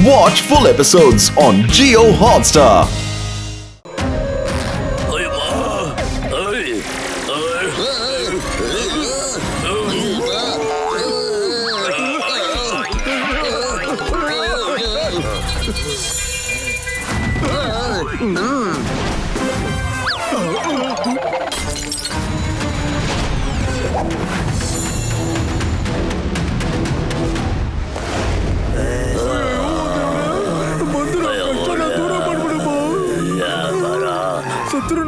Watch full episodes on Jio Hotstar.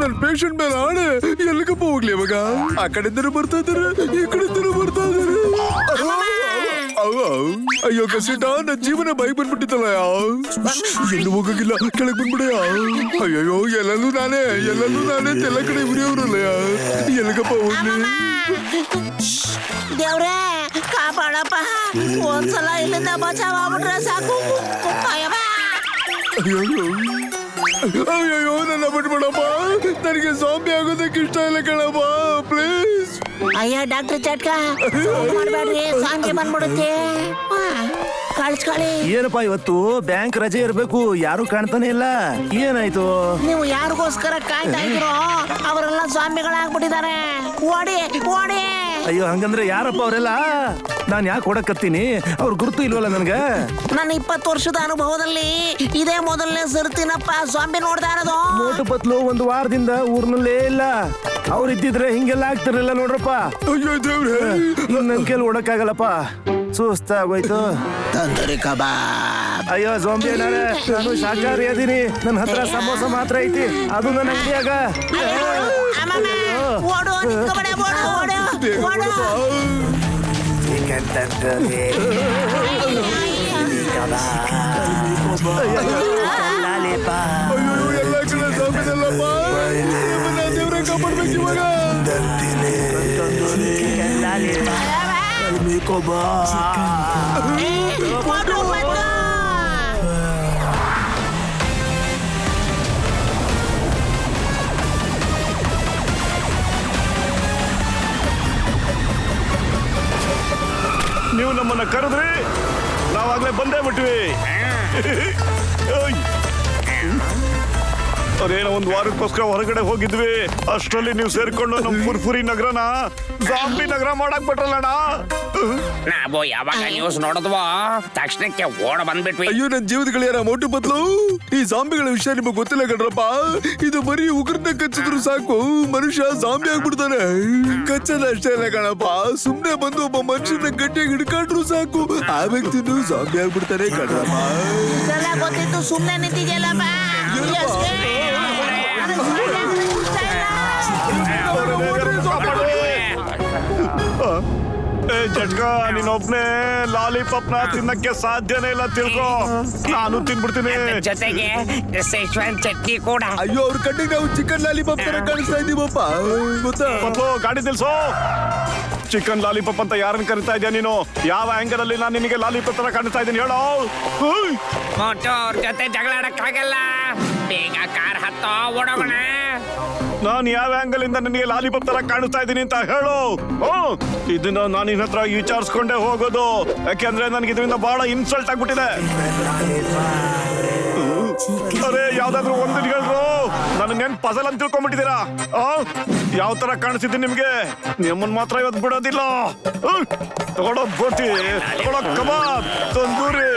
ನನ್ನ patient ಮೇಲೆ ಆಣೆ ಎಲ್ಲಿಗಪ್ಪ ಹೋಗ್ಲಿ ಇವಾಗ ಆ ಕಡೆಯಿಂದನೂ ಬರ್ತಾ ಇದಾರೆ ಈ ಕಡೆಯಿಂದನೂ ಬರ್ತಾ ಇದಾರೆ ಅಯ್ಯೋ ಕಸಿಟ ನನ್ನ ಜೀವನ ಬೈ ಬಂದ್ಬಿಟ್ಟಿತ್ತಲ್ಲ ಎಲ್ಲೂ ಹೋಗಂಗಿಲ್ಲ ಕೆಳಗ್ ಬಂದ್ಬಿಡೆಯ ಅಯ್ಯೋ ಎಲ್ಲೆಲ್ಲೂ ನಾನೇ ಎಲ್ಲ ಕಡೆ ಉರಿಯವ್ರಲ್ಲ ಎಲ್ಲಿಗಪ್ಪ ಹೋಗ್ಲಿ ದೇವ್ರೇ ಕಾಪಾಡಪ್ಪ ಒಂದ್ಸಲ ಇಲ್ಲಿಂದ ಬಚಾವ್ ಆಗ್ಬಿಟ್ರೆ ಸಾಕು ಅಯ್ಯೋ ನನ್ನ ಬಿಟ್ಬಿಡಪ್ಪ ನನಗೆ ಸಾಂಬಿ ಆಗೋದಕ್ಕೆ ಇಷ್ಟ ಇಲ್ಲ ಕಣಪ್ಪ ಪ್ಲೀಸ್ ಅಯ್ಯ ಡಾಕ್ಟರ್ ಚಟ್ಕ ಮಾಡ್ಬೇಡ್ರಿ ಸಾಂಗೆ ಬಂದ್ಬಿಡುತ್ತೆ ಕಳ್ಸ್ಕೊಳ್ಳಿ ಏನಪ್ಪಾ ಇವತ್ತು ಬ್ಯಾಂಕ್ ರಜೆ ಇರ್ಬೇಕು ಯಾರು ಕಾಣ್ತಾನೆ ಇಲ್ಲ ಏನಾಯ್ತು ನೀವು ಯಾರಿಗೋಸ್ಕರ ಕಾಯ್ತಾ ಇದ್ರು ಅವರೆಲ್ಲ ಸ್ವಾಮಿಗಳಾಗ್ಬಿಟ್ಟಿದ್ದಾರೆ ಓಡಿ ಓಡಿ ಅಯ್ಯೋ ಹಂಗಂದ್ರೆ ಯಾರಪ್ಪ ಅವರೆಲ್ಲ ನಾನ್ ಯಾಕೆ ಹೊಡಕತ್ತೀನಿ ಅವ್ರ ಗುರುತು ಇಲ್ವಲ್ಲ ನನ್ಗ ನನ್ನ 20 ವರ್ಷದ ಅನುಭವದಲ್ಲಿ ಇದೇ ಮೊದಲನೇ ಸರ್ತಿನಪ್ಪ ಸ್ವಾಮಿ ನೋಡ್ತಾ ಇರೋದು ಮೋಟು ಪತ್ಲು ಒಂದು ವಾರದಿಂದ ಊರ್ನಲ್ಲೇ ಇಲ್ಲ ಅವ್ರು ಇದ್ದಿದ್ರೆ ಹಿಂಗೆಲ್ಲ ಆಗ್ತಿರ್ಲಿಲ್ಲ ನೋಡ್ರಪ್ಪ ಅಯ್ಯೋ ದೇವ್ರೆ ನನ್ ಕೇಳಿ ಓಡಕ್ಕಾಗಲ್ಲಪ್ಪ ಸುಸ್ತಾಗೋಯ್ತು ತಂದೂರಿ ಕಬಾಬ್ ಅಯ್ಯೋ ಜೋಂಬಿ ನಾನು ಶಾಕಾಹಾರಿ ಅದೀನಿ ನನ್ನ ಹತ್ರ ಸಮೋಸ ಮಾತ್ರ ಐತಿ ಅದು ನನ್ನ ಅಂಗಡಿಯಾಗ ಓಡು ನಿಂತ್ಕೊಬೇಡ ಓಡು ಓಡು ಚಿಕನ್ ತಂದೂರಿ ಲಾಲಿಪಾಪ್ ಅಯ್ಯೋ ಎಲ್ಲ ಕಡೆ ಸಾಂಬಿದಲ್ಲಪ್ಪ ದೇವ್ರೆ ಕಾಪಾಡ್ಬೇಕು ಇವಾಗ ಚಿಕನ್ ಲಾಲಿಪಾಪ್ ಓಡು ಬಂದು ನೀವು ನಮ್ಮನ್ನ ಕರೆದ್ರಿ ನಾವಾಗ್ಲೇ ಬಂದೇ ಬಿಟ್ವಿ ಅದೇನೋ ಒಂದು ವಾರಕ್ಕೋಸ್ಕರ ಹೊರಗಡೆ ಹೋಗಿದ್ವಿ ಅಷ್ಟರಲ್ಲಿ ನೀವು ಸೇರ್ಕೊಂಡು ನಮ್ಮ ಫುರ್ಫುರಿ ನಗರನ ಜಾಂಬಿ ನಗರ ಮಾಡಕ್ ಬಿಟ್ರಲ್ಲಣ್ಣ ನಾವು ಯಾವಾಗ ನ್ಯೂಸ್ ನೋಡಿದ್ವೋ ತಕ್ಷಣಕ್ಕೆ ಓಡ ಬಂದ್ಬಿಟ್ವಿ ಅಯ್ಯೋ ನನ್ನ ಜೀವದ ಗೆಳೆಯರ ಮೋಟು ಬದ್ಲು ಈ ಜಾಂಬಿಗಳ ವಿಷಯ ನಿಮಗೆ ಗೊತ್ತಿಲ್ಲ ಕಣ್ರಪ್ಪ ಇದು ಬರೀ ಉಗ್ರನ್ನ ಕಚ್ಚಿದ್ರು ಸಾಕು ಮನುಷ್ಯ ಜಾಂಬಿ ಆಗ್ಬಿಡ್ತಾನೆ ಕಚ್ಚದ ಅಷ್ಟೇ ಇಲ್ಲ ಕಣಪ್ಪ ಸುಮ್ನೆ ಬಂದು ಒಬ್ಬ ಮನುಷ್ಯನ ಗಟ್ಟಿಯಾಗಿ ಹಿಡ್ಕೊಂಡ್ರು ಸಾಕು ಆ ವ್ಯಕ್ತಿನೂ ಜಾಂಬಿ ಆಗ್ಬಿಡ್ತಾನೆ ಕಣ್ರಪ್ಪ ಇದೆಲ್ಲ ಗೊತ್ತಿತ್ತು ಸುಮ್ಮನೆ ನಿಂತಿದೆಯಲ್ಲಪ್ಪ ಏ ಜಟ್ಕ ನೀನೊಬ್ನೇ ಲಾಲಿಪಾಪ್ನ ತಿನ್ನಕ್ಕೆ ಸಾಧ್ಯನೇ ಇಲ್ಲ ತಿಳ್ಕೊ ನಾನು ತಿನ್ಬಿಡ್ತೀನಿ ಜೊತೆಗೆ ಸೆಶ್ವಾನ್ ಚಟ್ನಿ ಕೂಡ ಅಯ್ಯೋ ಅವ್ರ ಕಣ್ಣಿಗೆ ನಾವು ಚಿಕನ್ ಲಾಲಿಪಾಪ್ ತರ ಕಾಣಿಸ್ತಾ ಇದೀವಪ್ಪ ಗೊತ್ತಾ ಮೊದ್ಲು ಗಾಡಿ ನಿಲ್ಸೋ ಚಿಕನ್ ಲಾಲಿಪಾಪ್ ಅಂತ ಯಾರನ್ನ ಕರಿತಾ ಇದೆಯಾ ನೀನು ಯಾವ ಆಂಗಲ್ ಅಲ್ಲಿ ನಾನು ನಿನಗೆ ಲಾಲಿಪಾಪ್ ತರ ಕಾಣಿಸ್ತಾ ಇದ್ದೀನಿ ಹೇಳೋ ಮೋಟು ಅವ್ರ ಜೊತೆ ಜಗಳ ಆಡಕ್ಕಾಗಲ್ಲ ಬೇಗ ಕಾರ್ ಹತ್ತೋ ಓಡೋಗೋಣ ನಾನು ಯಾವ ಆಂಗಲ್ ಇಂದ ನಿನಗೆ ಲಾಲಿಪಾಪ್ ತರ ಕಾಣಿಸ್ತಾ ಇದ್ದೀನಿ ಅಂತ ಹೇಳು ಇದನ್ನ ನಾನು ನಿನ್ನ ಹತ್ರ ವಿಚಾರಿಸ್ಕೊಂಡೇ ಹೋಗೋದು ಯಾಕೆಂದ್ರೆ ನನಗೆ ಇದರಿಂದ ಬಹಳ ಇನ್ಸಲ್ಟ್ ಆಗ್ಬಿಟ್ಟಿದೆ ಅರೆ ಯಾವ್ದಾದ್ರು ಒಂದು ಹೇಳ್ರು ನನಗೇನ್ ಪಜಲ್ ಅಂತ ತಿಳ್ಕೊಂಡ್ಬಿಟ್ಟಿದ್ದೀರಾ ಯಾವ ತರ ಕಾಣಿಸ್ತಿದ್ದೀನಿ ನಿಮ್ಗೆ ನಿಮ್ಮನ್ ಮಾತ್ರ ಇವತ್ತು ಬಿಡೋದಿಲ್ಲ ತಗೊಳೋ ಬೋಟಿ ತಗೊಳೋ ಕಬಾಬ್ ತಂದೂರಿ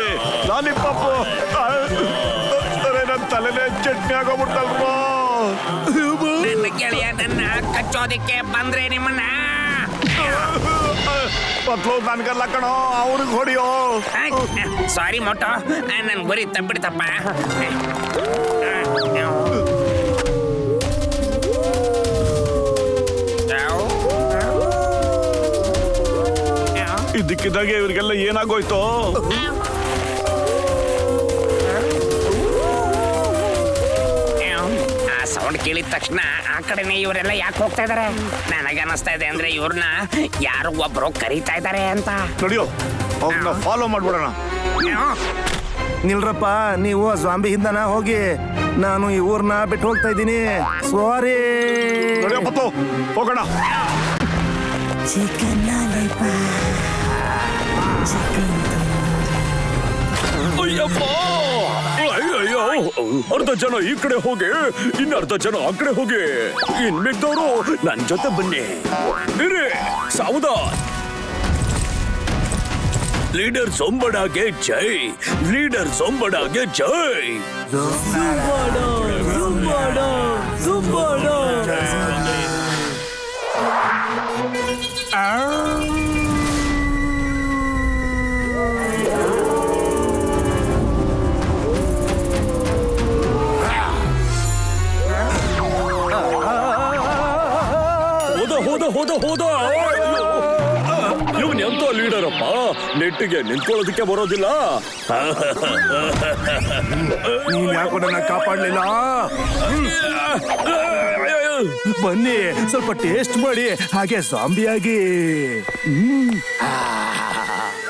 ಲಾಲಿಪಾಪ್ ಅರೆ ನನ್ನ ತಲೆನೇ ಚಟ್ನಿ ಆಗೋಗ್ಬಿಟ್ಟಲ್ವಾ ನನ್ನ ಗೆಳೆಯ ನನ್ನ ಕಚ್ಚೋದಿಕ್ಕೆ ಬಂದ್ರೆ ನಿಮ್ಮನ್ನ ಪತ್ಲು ನನ್ಗಲ್ಲ ಕಣೋ ಅವ್ರಿಗೆ ಹೊಡಿಯೋ ಸಾರಿ ಮೋಟೋ ನನ್ ಗುರಿ ತಪ್ಪಿಡ್ತಪ್ಪ ಇದಕ್ಕಿದ್ದಾಗೆ ಇವ್ರಿಗೆಲ್ಲ ಏನಾಗೋಯ್ತು ಸೌಂಡ್ ಕೇಳಿದ ತಕ್ಷಣ ಆ ಕಡೆನೆ ಇವರೆಲ್ಲ ಯಾಕೆ ಹೋಗ್ತಾ ಇದಾರೆ ನನಗೆ ಅನಿಸ್ತಾ ಇದೆ ಅಂದ್ರೆ ಇವ್ರನ್ನ ಯಾರು ಒಬ್ರು ಕರೀತಾ ಇದಾರೆ ಅಂತ ನಡಿಯೋ ಅವ್ರನ್ನ ಫಾಲೋ ಮಾಡ್ಬಿಡೋಣ ನಿಲ್ರಪ್ಪ ನೀವು ಜಾಂಬಿ ಹಿಂದನ ಹೋಗಿ ನಾನು ಈ ಊರ್ನ ಬಿಟ್ಟು ಹೋಗ್ತಾ ಇದ್ದೀನಿ ಸಾರಿ ನಡಿಯೋ ಪತ್ತು ಹೋಗೋಣ ಚಿಕನ್ ಲಾಲಿಪಾಪ್ ಚಿಕನ್ ಅಯ್ಯಪ್ಪ ಅಯ್ಯಯ್ಯೋ ಅರ್ಧ ಜನ ಈ ಕಡೆ ಹೋಗಿ ಇನ್ನರ್ಧ ಜನ ಆ ಕಡೆ ಹೋಗಿ ಇನ್ ಮಿಕ್ದವರು ನನ್ ಜೊತೆ ಬನ್ನಿ ಇರಿ ಸಾವಧಾನ್ ಲೀಡರ್ ಸೊಂಬಡಾಗೆ ಜೈ ಲೀಡರ್ ಸೊಂಬಡಾಗೆ ಜೈ ಹೋದ ಇವನ್ ಎಂತ ಲೀಡರಪ್ಪ ನೆಟ್ಟಿಗೆ ನಿಂತ್ಕೊಳ್ಳೋದಕ್ಕೆ ಬರೋದಿಲ್ಲ ನೀನ್ ಯಾಕೋ ನನ್ನ ಕಾಪಾಡ್ಲಿಲ್ಲ ಬನ್ನಿ ಸ್ವಲ್ಪ ಟೇಸ್ಟ್ ಮಾಡಿ ಹಾಗೆ ಜಾಂಬಿಯಾಗಿ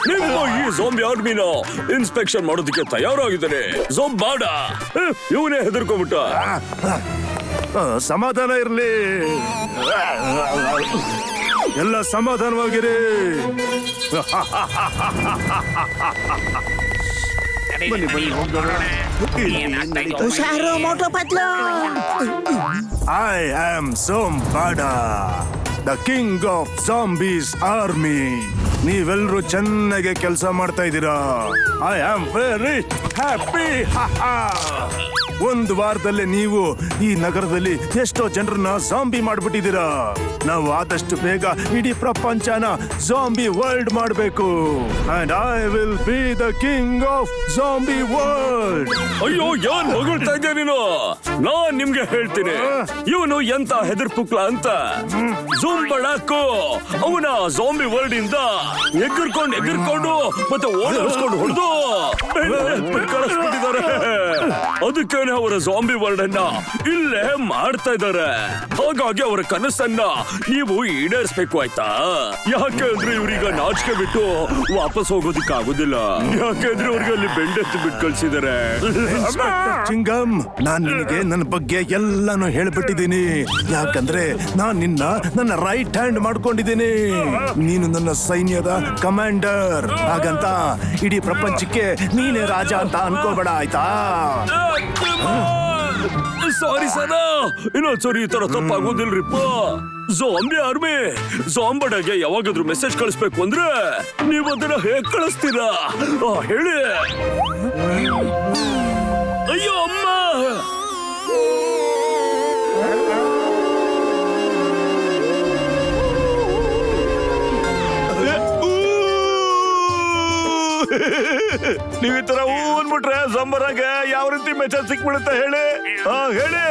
ನಿಮ್ಮ ಈ ಝೋಂಬಿ ಆರ್ಮಿನ ಇನ್ಸ್ಪೆಕ್ಷನ್ ಮಾಡೋದಕ್ಕೆ ತಯಾರಾಗಿದ್ದಾನೆ ಝೋಂಬಾಡ ಇವನೇ ಹೆದರ್ಕೊಂಡ್ಬಿಟ್ಟ ಸಮಾಧಾನ ಇರ್ಲಿ ಎಲ್ಲ ಸಮಾಧಾನವಾಗಿರಿ ಹುಷಾರು ಮೋಟು ಪತ್ಲು ಐ ಆಮ್ ಸೋಂಬಾಡ the king of zombies army ನೀವೆಲ್ಲರೂ ಚೆನ್ನಾಗಿ ಕೆಲಸ ಮಾಡ್ತಾ ಇದ್ದೀರಾ ಐ ಆಮ್ ವೆರಿ ಹ್ಯಾಪಿ ಒಂದು ವಾರದಲ್ಲೇ ನೀವು ಈ ನಗರದಲ್ಲಿ ಎಷ್ಟೋ ಜನರನ್ನ ಜಾಂಬಿ ಮಾಡ್ಬಿಟ್ಟಿದ್ದೀರಾ ನಾವು ಆದಷ್ಟು ಬೇಗ ಇಡೀ ಪ್ರಪಂಚನ ಜಾಂಬಿ ವರ್ಲ್ಡ್ ಮಾಡಬೇಕು and I will be the king of zombie world ಅಯ್ಯೋ ಏನ್ ಹೊಗಳ್ತಾ ಇದ್ದೆ ನೀನು ನಾನ್ ನಿಮ್ಗೆ ಹೇಳ್ತೀನಿ ಇವನು ಎಂತ ಹೆದರ್ಪುಕ್ಲ ಅಂತ ಝುಂಬಳಾಕು ಅವನ ಜಾಂಬಿ ವರ್ಲ್ಡ್ ಇಂದ ಎಗರ್ಕೊಂಡು ಮತ್ತೆ ಓಡಿಸ್ಕೊಂಡು ಹೊಡೆದು ಕಳಿಸ್ಬಿಟ್ಟಿದ್ದಾರೆ ಅದಕ್ಕೆ ಅವರ ಜಾಂಬಿ ವರ್ಲ್ಡ್ ಅನ್ನ ಇಲ್ಲೇ ಮಾಡ್ತಾ ಇದ್ದಾರೆ ಹಾಗಾಗಿ ಅವರ ಕನಸನ್ನ ನೀವು ಈಡೇರಿಸಬೇಕು ಆಯ್ತಾ ಯಾಕೆಂದ್ರೆ ಇವ್ರೀಗ ನಾಚಿಕೆ ಬಿಟ್ಟು ವಾಪಸ್ ಹೋಗೋದಿಕ್ಕೆ ಆಗುದಿಲ್ಲ ಯಾಕೆಂದ್ರೆ ಅವ್ರಿಗೆ ಅಲ್ಲಿ ಬೆಂಡೆತ್ತು ಬಿಟ್ಟು ಕಳ್ಸಿದ್ದಾರೆ ಚಿಂಗಮ್ ನಾನ್ ನಿನಗೆ ನನ್ನ ಬಗ್ಗೆ ಎಲ್ಲಾನು ಹೇಳ್ಬಿಟ್ಟಿದ್ದೀನಿ ಯಾಕಂದ್ರೆ ನಾನ್ ನನ್ನ ರೈಟ್ ಹ್ಯಾಂಡ್ ಮಾಡ್ಕೊಂಡಿದ್ದೀನಿ ನೀನು ನನ್ನ ಸೈನ್ಯದ ಕಮಾಂಡರ್ ಹಾಗಂತ ಇಡೀ ಪ್ರಪಂಚಕ್ಕೆ ನೀನೇ ರಾಜ ಅಂತ ಅನ್ಕೋಬೇಡ ಆಯ್ತಾ ಸಾರಿ ಸದಾ ಇನ್ನೊಂದ್ಸರಿ ಈ ತರ ತಪ್ಪಾಗೋದಿಲ್ರಿಪ್ಪ ಜಾಂಬಿ ಆರ್ಮಿ ಜಾಂಬಡಗೆ ಯಾವಾಗಾದ್ರೂ ಮೆಸೇಜ್ ಕಳಿಸ್ಬೇಕು ಅಂದ್ರೆ ನೀವು ಅದನ್ನ ಹೇಗ್ ಕಳಿಸ್ತೀರಾ ಹೇಳಿ ಅಯ್ಯೋ ಅಮ್ಮ ನೀವ್ ಈ ತರ ಅಂದ್ಬಿಟ್ರೆ ಜಂಬರಾಗೆ ಯಾವ ರೀತಿ ಮೆಸೇಜ್ ಸಿಕ್ಬಿಡುತ್ತೆ ಹೇಳಿ ಹೇಳಿ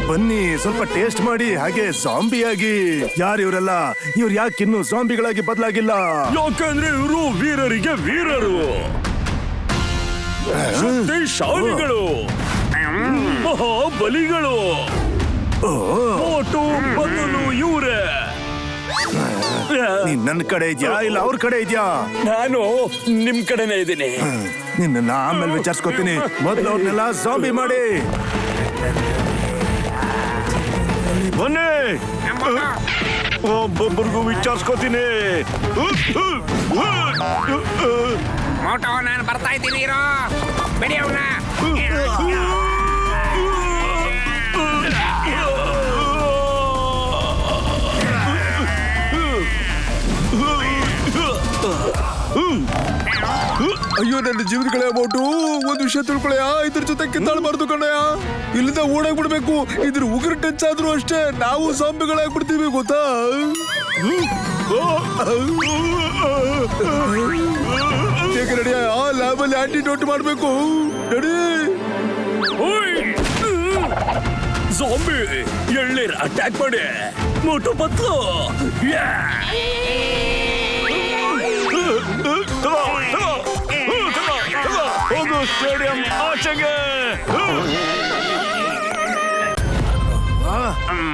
ಬನ್ನಿ ಸ್ವಲ್ಪ ಟೇಸ್ಟ್ ಮಾಡಿ ಹಾಗೆ ಜಾಂಬಿಯಾಗಿ ಯಾರು ಇವರೆಲ್ಲ ಇವ್ರು ಯಾಕಿನ್ನು ಜಾಂಬಿಗಳಾಗಿ ಬದಲಾಗಿಲ್ಲ ಯಾಕಂದ್ರೆ ಇವರು ವೀರರಿಗೆ ವೀರರು ಶಕ್ತಿಶಾಲಿಗಳು ಮಹಾಬಲಿಗಳು ಮೋಟು ಬದಲು ಇವರೇ ನೀನ್ ನನ್ನ ಕಡೆ ಇದ್ಯಾ ಇಲ್ಲ ಅವ್ರ ಕಡೆ ಇದ್ಯಾ ನಾನು ನಿಮ್ ಕಡೆನೇ ಇದ್ದೀನಿ ನಿನ್ನ ಆಮೇಲೆ ವಿಚಾರಿಸ್ಕೊತೀನಿ ಮೊದ್ಲು ಅವ್ರನ್ನೆಲ್ಲ ಜಾಂಬಿ ಮಾಡಿ ಬನ್ನಿ ಒಬ್ಬೊಬ್ಬರಿಗೂ ವಿಚಾರಿಸ್ಕೊತೀನಿ ಮೋಟೋ ನಾನು ಬರ್ತಾ ಇದ್ದೀನಿ ಇರೋ ಬಿಡಿ ಅವನ ಅಯ್ಯೋ ನನ್ನ ಜೀವನಗಳೇ ಅಮೌಂಟು ಒಂದು ವಿಷಯ ತಿಳ್ಕೊಳಯ್ಯ ಇದ್ರ ಜೊತೆ ಕಿತ್ತಾಳ್ಬಾರ್ದು ಕಣಯ್ಯ ಇಲ್ಲಿಂದ ಓಡಾಗ್ಬಿಡ್ಬೇಕು ಇದ್ರ ಉಗುರು ಟಚ್ ಆದ್ರೂ ಅಷ್ಟೇ ನಾವು ಸಾಂಬಿಗಳಾಗ್ಬಿಡ್ತೀವಿ ಗೊತ್ತಾ ನಡಿಯ ಆ ಲ್ಯಾಬಲ್ಲಿ ಆಂಟಿಡೋಟ್ ಮಾಡ್ಬೇಕು ನಡಿ ಜಾಂಬಿ ಎಳ್ಳೀರ್ ಅಟ್ಯಾಕ್ ಮಾಡಿ ಮೋಟು ಬತ್ಲು ಹೋಗು ಸ್ಟೇಡಿಯಂ ಆಚೆಗೆ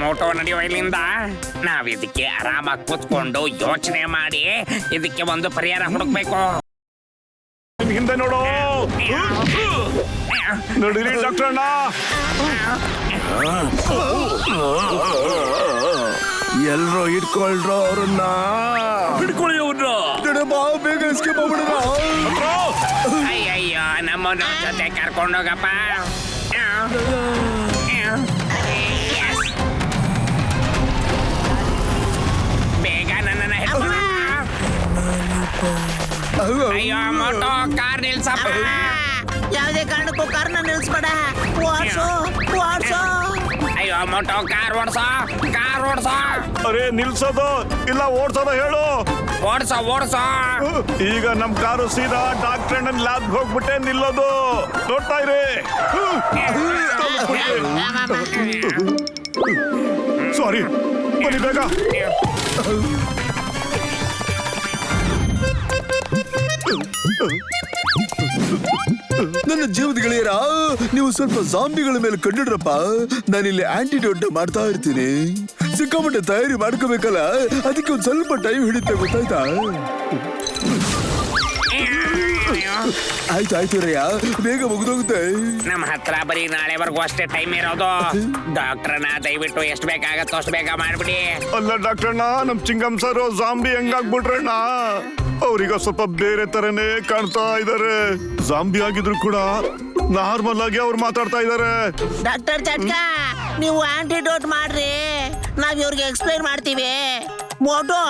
ಮೋಟೋ ನಡೆಯುವ ಇಲ್ಲಿಂದ ನಾವ್ ಇದಕ್ಕೆ ಆರಾಮಾಗಿ ಕೂತ್ಕೊಂಡು ಯೋಚನೆ ಮಾಡಿ ಇದಕ್ಕೆ ಒಂದು ಪರಿಹಾರ ಹುಡುಕ್ಬೇಕು ಹಿಂದೆ ನೋಡು ನಡೀರಿ ಡಾಕ್ಟರ್ ಅಣ್ಣ ಎಲ್ರು ಇಟ್ಕೊಳ್ರೋ ಅವ್ರನ್ನ ಹಿಡ್ಕೊಳ್ಳಿ ಅವ್ರನ್ನ ಬಾ ಬೇಗ ಎಸ್ಕೇಪ್ ಆಗ್ಬಿಡೋಣ ಅಯ್ಯಯ್ಯೋ ನಮ್ಮನ್ನ ಜೊತೆ ಕರ್ಕೊಂಡೋಗಪ್ಪ. Yes. ಬೇಗ ನನ್ನನ್ನ ಹಿಡ್ಕೊ. ಅಯ್ಯೋ ಮೋಟೋ ಕಾರ್ ನಿಲ್ಸಪ್ಪ. ಯಾವುದೇ ಕಾರಣಕ್ಕೂ ಕಾರ್ನ ನಿಲ್ಸ್ಬೇಡ. ಓಡ್ಸು ಓಡ್ಸು. ಅಯ್ಯೋ ಮೋಟೋ ಕಾರ್ ಓಡ್ಸೋ. ಅರೆ ನಿಲ್ಸೋದು ಇಲ್ಲ ಓಡ್ಸೋದು ಹೇಳು. ಓಡ್ಸೋ. ಈಗ ನಮ್ ಕಾರು ಸೀದಾ ಡಾಕ್ಟರ್ ಲ್ಯಾಬ್ ಹೋಗ್ಬಿಟ್ಟೆ ನಿಲ್ಲೋದು. ನೋಡ್ತಾ ಇರಿ. ಸಾರಿ, ಬನ್ನಿ ಬೇಗ. ನನ್ನ ಜೀವದ ಗೆಳೆಯರ, ನೀವು ಸ್ವಲ್ಪ ಜಾಂಬಿಗಳ ಮೇಲೆ ಕಣ್ಣಿಡ್ರಪ್ಪ. ನಾನಿಲ್ಲಿ ಆಂಟಿಡೋಟ್ ಮಾಡ್ತಾ ಇರ್ತೀನಿ. ಸಿಕ್ಕಾಪಟ್ಟೆ ತಯಾರಿ ಮಾಡ್ಕೋಬೇಕಲ್ಲ, ಅದಕ್ಕೆ ಒಂದ್ ಸ್ವಲ್ಪ ಟೈಮ್ ಹಿಡಿತೆ, ಗೊತ್ತಾಯ್ತಾ? ಆಯ್ತು ರಯ್ಯ, ಬೇಗ ಮುಗಿದೋಗುತ್ತೆ. ನಮ್ಮ ಹತ್ರ ಬರೀ ನಾಳೆವರೆಗೂ ಅಷ್ಟೇ ಟೈಮ್ ಇರೋದು. ಡಾಕ್ಟರ್ನ ದಯವಿಟ್ಟು ಎಷ್ಟು ಬೇಕಾಗತ್ತೋ ಅಷ್ಟು ಬೇಗ ಮಾಡ್ಬಿಡಿ. ಅಲ್ಲ ಡಾಕ್ಟರ್ನ, ನಮ್ ಚಿಂಗಮ್ ಸರ್ ಜಾಂಬಿ ಹೆಂಗಾಗ್ಬಿಟ್ರಣ್ಣ? ಅವ್ರೀಗ ಸ್ವಲ್ಪ ಬೇರೆ ತರನೇ ಕಾಣ್ತಾ ಇದಾರೆ. ಜಾಂಬಿ ಆಗಿದ್ರು ಕೂಡ ನಾರ್ಮಲ್ ಆಗಿ ಅವ್ರು ಮಾತಾಡ್ತಾ ಇದಾರೆ. ಡಾಕ್ಟರ್ ಚಟ್ಕ, ನೀವು ಆಂಟಿಡೋಟ್ ಮಾಡ್ರಿ, ನಾವ್ ಇವ್ರಿಗೆ ಎಕ್ಸ್ಪ್ಲೈನ್ ಮಾಡ್ತೀವಿ. ಮೋಟು,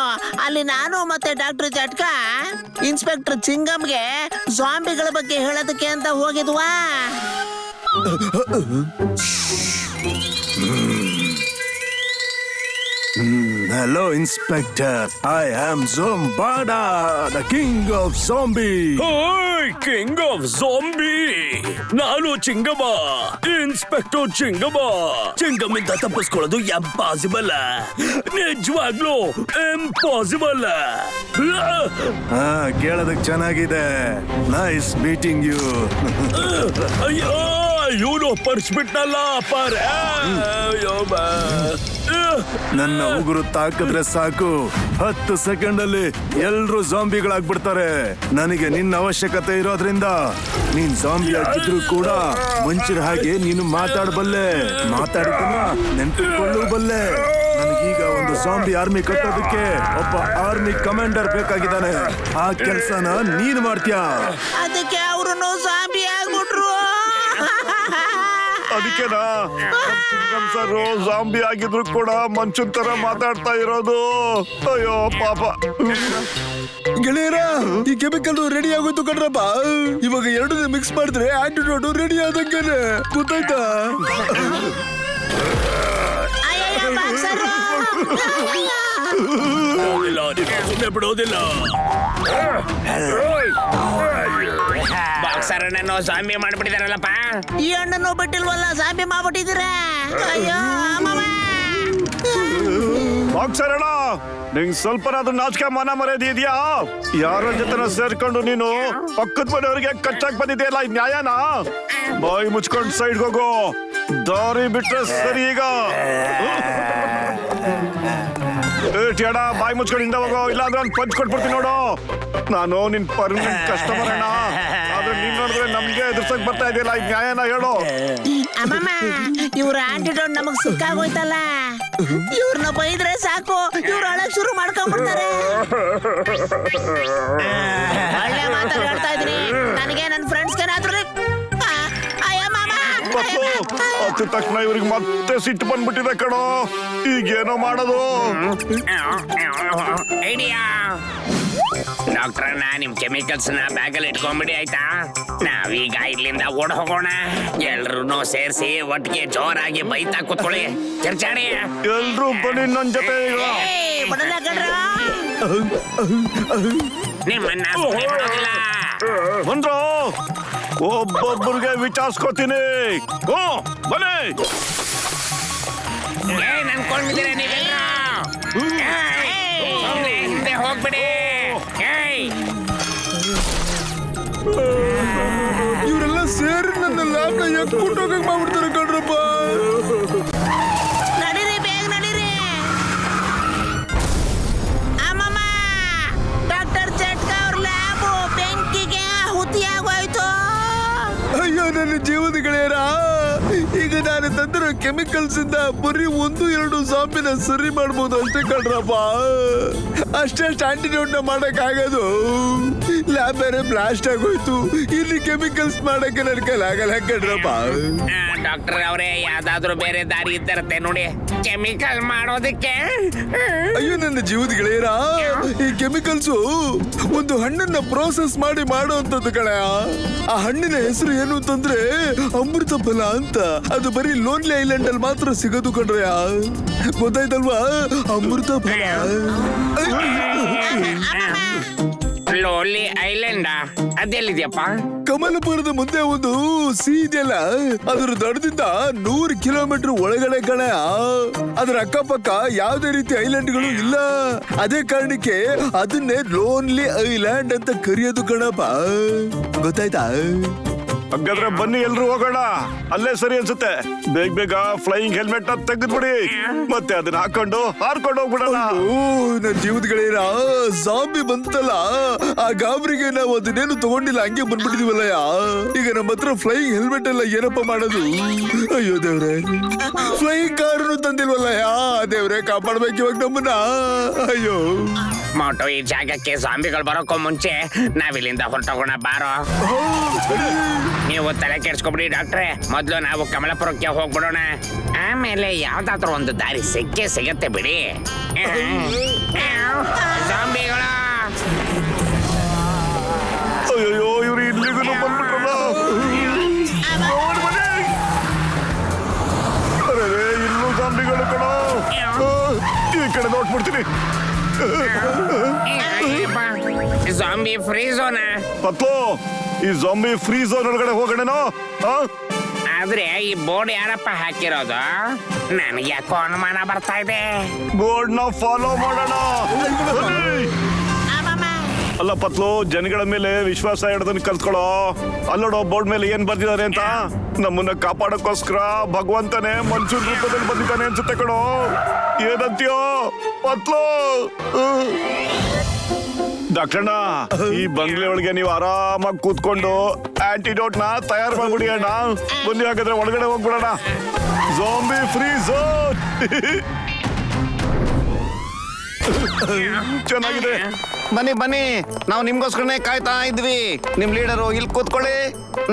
ಅಲ್ಲಿ ನಾನು ಮತ್ತೆ ಡಾಕ್ಟರ್ ಚಟ್ಕ ಇನ್ಸ್ಪೆಕ್ಟರ್ ಚಿಂಗಮ್ಗೆ ಜಾಂಬಿಗಳ ಬಗ್ಗೆ ಹೇಳೋದಕ್ಕೆ ಅಂತ ಹೋಗಿದ್ವಾ. Hello, Inspector. I am Zombada, the king of zombie. King of zombie. ನಾನು ಚಿಂಗಮ, ಇನ್ಸ್ಪೆಕ್ಟರ್ ಚಿಂಗಮ. ಚಿಂಗಮಿಂದ ತಪ್ಪಿಸ್ಕೊಳ್ಳೋದು ಇಂಪಾಸಿಬಲ್, ನಿಜವಾಗ್ಲೂ ಇಂಪಾಸಿಬಲ್. ಕೇಳೋದಕ್ ಚೆನ್ನಾಗಿದೆ. Nice meeting you. ಅಯ್ಯೋ, ಇವನು ಪರ್ಸ್ಬಿಟ್ನಲ್ಲ ಅಪ್ಪಾರ. ನನ್ನ ಉಗುರು ತಾಕಿದ್ರೆ ಸಾಕು, 10 ಸೆಕೆಂಡ್ ಅಲ್ಲಿ ಎಲ್ರು ಜಾಂಬಿಗಳಾಗ್ಬಿಡ್ತಾರೆ. ನನಗೆ ನಿನ್ನ ಅವಶ್ಯಕತೆ ಇರೋದ್ರಿಂದ ನೀನ್ ಜಾಂಬಿ ಆಗಿದ್ರು ಕೂಡ ಮುಂಚಿನ ಹಾಗೆ ನೀನು ಮಾತಾಡಬಲ್ಲೆ, ಮಾತಾಡಿದನ್ನ ನೆನ್ಪಿಟ್ಕೊಳ್ಳಬಲ್ಲೆ. ನನಗೀಗ ಒಂದು ಜಾಂಬಿ ಆರ್ಮಿ ಕಟ್ಟೋದಕ್ಕೆ ಒಬ್ಬ ಆರ್ಮಿ ಕಮಾಂಡರ್ ಬೇಕಾಗಿದ್ದಾನೆ. ಆ ಕೆಲ್ಸನ ನೀನು ಮಾಡ್ತೀಯಾ? ಅದಕ್ಕೆ ಅವ್ರು ಜಾಂಬಿ ಆಗ್ಬಿಟ್ರು. ಅದಕ್ಕೆನಾ ಚಿಂಗಮ್ ಸರ್ ಜಾಂಬಿ ಆಗಿದ್ರು ಕೂಡ ಮನುಷ್ಯನ್ ತರ ಮಾತಾಡ್ತಾ ಇರೋದು? ಅಯ್ಯೋ ಪಾಪ. ಗೆಳೆಯರ, ಈ ಕೆಮಿಕಲ್ ರೆಡಿ ಆಗೋಯ್ತು ಕಣ್ರಪ್ಪ. ಇವಾಗ ಎರಡನ್ನ ಮಿಕ್ಸ್ ಮಾಡಿದ್ರೆ ಆಂಟಿಡೋಟ್ ರೆಡಿ ಆದಂಗೆನೆ, ಗೊತ್ತಾಯ್ತಾ? ಅಯ್ಯಯ್ಯೋ, ಬಾಕ್ಸರು. ಸುಮ್ಮನೆ ಬಿಡೋದಿಲ್ಲ. ಬಾಕ್ಸರ್ ನನ್ನ ಜಾಂಬಿ ಮಾಡ್ಬಿಟ್ಟಿದಾರಲ್ಲಪ್ಪ. ಈ ಹಣ್ಣನ್ನು ಬಿಟ್ಟಿಲ್ವಲ್ಲ, ಜಾಂಬಿ ಮಾಡ್ಬಿಟ್ಟಿದ್ದೀರ. ಅಯ್ಯೋ ಮಾಮ. ಬಾಕ್ಸರ್ ಅಣ್ಣ, ನಿಂಗ್ ಸ್ವಲ್ಪನಾದ್ರೂ ನಾಚಿಕೆ ಮನ ಮರ್ಯಾದೆ ಇದೆಯಾ? ಯಾರ ಜೊತೆ ಸೇರ್ಕೊಂಡು ನೀನು ಪಕ್ಕದ ಮನೆಯವ್ರಿಗೆ ಕಚ್ಚಾಕ್ ಬಂದಿದೆಯಲ್ಲ, ಇದು ನ್ಯಾಯನಾ? ಬಾಯಿ ಮುಚ್ಕೊಂಡು ಸೈಡ್ ಹೋಗು, ದಾರಿ ಬಿಟ್ರೆ ಸರಿ. ಈಗ ಟಿಯಾಡ, ಬಾಯಿ ಮುಚ್ಕೊಂಡು ಹಿಂದೆ ಹೋಗೋ, ಇಲ್ಲಾಂದ್ರೆ ಒಂದು ಪಂಚ್ ಕೊಟ್ಬಿಡ್ತೀನಿ ನೋಡು. ನಾನು ನಿನ್ ಪರ್ಮನೆಂಟ್ ಕಸ್ಟಮರ್ ಅಣ್ಣ, ಆದ್ರೆ ನೀನ್ ನೋಡಿದ್ರೆ ನಮ್ಗೆ ಎದುರ್ಸಕ್ ಬರ್ತಾ ಇದೆಯಲ್ಲ, ಇದು ನ್ಯಾಯನಾ ಹೇಳು? ಅಮ್ಮಮ್ಮ, ಇವ್ರ ಆಂಟಿಡೋಟ್ ನಮಗ್ ಸಿಕ್ಕಾಗೋಯ್ತಲ್ಲ. ಇವ್ರನ್ನ ಬೈದ್ರೆ ಸಾಕು, ಇವ್ರ ಅಳಕ್ ಶುರು ಮಾಡ್ಕೊಂಡ್ಬಿಡ್ತಾರೆ. ಒಳ್ಳೆ ಮಾತಾಡ್ ಹೇಳ್ತಾ ಇದ್ರಿ. ನನಗೆ ನನ್ನ ಫ್ರೆಂಡ್ಸ್ಗೆ ಏನಾದ್ರು ಅಯ್ಯ ಮಾಮ. ಹತ್ತು ತಕ್ಷಣ ಇವ್ರಿಗೆ ಮತ್ತೆ ಸಿಟ್ಟು ಬಂದ್ಬಿಟ್ಟಿದೆ ಕಣೋ. ಈಗೇನೋ ಮಾಡೋದು? ಐಡಿಯಾ. ಡಾಕ್ಟ್ರಣ್ಣ, ನಿಮ್ ಕೆಮಿಕಲ್ಸ್ ನ ಬ್ಯಾಗಲ್ಲಿ ಇಟ್ಕೊಂಡ್ಬಿಡಿ, ಆಯ್ತಾ? ನಾವೀಗ ಇಲ್ಲಿಂದ ಓಡ್ ಹೋಗೋಣ. ಎಲ್ರು ಸೇರಿಸಿ ಒಟ್ಟಿಗೆ ಜೋರಾಗಿ ಬೈತಾ ಕೂತ್ಕೊಳ್ಳಿ. ಚರ್ಚಾಡಿ. ಎಲ್ರು ಬನ್ನಿ ನನ್ ಜೊತೆ ಈಗ. ನಿಮ್ಮನ್ನ ಸುಮ್ನೆ ಬಿಡೋದಿಲ್ಲ. ಬಂದ್ರು, ಒಬ್ಬೊಬ್ಬರಿಗೆ ವಿಚಾರಿಸ್ಕೊತೀನಿ. ಓ ಬನ್ನಿ. ಏನ್ ಅನ್ಕೊಂಡಿದ್ದೀರ ನೀವೆಲ್ಲ? ಸುಮ್ನೆ ಹಿಂದೆ ಹೋಗ್ಬಿಡಿ. ಇವರೆಲ್ಲ ಸೇರಿ ನನ್ನ ಲ್ಯಾಬ್ನ ಎತ್ಕೊಂಡು ಹೋಗಕ್ ಮಾಡ್ಬಿಡ್ತಾರೆ ಕಣ್ರಪ್ಪ. ನಡೀರಿ, ಬೇಗ ನಡೀರಿ. ಅಮ್ಮಮ್ಮ, ಡಾಕ್ಟರ್ ಚಟ್ಕ ಅವ್ರ ಲ್ಯಾಬು ಬೆಂಕಿಗೆ ಹುತಿಯಾಗೋಯ್ತು. ಅಯ್ಯೋ ನನ್ನ ಜೀವದ ಗೆಳೆಯರ, ಈಗ ನಾನು ತಂದಿರೋ ಕೆಮಿಕಲ್ಸ್ ಇಂದ ಬರೀ 1-2 ಜಾಂಬಿನ ಸರಿ ಮಾಡ್ಬೋದು ಅಷ್ಟೇ ಕಣ್ರಪ್ಪ. ಅಷ್ಟೆಷ್ಟು ಆಂಟಿಡೋಟ್ ನ ಮಾಡಕ್ ಆಗೋದು. ಲ್ಯಾಬ್ ಬೇರೆ ಬ್ಲಾಸ್ಟ್ ಆಗೋಯ್ತು. ಇಲ್ಲಿ ಕೆಮಿಕಲ್ಸ್ ಮಾಡಕ್ಕೆ ನನ್ನ ಕೈಲಿ ಆಗಲ್ಲ ಕಣ್ರಪ್ಪ. ಡಾಕ್ಟರ್ ಅವರೇ, ಯಾವ್ದಾದ್ರು ಬೇರೆ ದಾರಿ ಇದ್ದಿರತ್ತೆ ನೋಡಿ ಕೆಮಿಕಲ್ ಮಾಡೋದಕ್ಕೆ. ಅಯ್ಯೋ ನನ್ನ ಜೀವದ ಗೆಳೆಯರ, ಈ ಕೆಮಿಕಲ್ಸ್ ಒಂದು ಹಣ್ಣನ್ನ ಪ್ರೋಸೆಸ್ ಮಾಡಿ ಮಾಡುವಂತದ್ದು ಕಣಯ್ಯ. ಆ ಹಣ್ಣಿನ ಹೆಸರು ಏನು ಅಂತಂದ್ರೆ ಅಮೃತ ಫಲ ಅಂತ. ಅದು ಬರೀ ಲೋನ್ಲಿ ಐಲ್ಯಾಂಡ್ ಅಲ್ಲಿ ಮಾತ್ರ ಸಿಗೋದು ಕಣ್ರಯ್ಯ. ಗೊತ್ತಾಯ್ತಲ್ವಾ? ಅಮೃತ ಫಲ. ಲೋಲಿ ಐಲ್ಯಾಂಡ್ ಅದೆಲ್ಲಿದ್ಯಪ್ಪ? ಕಮಲಪುರದ ಮುಂದೆ ಒಂದು ಸಿ ಇದೆಯಲ್ಲ, ಅದರ ದಡದಿಂದ 100 ಕಿಲೋಮೀಟರ್ ಒಳಗಡೆ ಕಣಯ್ಯ. ಅದರ ಅಕ್ಕಪಕ್ಕ ಯಾವುದೇ ರೀತಿ ಐಲ್ಯಾಂಡ್ಗಳು ಇಲ್ಲ. ಅದೇ ಕಾರಣಕ್ಕೆ ಅದನ್ನೇ ಲೋನ್ಲಿ ಐಲ್ಯಾಂಡ್ ಅಂತ ಕರೆಯೋದು ಕಣಪ್ಪ. ಗೊತ್ತಾಯ್ತಾ? ಹಾಗಾದ್ರೆ ಬನ್ನಿ ಎಲ್ರು ಹೋಗೋಣ, ಅಲ್ಲೇ ಸರಿ ಅನ್ಸುತ್ತೆ. ಬೇಗ ಬೇಗ ಫ್ಲೈಯಿಂಗ್ ಹೆಲ್ಮೆಟ್ ನ ತೆಗೆದ್ಬಿಡಿ, ಮತ್ತೆ ಅದನ್ನ ಹಾಕೊಂಡು ಹಾರ್ಕೊಂಡು ಹೋಗ್ಬಿಡೋಣ. ಓ ನನ್ನ ಜೀವದ ಗೆಳೆಯರ, ಜಾಂಬಿ ಬಂತಲ್ಲ, ಆ ಗಾಬರಿಗೆ ನಾವು ಅದನ್ನೇನು ತಗೊಂಡಿಲ್ಲ, ಹಂಗೆ ಬಂದ್ಬಿಟ್ಟಿದೀವಲ್ಲಯ್ಯ. ಈಗ ನಮ್ಮ ಹತ್ರ ಫ್ಲೈಯಿಂಗ್ ಹೆಲ್ಮೆಟ್ ಎಲ್ಲ ಏನಪ್ಪ ಮಾಡೋದು? ಅಯ್ಯೋ ದೇವ್ರೆ, ಫ್ಲೈಯಿಂಗ್ ಕಾರನ್ನು ತಂದಿಲ್ವಲ್ಲಯ್ಯ. ದೇವ್ರೆ ಕಾಪಾಡ್ಬೇಕು ಇವಾಗ ನಮ್ಮನ್ನ. ಅಯ್ಯೋ ಮೋಟು, ಈ ಜಾಗಕ್ಕೆ ಜಾಂಬಿಗಳು ಬರೋಕ್ಕೂ ಮುಂಚೆ ನಾವಿಲ್ಲಿಂದ ಹೊರಟೋಗೋಣ ಬಾರೋ. ನೀವು ತಲೆ ಕೆಡ್ಸ್ಕೊಬಿಡಿ ಡಾಕ್ಟ್ರೆ, ಮೊದ್ಲು ನಾವು ಕಮಲಾಪುರಕ್ಕೆ ಹೋಗ್ಬಿಡೋಣ. ಆಮೇಲೆ ಯಾವ್ದಾದ್ರು ಒಂದು ದಾರಿ ಸಿಗತ್ತೆ ಬಿಡಿ. ಜಾಂಬಿಗಳ ಅಯ್ಯೋ, ಇವ್ರು ಇಲ್ಲಿಗೂ ಬಂದ್ಬಿಟ್ರಲ್ಲ. ಅರೆ, ಇಲ್ಲೂ ಜಾಂಬಿಗಳು ಕಣೋ. ಈ ಕಡೆ ನೋಡ್ಬಿಡ್ತೀನಿ. Zombie free zone. ಪತ್ಲು, ಈ ಜಾಂಬಿ ಫ್ರೀ ಝೋನ್ ಒಳಗಡೆ ಹೋಗೋಣೇನೋ? ಆದ್ರೆ ಈ ಬೋರ್ಡ್ ಯಾರಪ್ಪ ಹಾಕಿರೋದು? ನನಗೆ ಯಾಕೋ ಅನುಮಾನ ಬರ್ತಾ ಇದೆ. ಬೋರ್ಡ್ ನ ಫಾಲೋ ಮಾಡೋಣ. ಅಲ್ಲ ಪತ್ಲು, ಜನಗಳ ಮೇಲೆ ವಿಶ್ವಾಸ ಇಡೋದನ್ನ ಕಲ್ತ್ಕೊಳ್ಳೋ. ಅಲ್ಲೋಡೋ ಬೋರ್ಡ್ ಮೇಲೆ ಏನ್ ಬರ್ದಿದ್ದಾರೆ ಅಂತ. ನಮ್ಮನ್ನ ಕಾಪಾಡಕ್ಕೋಸ್ಕರ ಭಗವಂತನೇ ಮನುಷ್ಯನ ರೂಪದಲ್ಲಿ ಬಂದಿದ್ದಾನೆ ಅನ್ಸುತ್ತೆ ಕಣೋ. ಏನಂತೀಯೋ ಪತ್ಲು? ಡಾಕ್ಟರ್ನ, ಈ ಬಂಗ್ಲೆ ಒಳಗೆ ನೀವು ಆರಾಮಾಗಿ ಕೂತ್ಕೊಂಡು ಆಂಟಿಡೋಟ್ ನ ತಯಾರು ಮಾಡ್ಬಿಡಿ ಅಣ್ಣ. ಬನ್ನಿ ಹಾಗಾದ್ರೆ ಒಳಗಡೆ ಹೋಗ್ಬಿಡೋಣ. Zombie free zone. ಚೆನ್ನಾಗಿದೆ. ಬನ್ನಿ ಬನ್ನಿ, ನಾವು ನಿಮ್ಗೋಸ್ಕರನೇ ಕಾಯ್ತಾ ಇದ್ವಿ. ನಿಮ್ ಲೀಡರು ಇಲ್ಲಿ ಕೂತ್ಕೊಳ್ಳಿ,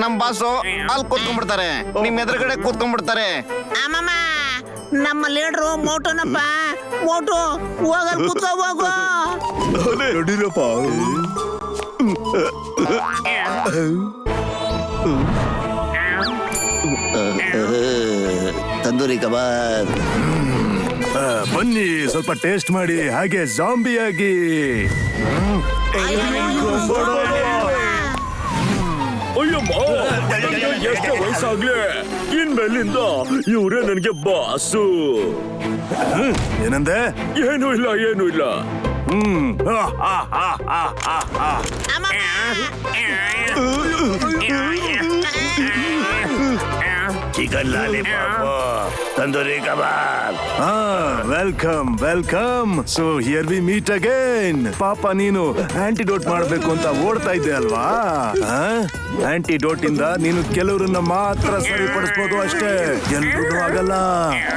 ನಮ್ ಬಾಸು ಅಲ್ಲಿ ಕೂತ್ಕೊಂಡ್ಬಿಡ್ತಾರೆ, ನಿಮ್ ಎದುರುಗಡೆ ಕೂತ್ಕೊಂಡ್ಬಿಡ್ತಾರೆ. ಅಮ್ಮಮ್ಮ, ನಮ್ಮ ಲೀಡ್ರು ಮೋಟುನಪ್ಪ. ಮೋಟು, ಹೋಗಲ್ ಕೂತ್ಕೋ ಹೋಗು. ನಡೀರಪ್ಪ. ತಂದೂರಿ ಕಬಾಬ್. ಬನ್ನಿ ಸ್ವಲ್ಪ ಟೇಸ್ಟ್ ಮಾಡಿ, ಹಾಗೆ ಜಾಂಬಿ ಆಗಿ. ಅಯ್ಯಮ್ಮ, ನನಗೆ ಎಷ್ಟೇ ವಯಸ್ಸಾಗ್ಲಿ ಇನ್ಮೇಲಿಂದ ಇವರೇ ನನಗೆ ಬಾಸು. ಏನಂದೆ? ಏನೂ ಇಲ್ಲ. Chicken lollipop, tandoori kebab. Welcome welcome. So here we meet again. ಪಾಪ ನೀನು ಆಂಟಿಡೋಟ್ ಮಾಡ್ಬೇಕು ಅಂತ ಓಡ್ತಾ ಇದ್ದೆ ಅಲ್ವಾ? ಆಂಟಿಡೋಟ್ ಇಂದ ನೀನು ಕೆಲವರನ್ನ ಮಾತ್ರ ಸರಿಪಡಿಸ್ಬೋದು ಅಷ್ಟೇ, ಎಲ್ರೂ ಆಗಲ್ಲ.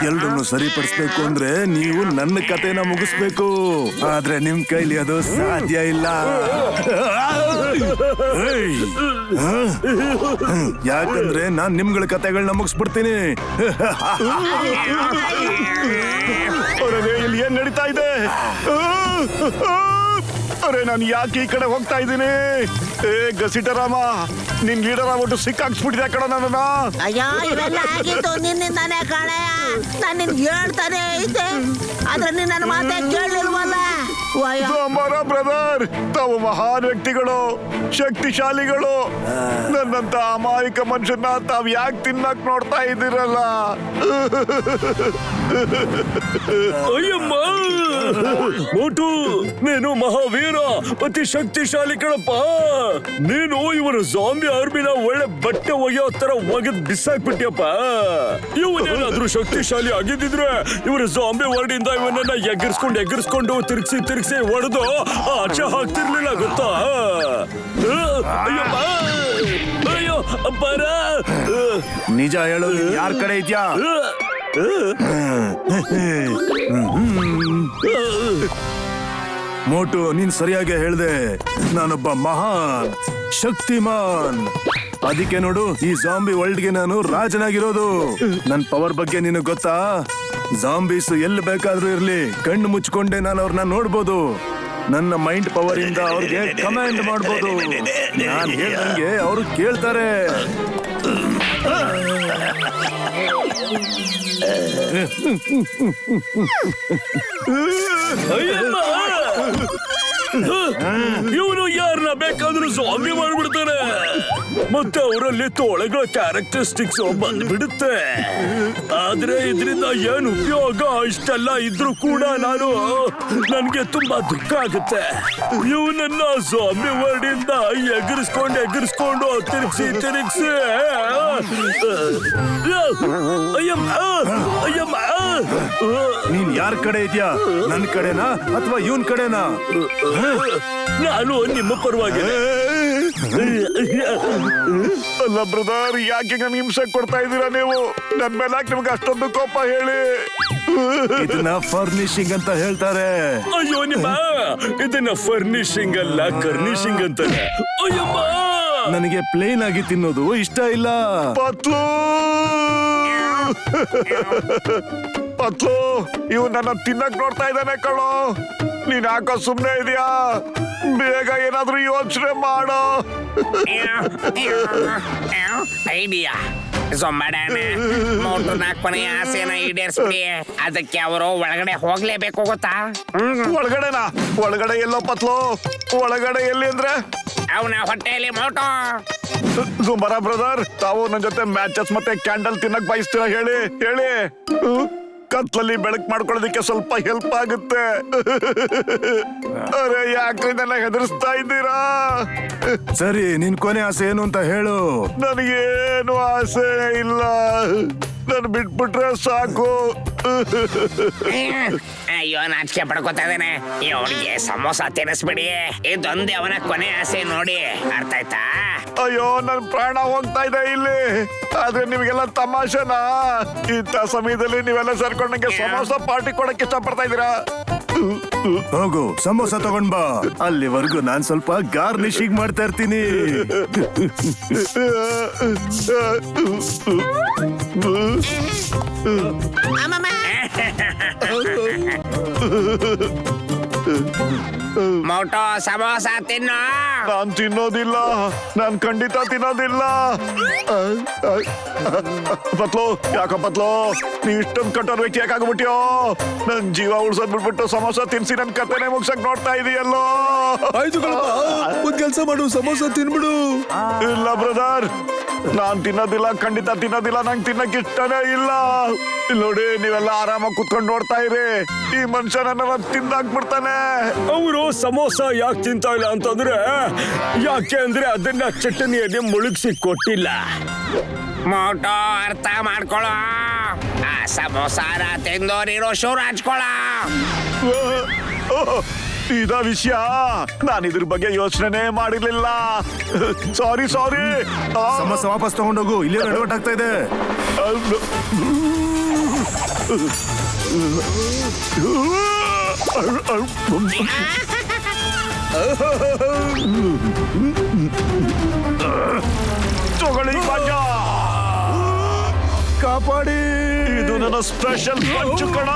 ಎಲ್ರನ್ನು ಸರಿಪಡಿಸ್ಬೇಕು ಅಂದ್ರೆ ನೀವು ನನ್ನ ಕಥೆನ ಮುಗಿಸ್ಬೇಕು. ಆದ್ರೆ ನಿಮ್ ಕೈಲಿ ಅದು ಸಾಧ್ಯ ಇಲ್ಲ. ಯಾಕಂದ್ರೆ ನಾನ್ ನಿಮ್ಗಳ ಕಥೆಗಳನ್ನ ಮುಗಿಸ್ಬಿಡ್ತೀನಿ. ಇಲ್ಲಿ ಏನ್ ನಡೀತಾ ಇದೆ? ಅರೆ, ನಾನು ಯಾಕೆ ಈ ಕಡೆ ಹೋಗ್ತಾ ಇದ್ದೀನಿ? ಏ ಗಸಿಟರಾಮ, ನಿನ್ ಲೀಡರ್ ಆಗ್ಬಿಟ್ಟು ಸಿಕ್ಕಾಕ್ಸ್ಬಿಟ್ಟಿದೆ ಕಣ ನನ್ನ. ಅಯ್ಯೋ, ಇವೆಲ್ಲ ಆಗಿತ್ತು ನಿನ್ನಿಂದಾನೆ ಕಣಯ್ಯ. ನಾನು ನಿನ್ಗೆ ಹೇಳ್ತಾನೆ ಐತೆ, ಆದ್ರೆ ನೀನ್ ನನ್ನ ಮಾತೇ ಕೇಳಲಿಲ್ವಲ್ಲ. ಮರ ಬ್ರದರ್, ತಾವು ಮಹಾನ್ ವ್ಯಕ್ತಿಗಳು, ಶಕ್ತಿಶಾಲಿಗಳು. ನನ್ನಂತ ಅಮಾಯಕ ಮನುಷ್ಯನ ತಾವ್ ಯಾಕೆ ತಿನ್ನಕ್ ನೋಡ್ತಾ ಇದ್ದೀರಲ್ಲ? ಅಯ್ಯಮ್ಮ, ಮೋಟು, ನೀನು ಮಹಾವೀರ, ಅತಿ ಶಕ್ತಿಶಾಲಿ ಕಣಪ್ಪ. ನೀನು ಇವರ ಜಾಂಬಿ ಆರ್ಮಿನ ಒಳ್ಳೆ ಬಟ್ಟೆ ಒಗೆಯೋ ತರ ಒಗೆದ್ ಬಿಸಾಕ್ಬಿಟ್ಟಿಯಪ್ಪ. ಇವನೇನಾದ್ರೂ ಶಕ್ತಿಶಾಲಿ ಆಗಿದ್ದಿದ್ರೆ ಇವರ ಜಾಂಬಿ ವರ್ಡಿಂದ ಇವನನ್ನ ಎಗರ್ಸ್ಕೊಂಡು ತಿರ್ಗಿಸಿ ಹೊಡೆದು ಆಚೆ ಹಾಕ್ತಿರ್ಲಿಲ್ಲ, ಗೊತ್ತಾ? ಅಯ್ಯಪ್ಪ, ಅಯ್ಯೋ ಬರ ನಿಜ ಹೇಳು, ನೀನ್ ಯಾರ್ ಕಡೆ ಇದ್ಯಾ? ಮೋಟು, ನೀನ್ ಸರಿಯಾಗಿ ಹೇಳ್ದೆ. ನಾನೊಬ್ಬ ಮಹಾನ್ ಶಕ್ತಿಮಾನ್. ಅದಕ್ಕೆ ನೋಡು, ಈ ಜಾಂಬಿ ವರ್ಲ್ಡ್ಗೆ ನಾನು ರಾಜನಾಗಿರೋದು. ನನ್ ಪವರ್ ಬಗ್ಗೆ ನಿನಗ್ ಗೊತ್ತಾ? ಜಾಂಬೀಸ್ ಎಲ್ಲಿ ಬೇಕಾದ್ರೂ ಇರ್ಲಿ, ಕಣ್ಣು ಮುಚ್ಕೊಂಡೆ ನಾನು ಅವ್ರನ್ನ ನೋಡ್ಬೋದು. ನನ್ನ ಮೈಂಡ್ ಪವರ್ ಇಂದ ಅವ್ರಿಗೆ ಕಮಾಂಡ್ ಮಾಡ್ಬೋದು. ನಾನ್ ಹೇಳ್ದಂಗೆ ಅವರು ಕೇಳ್ತಾರೆ. ಇವನು ಯಾರನ್ನ ಬೇಕಾದ್ರೂ ಜಾಂಬಿ ಮಾಡ್ಬಿಡ್ತಾರೆ. ಮತ್ತೆ ಅವರಲ್ಲಿ ತೋಳೆಗಳ ಕ್ಯಾರೆಕ್ಟರಿಸ್ಟಿಕ್ಸ್ ಬಂದ್ಬಿಡುತ್ತೆ. ಆದ್ರೆ ಇದರಿಂದ ಏನು ಉಪಯೋಗ? ಇಷ್ಟೆಲ್ಲ ಇದ್ರೂ ಕೂಡ ನನ್ಗೆ ತುಂಬಾ ದುಃಖ ಆಗುತ್ತೆ. ಇವನನ್ನ ಜಾಂಬಿ ವರ್ಡ್ ಇಂದ ಎಗರಿಸ್ಕೊಂಡು ತಿರುಗಿಸಿ ನೀನ್ ಯಾರ್ ಕಡೆ ಇದ್ಯಾ? ನನ್ ಕಡೆನಾ ಅಥವಾ ಇವನ್ ಕಡೆನಾ? ನಾನು ನಿಮ್ಮ ಪರವಾಗಿ. ಅಲ್ಲ ಬ್ರದರ್, ಯಾಕೆ ನನ್ಗೆ ಹಿಂಸೆ ಕೊಡ್ತಾ ಇದ್ದೀರಾ ನೀವು? ನನ್ ಮೇಲೆ ಯಾಕೆ ನಿಮ್ಗೆ ಅಷ್ಟೊಂದು ಕೋಪ ಹೇಳಿ? ಇದನ್ನ ಫರ್ನಿಶಿಂಗ್ ಅಂತ ಹೇಳ್ತಾರೆ. ಅಯ್ಯೋ ನಿಮ್ಮ, ಇದನ್ನ ಫರ್ನಿಶಿಂಗ್ ಅಲ್ಲ ಕರ್ನಿಶಿಂಗ್ ಅಂತಾರೆ. ಅಯ್ಯಮ್ಮ, ನನಗೆ ಪ್ಲೇನ್ ಆಗಿ ತಿನ್ನೋದು ಇಷ್ಟ ಇಲ್ಲ. ಪತ್ಲು ಪತ್ಲು, ಇವ್ ನನ್ನ ತಿನ್ನಕ್ ನೋಡ್ತಾ ಇದ್ದಾನೆ ಕಣೋ. ನೀನ್ ಯಾಕೋ ಸುಮ್ನೆ ಇದೆಯಾ? ಬೇಗ ಏನಾದ್ರೂ ಯೋಚನೆ ಮಾಡೋ. ಐಡಿಯಾ ಸೊಂಬಾಡಾನೆ. ಮೋಟು ಕೊನೆಯ ಆಸೆನ ಈಡೇರಿಸ್ಬಿಡಿ. ಅದಕ್ಕೆ ಅವರು ಒಳಗಡೆ ಹೋಗ್ಲೇಬೇಕು, ಗೊತ್ತಾ? ಒಳಗಡೆನಾ? ಒಳಗಡೆ ಎಲ್ಲೋ ಪತ್ಲು? ಒಳಗಡೆ ಎಲ್ಲಿ ಅಂದ್ರೆ? ಅವನ ಹೊಟ್ಟೆಯಲ್ಲಿ ಮೋಟು. ಸುಂಬರ ಬ್ರದರ್, ತಾವು ನನ್ನ ಜೊತೆ ಮ್ಯಾಚಸ್ ಮತ್ತೆ ಕ್ಯಾಂಡಲ್ ತಿನ್ನಕ್ ಬಯಸ್ತೀರಾ? ಹೇಳಿ ಹೇಳಿ. ಕತ್ಲಲ್ಲಿ ಬೆಳಕ್ ಮಾಡ್ಕೊಳ್ಳೋದಕ್ಕೆ ಸ್ವಲ್ಪ ಹೆಲ್ಪ್ ಆಗುತ್ತೆ. ಅರೆ, ಯಾಕ್ರಿ ನನ್ನ ಹೆದರ್ಸ್ತಾ ಇದ್ದೀರಾ? ಸರಿ, ನಿನ್ ಕೊನೆ ಆಸೆ ಏನು ಅಂತ ಹೇಳು. ನನಗೇನು ಆಸೆ ಇಲ್ಲ, ನನ್ ಬಿಟ್ಬಿಟ್ರೆ ಸಾಕು. ಅಯ್ಯೋ, ನಾಚಿಕೆ ಪಡ್ಕೋತಾ ಇದ್ದಾನೆ. ಇವನಿಗೆ ಸಮೋಸ ತಿನ್ನಿಸ್ಬಿಡಿ. ಇದೊಂದೇ ಅವನ ಕೊನೆ ಆಸೆ ನೋಡಿ, ಅರ್ಥ ಆಯ್ತಾ? ಅಯ್ಯೋ, ನನ್ ಪ್ರಾಣ ಹೋಗ್ತಾ ಇದೆ ಇಲ್ಲಿ. ಆದ್ರೆ ನಿಮ್ಗೆಲ್ಲ ತಮಾಷೆನಾ? ಇಂಥ ಸಮಯದಲ್ಲಿ ನೀವೆಲ್ಲ ಸೇರ್ಕೊಂಡು ನಂಗೆ ಸಮೋಸ ಪಾರ್ಟಿ ಕೊಡಕ್ಕೆ ಇಷ್ಟಪಡ್ತಾ ಇದ್ದೀರಾ? ಹೋಗು, ಸಮೋಸ ತಗೊಂಡ್ ಬಾ. ಅಲ್ಲಿವರೆಗೂ ನಾನ್ ಸ್ವಲ್ಪ ಗಾರ್ನಿಶಿಂಗ್ ಮಾಡ್ತಾ ಇರ್ತೀನಿ. ಅಮ್ಮಮ್ಮ, ಮೋಟೋ, ಸಮೋಸ ತಿನ್ನು. ನಾನ್ ತಿನ್ನೋದಿಲ್ಲ, ನಾನ್ ಖಂಡಿತ ತಿನ್ನೋದಿಲ್ಲ. ಪತ್ಲು, ಯಾಕ ಪತ್ಲು, ನೀ ಇಷ್ಟೊಂದು ಕಟ್ಟೋರ್ ವ್ಯಕ್ತಿ ಯಾಕಾಗ್ಬಿಟ್ಯೋ? ನನ್ ಜೀವ ಉಳ್ಸೋದ್ ಬಿಟ್ಬಿಟ್ಟು ಸಮೋಸ ತಿನ್ಸಿ ನನ್ ಕತೆನೆ ಮುಗ್ಸಕ್ ನೋಡ್ತಾ ಇದೀಯಲ್ಲೋ. ಆಯ್ತು ಕಣಪ್ಪ, ಒಂದ್ ಕೆಲ್ಸ ಮಾಡು, ಸಮೋಸ ತಿನ್ಬಿಡು. ಇಲ್ಲ ಬ್ರದರ್, ನಾನ್ ತಿನ್ನೋದಿಲ್ಲ, ಖಂಡಿತ ತಿನ್ನೋದಿಲ್ಲ. ನಂಗೆ ತಿನ್ನಕ್ ಇಷ್ಟನೇ ಇಲ್ಲ. ಇಲ್ಲಿ ನೋಡಿ, ನೀವೆಲ್ಲ ಆರಾಮಾಗಿ ಕುತ್ಕೊಂಡು ನೋಡ್ತಾ ಇರಿ. ಈ ಮನುಷ್ಯ ನನ್ನ ತಿಂದಾಕ್ಬಿಡ್ತಾನೆ. ಅವರು ಸಮೋಸ ಯಾಕೆ ತಿಂತಾ ಇಲ್ಲ ಅಂತಂದ್ರೆ, ಯಾಕೆ ಅಂದ್ರೆ ಅದನ್ನ ಚಟ್ನಿಯಲ್ಲಿ ಮುಳುಗಿಸಿ ಕೊಟ್ಟಿಲ್ಲ. ಮೋಟೋ, ಅರ್ಥ ಮಾಡ್ಕೊಳ್ಳೋ. ಆ ಸಮೋಸಾನ ತಿಂದೋರಿರೋ ಶೂರು ಹಚ್ಕೊಳ್ಳೋ. ಇದ ವಿಷಯ, ನಾನು ಇದ್ರ ಬಗ್ಗೆ ಯೋಚನೆ ಮಾಡಿರ್ಲಿಲ್ಲ. ಸಾರಿ. ಸಮೋಸ ವಾಪಸ್ ತಗೊಂಡೋಗು, ಇಲ್ಲೇ ಎಡವಟ್ ಆಗ್ತಾ ಇದೆ. ತಗೊಳ್ಳಿ ಮಜಾ. ಕಾಪಾಡಿ, ಇದು ನನ್ನ ಸ್ಪೆಷಲ್ ಪಂಚು ಕಣ.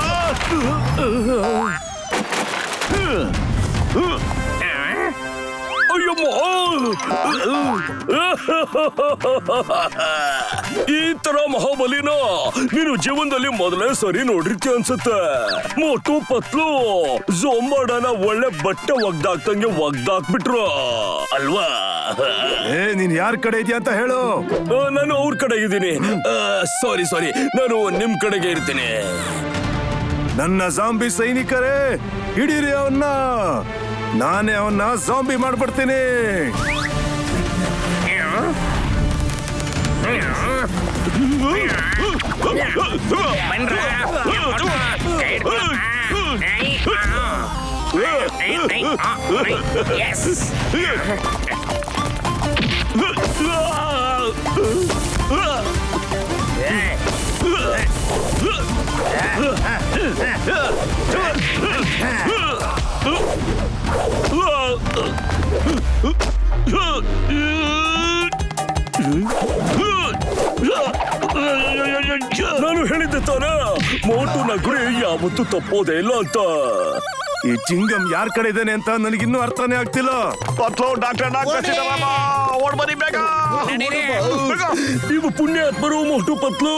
ಈ ತರ ಮಹಾಬಲಿನ ನೀನು ಜೀವನದಲ್ಲಿ ಮೊದಲೇ ಸರಿ ನೋಡಿರ್ತೀಯ ಅನ್ಸುತ್ತೆ. ಮೋಟು ಪತ್ಲು ಜೊಂಬಾಡನ ಒಳ್ಳೆ ಬಟ್ಟೆ ಒಗ್ದಾಕ್ತಂಗೆ ಒಗ್ದಾಕ್ಬಿಟ್ರು ಅಲ್ವಾ? ನೀನ್ ಯಾರ್ ಕಡೆ ಇದೆಯಾ ಅಂತ ಹೇಳು. ನಾನು ಅವ್ರ ಕಡೆ ಇದ್ದೀನಿ. ಸಾರಿ, ನಾನು ನಿಮ್ ಕಡೆಗೆ ಇರ್ತೀನಿ. ನನ್ನ ಜಾಂಬಿ ಸೈನಿಕರೇ, ಹಿಡೀರಿ ಅವನ್ನ. ನಾನೇ ಅವನ್ನ ಜಾಂಬಿ ಮಾಡ್ಬಿಡ್ತೀನಿ. Yes. ನಾನು ಹೇಳಿದ್ದೆ ತಾನೆ, ಮೋಟುನ ಗುರಿ ಯಾವತ್ತೂ ತಪ್ಪೋದೇ ಇಲ್ಲ ಅಂತ. ಈ ಚಿಂಗಂ ಯಾರ್ ಕಡೆ ಇದ್ದಾನೆ ಅಂತ ನನಗಿನ್ನೂ ಅರ್ಥನೇ ಆಗ್ತಿಲ್ಲ. ಪತ್ಲು ಡಾಕ್ಟರ್ ಓಡ್ ಬನ್ನಿ ಬೇಗ. ನೀವು ಪುಣ್ಯಾತ್ಮರು ಮೋಟು ಪತ್ಲು,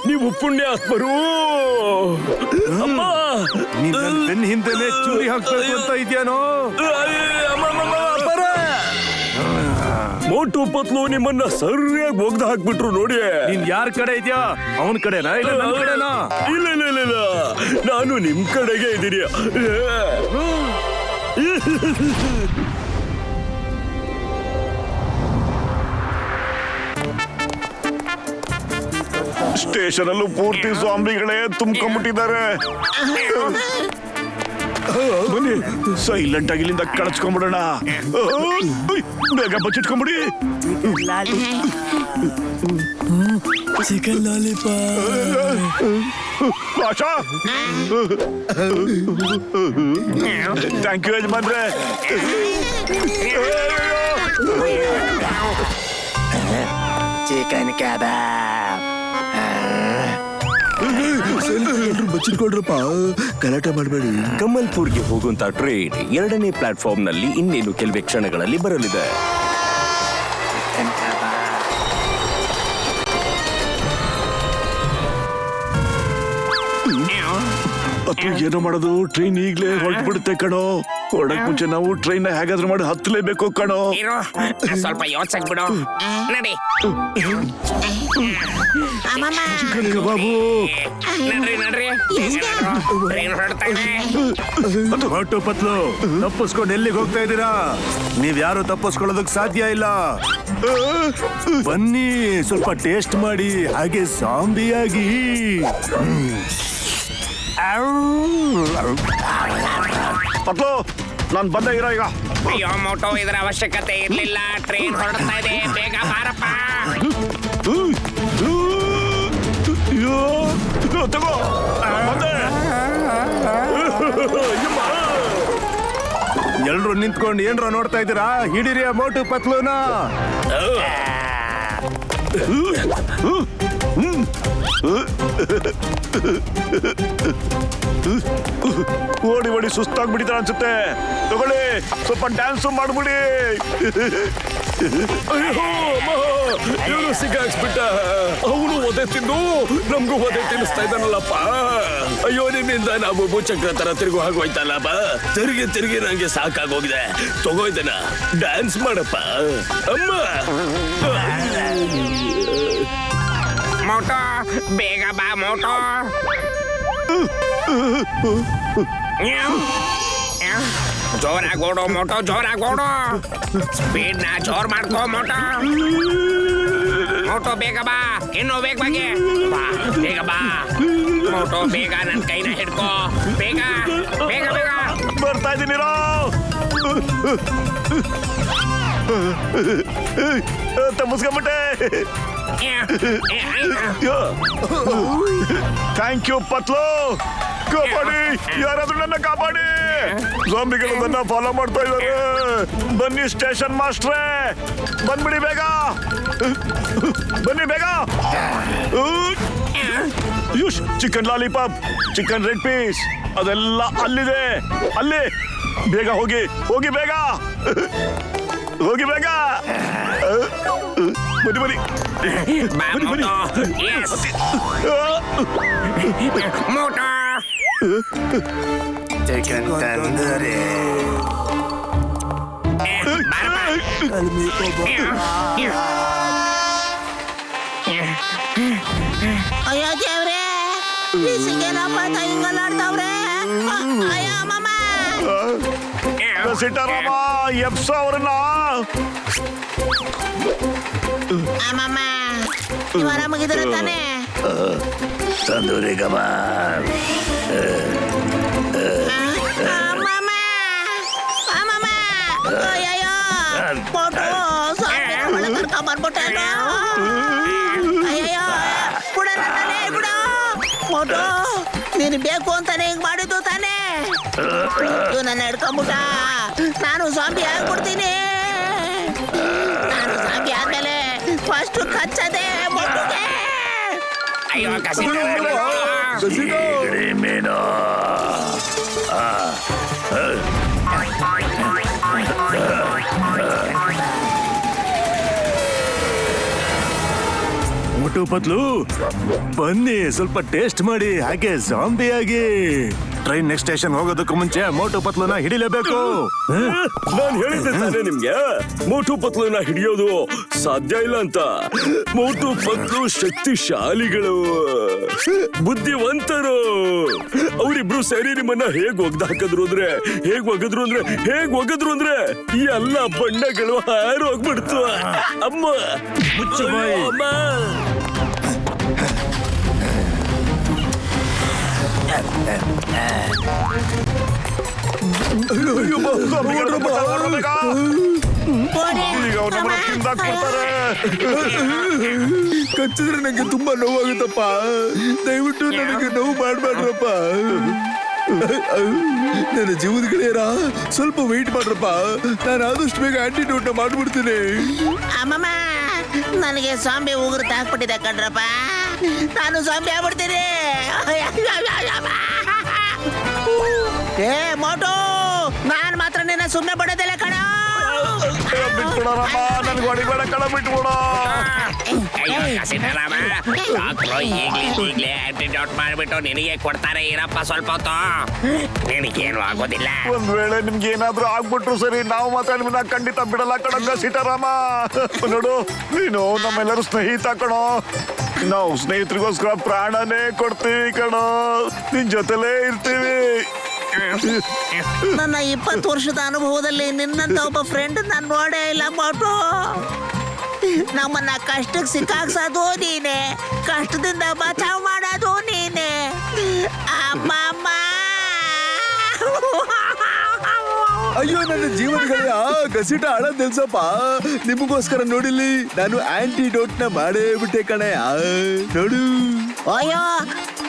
ನೀವು ಪುಣ್ಯಾತ್ಮರು. ಅಮ್ಮ, ನೀನ್ ನನ್ ಬೆನ್ ಹಿಂದೆನೆ ಚೂರಿ ಹಾಕ್ಬೇಕು ಅಂತ ಇದ್ಯಾನೋ? ಮೋಟು ಪತ್ಲು ನಿಮ್ಮನ್ನ ಸರಿಯಾಗಿ ಒಗ್ದು ಹಾಕ್ಬಿಟ್ರು ನೋಡಿ. ನೀನ್ ಯಾರ್ ಕಡೆ ಇದ್ಯಾ? ಅವನ್ ಕಡೆನಾ ಇಲ್ಲ ನನ್ ಕಡೆನಾ? ಇಲ್ಲ ಇಲ್ಲ ಇಲ್ಲ ಇಲ್ಲ, ನಾನು ನಿಮ್ ಕಡೆಗೆ ಇದ್ದೀನಿ. ಸ್ಟೇಷನ್ ಅಲ್ಲೂ ಪೂರ್ತಿ ಸ್ವಾಮಿಗಳೇ ತುಂಬ್ಕೊಂಡ್ಬಿಟ್ಟಿದ್ದಾರೆ. ಬನ್ನಿ ಸೈಲೆಂಟ್ ಆಗಿ ಇಲ್ಲಿಂದ ಕಳಚ್ಕೊಂಡ್ಬಿಡೋಣ. ಬೇಗ ಬಚ್ಚಿಟ್ಕೊಂಡ್ಬಿಡಿ. Chicken lollipop. ಆಶಾ, ಥ್ಯಾಂಕ್ ಯು ಯಜಮಾನ್ರೆ. Chicken kebab. ಬಚ್ಚಿಟ್ಕೊಳ್ರಪ್ಪ, ಗಲಾಟೆ ಮಾಡಬೇಡಿ. ಕಮಲ್ಪುರ್ಗೆ ಹೋಗುವಂತ ಟ್ರೈನ್ 2ನೇ ಪ್ಲಾಟ್ಫಾರ್ಮ್ ನಲ್ಲಿ ಇನ್ನೇನು ಕೆಲವೇ ಕ್ಷಣಗಳಲ್ಲಿ ಬರಲಿದೆ. ಅಥವಾ ಏನೋ ಮಾಡೋದು? ಟ್ರೈನ್ ಈಗ್ಲೇ ಹೊರಟು ಬಿಡುತ್ತೆ ಕಣೋ. ಹೊರಡಕ್ ಮುಂಚೆ ನಾವು ಟ್ರೈನ್ ಹೇಗಾದ್ರೂ ಮಾಡಿ ಹತ್ತಲೇಬೇಕು ಕಣೋ. ಇರೋ, ಸ್ವಲ್ಪ ಯೋಚಕ್ ಬಿಡು. ನಡಿ ಚಿಕನ್ ಕಬಾಬು. ನಡ್ರಿ ನಡ್ರಿ, ಟ್ರೈನ್ ಹೊರಡ್ತಾ ಇದೆ. ಮೋಟು ಪತ್ಲು, ತಪ್ಪಿಸ್ಕೊಂಡು ಎಲ್ಲಿಗೆ ಹೋಗ್ತಾ ಇದ್ದೀರಾ? ನೀವ್ ಯಾರು ತಪ್ಪಿಸ್ಕೊಳ್ಳೋದಕ್ ಸಾಧ್ಯ ಇಲ್ಲ. ಬನ್ನಿ, ಸ್ವಲ್ಪ ಟೇಸ್ಟ್ ಮಾಡಿ, ಹಾಗೆ ಸಾಂಬಿಯಾಗಿ. ಪತ್ಲು, ನಾನ್ ಬಂದೆ ಇರೋ ಈಗ. ಅಯ್ಯೋ ಮೋಟೋ, ಇದರ ಅವಶ್ಯಕತೆ ಇರ್ಲಿಲ್ಲ. ಟ್ರೈನ್ ಹೊರಡ್ತಾ ಇದೆ, ಬೇಗ ಬಾರಪ್ಪ. ಅಯ್ಯೋ, ತಗೋ ಬಂದೆ. ಎಲ್ರು ನಿಂತ್ಕೊಂಡು ಏನ್ರ ನೋಡ್ತಾ ಇದ್ದೀರಾ? ಹಿಡೀರಿ ಆ ಮೋಟು ಪತ್ಲುನ. ಓಡಿ ಓಡಿ ಸುಸ್ತಾಗ್ಬಿಟ್ಟಿದ್ರ ಅನ್ಸುತ್ತೆ. ತಗೊಳ್ಳಿ, ಸ್ವಲ್ಪ ಡ್ಯಾನ್ಸ್ ಮಾಡ್ಬಿಡಿ. ಅಯ್ಯೋ ಅಮ್ಮ, ಇವನು ಸಿಕ್ಕಾಕ್ಸ್ಬಿಟ್ಟ. ಅವನು ಒದೆ ತಿಂದು ನಮ್ಗೂ ಒದೆ ತಿನ್ನಿಸ್ತಾ ಇದ್ದಾನಲ್ಲಪ್ಪ. ಅಯ್ಯೋ, ನಿನ್ನಿಂದ ನಾವು ಭೂಚಕ್ರ ತರ ತಿರುಗು ಆಗೋಯ್ತಲ್ಲಪ್ಪ. ತಿರುಗಿ ತಿರುಗಿ ನಂಗೆ ಸಾಕಾಗೋಗಿದೆ. ತಗೋಯ್ದನ ಡ್ಯಾನ್ಸ್ ಮಾಡಪ್ಪ ಅಮ್ಮ. ಮೋಟೋ, ಬೇಗ ಬಾ ಮೋಟೋ. ಜೋರಾಗಿ ಓಡೋ ಮೋಟೋ, ಜೋರಾಗಿ ಓಡೋ. ಸ್ಪೀಡ್ ನ ಜೋರ್ ಮಾಡ್ಕೋ ಮೋಟೋ. ಮೋಟೋ ಬೇಗ ಬಾ, ಇನ್ನೂ ವೇಗವಾಗಿ ಬಾ, ಬೇಗ ಬಾ ಮೋಟೋ, ಬೇಗ ನನ್ನ ಕೈನ ಹಿಡ್ಕೋ, ಬೇಗ ಬೇಗ ಬೇಗ. ಬರ್ತಾ ಇದ್ದೀನಿರೋ. ತಪ್ಪಿಸ್ಕೊಂಬಿಟ್ಟೆ. Thank you ಪತ್ಲು. ಕಾಪಾಡಿ, ಯಾರಾದ್ರೂ ನನ್ನ ಕಾಪಾಡಿ. ಝಾಂಬಿಗಳು ನನ್ನ ಫಾಲೋ ಮಾಡ್ತಾ ಇದ್ದಾರೆ. ಬನ್ನಿ ಸ್ಟೇಷನ್ ಮಾಸ್ಟ್ರೇ, ಬಂದ್ಬಿಡಿ ಬೇಗ, ಬನ್ನಿ ಬೇಗ. ಯುಶ್, chicken lollipop, chicken red piece ಅದೆಲ್ಲ ಅಲ್ಲಿದೆ. ಅಲ್ಲಿ ಬೇಗ ಹೋಗಿ, ಹೋಗಿ ಬೇಗ, ಹೋಗಿ ಬೇಗ. ಬನ್ನಿ ಬನ್ನಿ ಬಾ ಬನ್ನಿ ಮೋಟೋ. Yes. ಮೋಟೋ. ಚಿಕನ್ ತಂದೂರಿ. ಅಯ್ಯೋ ದೇವ್ರೆ, ಈ ಸಿಗೇನಪ್ಪ ಹಿಂಗಲ್ಲಾಡ್ತಾವ್ರೆ. ಅಯ್ಯೋ ಅಮ್ಮಮ್ಮ. ಸಿಟ್ಟಾರಾಮ ಎಪ್ಸ ಅವ್ರನ್ನ. ಅಮ್ಮಮ್ಮ, ನೀವು ಆರಾಮಾಗಿದ್ದೀರ ತಾನೇ? ತಂದೂರಿ ಕಬಾಬ್. ಅಮ್ಮಮ್ಮ, ಅಮ್ಮಮ್ಮ, ಅಯ್ಯಯ್ಯೋ, ಮೋಟು ಸ್ವಾಮಿನ ಒಳಗೆ ಕರ್ಕೊಂಡ್ಬಂದ್ಬಿಟ್ಟೇನೋ. ಅಯ್ಯಯ್ಯೋ, ಬಿಡ ನನ್ನನ್ನೇ ಬಿಡು. ಮೋಟು, ನೀನು ಬೇಕು ಅಂತಾನೆ ಹಿಂಗ್ ಮಾಡಿದ್ದು ತಾನೇ? ಇವ್ ನನ್ನ ಹಿಡ್ಕೊಂಡ್ಬಿಟ್ಟ. ನಾನು ಸ್ವಾಮಿ ಆಗ್ಬಿಡ್ತೀನಿ. ನಾನು ಸ್ವಾಮಿ ಆದ್ಮೇಲೆ ಫಸ್ಟ್ ಕಚ್ಚದೆ ಮೊಟ್ಟುಗೆ. ಅಯ್ಯೋ ಕಸಿಟ ಮೀನು ಮೋಟು ಪತ್ಲು ಬನ್ನಿ ಸ್ವಲ್ಪ ಟೇಸ್ಟ್ ಮಾಡಿ ಹಾಗೆ ಜಾಂಬಿ ಆಗಿ. ಟ್ರೈನ್ ನೆಕ್ಸ್ಟ್ ಸ್ಟೇಷನ್ ಹೋಗೋದಕ್ಕೂ ಮುಂಚೆ ಮೋಟು ಪತ್ಲುನ ಹಿಡಿಲೇಬೇಕು. ನಾನ್ ಹೇಳಿದ್ದೆ ತಾನೇ ನಿಮ್ಗೆ ಮೋಟು ಪತ್ಲುನ ಹಿಡಿಯೋದು ಸಾಧ್ಯ ಇಲ್ಲ ಅಂತ. ಮೋಟು ಪತ್ಲು ಶಕ್ತಿಶಾಲಿಗಳು, ಬುದ್ಧಿವಂತರು. ಅವರಿಬ್ರು ಸೇರಿ ನಿಮ್ಮನ್ನ ಹೇಗ್ ಒಗ್ದಾಕಿದ್ರು ಅಂದ್ರೆ ಈ ಎಲ್ಲ ಬಣ್ಣಗಳು ಹಾರೋಗ್ಬಿಡ್ತು. ಅಮ್ಮ ಮುಚ್ಚು ಬಾಯಿ. ಅಮ್ಮ ಈಗ ಅವ್ರನ್ನ ತಿಂದಾಕ್ಬಿಡ್ತಾರೆ. ಕಚ್ಚಿದ್ರೆ ನಂಗೆ ತುಂಬಾ ನೋವಾಗುತ್ತಪ್ಪ. ದಯವಿಟ್ಟು ನನಗೆ ನೋವು ಮಾಡ್ಬೇಡ್ರಪ್ಪ. ನನ್ನ ಜೀವದ ಗೆಳೆಯರ ಸ್ವಲ್ಪ ವೆಯ್ಟ್ ಮಾಡ್ರಪ್ಪ. ನಾನು ಆದಷ್ಟು ಬೇಗ ಆಂಟಿಡೋಟ್ ಮಾಡ್ಬಿಡ್ತೀನಿ. ಅಮ್ಮಮ್ಮ ನನಗೆ ಸಾಂಬೆ ಉಗುರು ತಾಕ್ಬಿಟ್ಟಿದೆ ಕಣ್ರಪ್ಪ. ನಾನು ಸಾಂಬೆ ಆಗ್ಬಿಡ್ತೀನಿ. ಏ ಮೋಟು, ನಾನ್ ಮಾತ್ರ ನಿನ್ನ ಸುಮ್ಮನೆ ಬಿಡೋದಿಲ್ಲ ಕಣ. ಬಿಟ್ಬಿಡೋರಮ್ಮ, ನನ್ಗೆ ಹೊಡಿಬೇಡ ಕಣ, ಬಿಟ್ಬಿಡ. ಅಯ್ಯೋ ಕಸಿಟರಾಮ, ಡಾಕ್ಟ್ರು ಈಗ್ಲೇ ಆಂಟಿಡೋಟ್ ಮಾಡ್ಬಿಟ್ಟು ನಿನಗೆ ಕೊಡ್ತಾರೆ. ಇರಪ್ಪ ಸ್ವಲ್ಪ ಹೊತ್ತು, ನಿನಗೇನು ಆಗೋದಿಲ್ಲ. ಒಂದ್ ವೇಳೆ ನಿಮ್ಗೆ ಏನಾದ್ರೂ ಆಗ್ಬಿಟ್ರು ಸರಿ, ನಾವು ಮಾತ್ರ ನಿಮ್ಮನ್ನ ಖಂಡಿತ ಬಿಡಲ್ಲ ಕಣ ಸೀತಾರಾಮ. ನೋಡು, ನೀನು ನಮ್ಮೆಲ್ಲರೂ ಸ್ನೇಹಿತ ಕಣೋ. ನಾವು ಸ್ನೇಹಿತರಿಗೋಸ್ಕರ ಪ್ರಾಣನೇ ಕೊಡ್ತೀವಿ ಕಣೋ. ನಿನ್ ಜೊತೆಲೇ ಇರ್ತೀವಿ. ನನ್ನ 20 ವರ್ಷದ ಅನುಭವದಲ್ಲಿ ನಿನ್ನಂತ ಒಬ್ಬ ಫ್ರೆಂಡ್ ನಾನು ನೋಡೇ ಇಲ್ಲ ಮೋಟು. ನಮ್ಮನ್ನ ಕಷ್ಟಕ್ಕೆ ಸಿಕ್ಕಾಕ್ಸೋದು ನೀನೆ, ಕಷ್ಟದಿಂದ ಬಚಾವ್ ಮಾಡೋದು ನೀನೆ. ಅಮ್ಮಮ್ಮ. ಅಯ್ಯೋ ನನ್ನ ಜೀವದ ಗೆಳೆಯ ಗಸಿಟ ಹಣ ತೆಲ್ಸಪ್ಪ. ನಿಮಗೋಸ್ಕರ ನೋಡಿಲಿ ನಾನು ಆಂಟಿಡೋಟ್ ನ ಮಾಡೇ ಬಿಟ್ಟೆ ಕಣಯ್ಯ. ನೋಡು. ಅಯ್ಯೋ,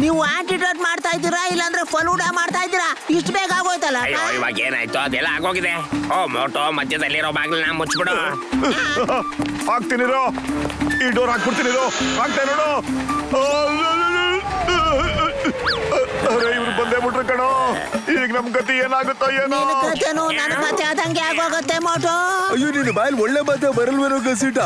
ನೀವು ಆಂಟಿಡೋಟ್ ಮಾಡ್ತಾ ಇದ್ದೀರಾ ಇಲ್ಲಾಂದ್ರೆ ಫಲೂಡಾ ಮಾಡ್ತಾ ಇದ್ದೀರಾ? ಇಷ್ಟು ಬೇಗ ಆಗೋಯ್ತಲ್ಲ. ಅಯ್ಯೋ ಇವಾಗ ಏನಾಯ್ತು, ಅದೆಲ್ಲ ಆಗೋಗಿದೆ. ಓ ಮೋಟೋ, ಮಧ್ಯದಲ್ಲಿರೋ ಬಾಗಿಲನ್ನ ಮುಚ್ಚಿಬಿಡು. ಹಾಕ್ತೀನಿರೋ, ಈ ಡೋರ್ ಹಾಕ್ಬಿಡ್ತೀನಿರೋ. ಹಾಕ್ತಾ ನೋಡು. ಅರೆ ಇವ್ರು ಬಂದೇ ಬಿಟ್ರು ಕಣೋ. ಈಗ ನಮ್ ಗತಿ ಏನಾಗುತ್ತೋ ಏನೋ. ನಿನ್ನ ಕಥೆನೂ ನನ್ನ ಕಥೆ ಆದಂಗೆ ಆಗೋಗುತ್ತೆ ಮೋಟು. ಅಯ್ಯೋ ನಿನ್ನ ಬಾಯಲ್ಲಿ ಒಳ್ಳೆ ಮಾತೆ ಬರಲ್ವೇನೋ ಗಸಿಟ.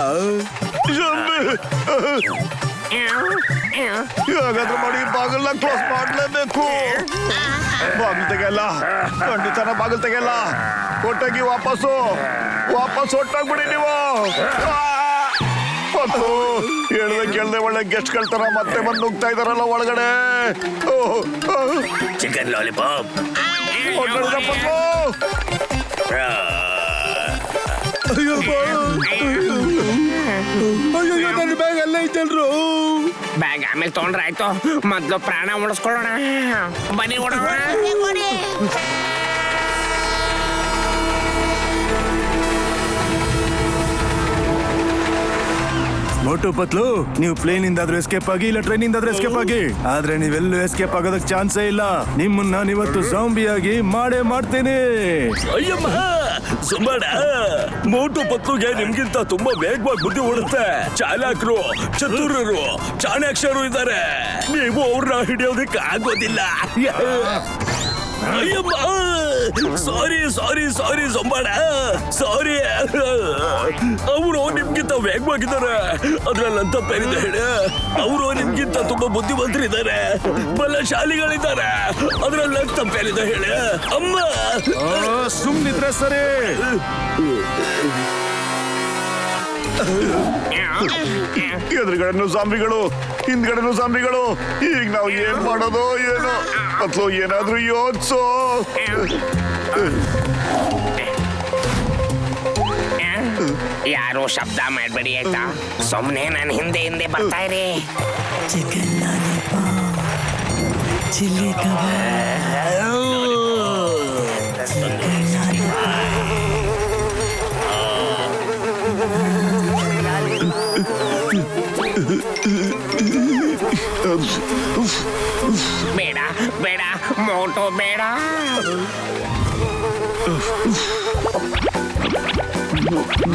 ಹಾಗಾದ್ರೆ ಮಾಡಿ ಬಾಗಿಲ್ನ ಕ್ಲೋಸ್ ಮಾಡ್ಲೇಬೇಕು. ಬಾಗಿಲು ತೆಗೆಯಲ್ಲ, ಖಂಡಿತನ ಬಾಗಿಲು ತೆಗೆಯಲ್ಲ. ಒಟ್ಟಾಗಿ ವಾಪಸ್ಸು ಹೊಟ್ಟಾಗ್ಬಿಡಿ ನೀವು. ಕೇಳ್ದೆ ಒಳ್ಳೆ ಗೆಸ್ಟ್ ತರ ಮತ್ತೆ ಬಂದು ನುಗ್ತಾ ಇದಾರಲ್ಲ ಒಳಗಡೆ. Chicken lollipop. ಅಯ್ಯೋ ನನ್ನ ಬ್ಯಾಗ್ ಅಲ್ಲೇ ಐತಲ್ರು. ಬ್ಯಾಗ್ ಆಮೇಲೆ ತಗೊಂಡ್ರೆ ಆಯ್ತು, ಮೊದ್ಲು ಪ್ರಾಣ ಉಳಿಸ್ಕೊಳ್ಳೋಣ. ಬನ್ನಿ ಓಡೋಣ. ಮೋಟು ಪತ್ಲು, ನೀವು ಪ್ಲೇನ್ ಇಂದಾದ್ರೂ ಎಸ್ಕೇಪ್ ಆಗಿ, ಇಲ್ಲ ಟ್ರೈನ್ ಇಂದಾದ್ರೂ ಎಸ್ಕೇಪ್ ಆಗಿ. ಆದ್ರೆ ನೀವೆಲ್ಲೂ ಎಸ್ಕೇಪ್ ಆಗೋದಕ್ಕೆ ಚಾನ್ಸೇ ಇಲ್ಲ. ನಿಮ್ಮನ್ನ ಇವತ್ತು ಜಾಂಬಿ ಆಗಿ ಮಾಡೇ ಮಾಡ್ತೀನಿ. ಅಯ್ಯಮ್ಮ ಸುಮ್ಮಡ. ಮೋಟು ಪತ್ಲುಗೆ ನಿಮ್ಗಿಂತ ತುಂಬಾ ವೇಗವಾಗಿ ಬುದ್ಧಿ ಓಡುತ್ತೆ. ಚಾಲಾಕರು, ಚತುರರು, ಚಾಣಾಕ್ಷರು ಇದ್ದಾರೆ. ನೀವು ಅವ್ರನ್ನ ಹಿಡಿಯೋದಕ್ಕೆ ಆಗೋದಿಲ್ಲ. ಅಯ್ಯಮ್ಮ ಸಾರಿ ಸೊಂಬಾಡ, ಸಾರಿ. ಅವರು ನಿಮ್ಗಿಂತ ವೇಗವಾಗಿದ್ದಾರೆ, ಅದ್ರಲ್ಲಂತ ತಪ್ಪೇನಿದೆ ಹೇಳಿ. ಅವರು ನಿಮ್ಗಿಂತ ತುಂಬಾ ಬುದ್ಧಿವಂತರಿದ್ದಾರೆ, ಬಲಶಾಲಿಗಳಿದ್ದಾರೆ, ಅದ್ರಲ್ಲಂತ ತಪ್ಪೇನಿದೆ ಹೇಳಿ. ಅಮ್ಮ ಸುಮ್ನಿದ್ರೆ ಸರಿ. ಎದುರುಗಡೆನು ಜಾಂಬಿಗಳು, ಹಿಂದ್ಗಡೆನು ಜಾಂಬಿಗಳು. ಈಗ ನಾವು ಏನ್ ಮಾಡೋದು ಏನೋ. ಅಥವಾ ಏನಾದ್ರೂ ಯೋಚಿಸೋ. ಯಾರು ಶಬ್ದ ಮಾಡ್ಬೇಡಿ ಆಯ್ತಾ? ಸುಮ್ನೆ ನಾನು ಹಿಂದೆ ಬರ್ತಾ ಇರಿ. ಚಿಕನ್ ಲಾಲಿಪಾಪ್, ಚಿಲ್ಲಿ ಕಬಾಬ್, ಚಿಕನ್ ಬೇಡ ಬೇಡ ಮೋಟೋ ಬೇಡ.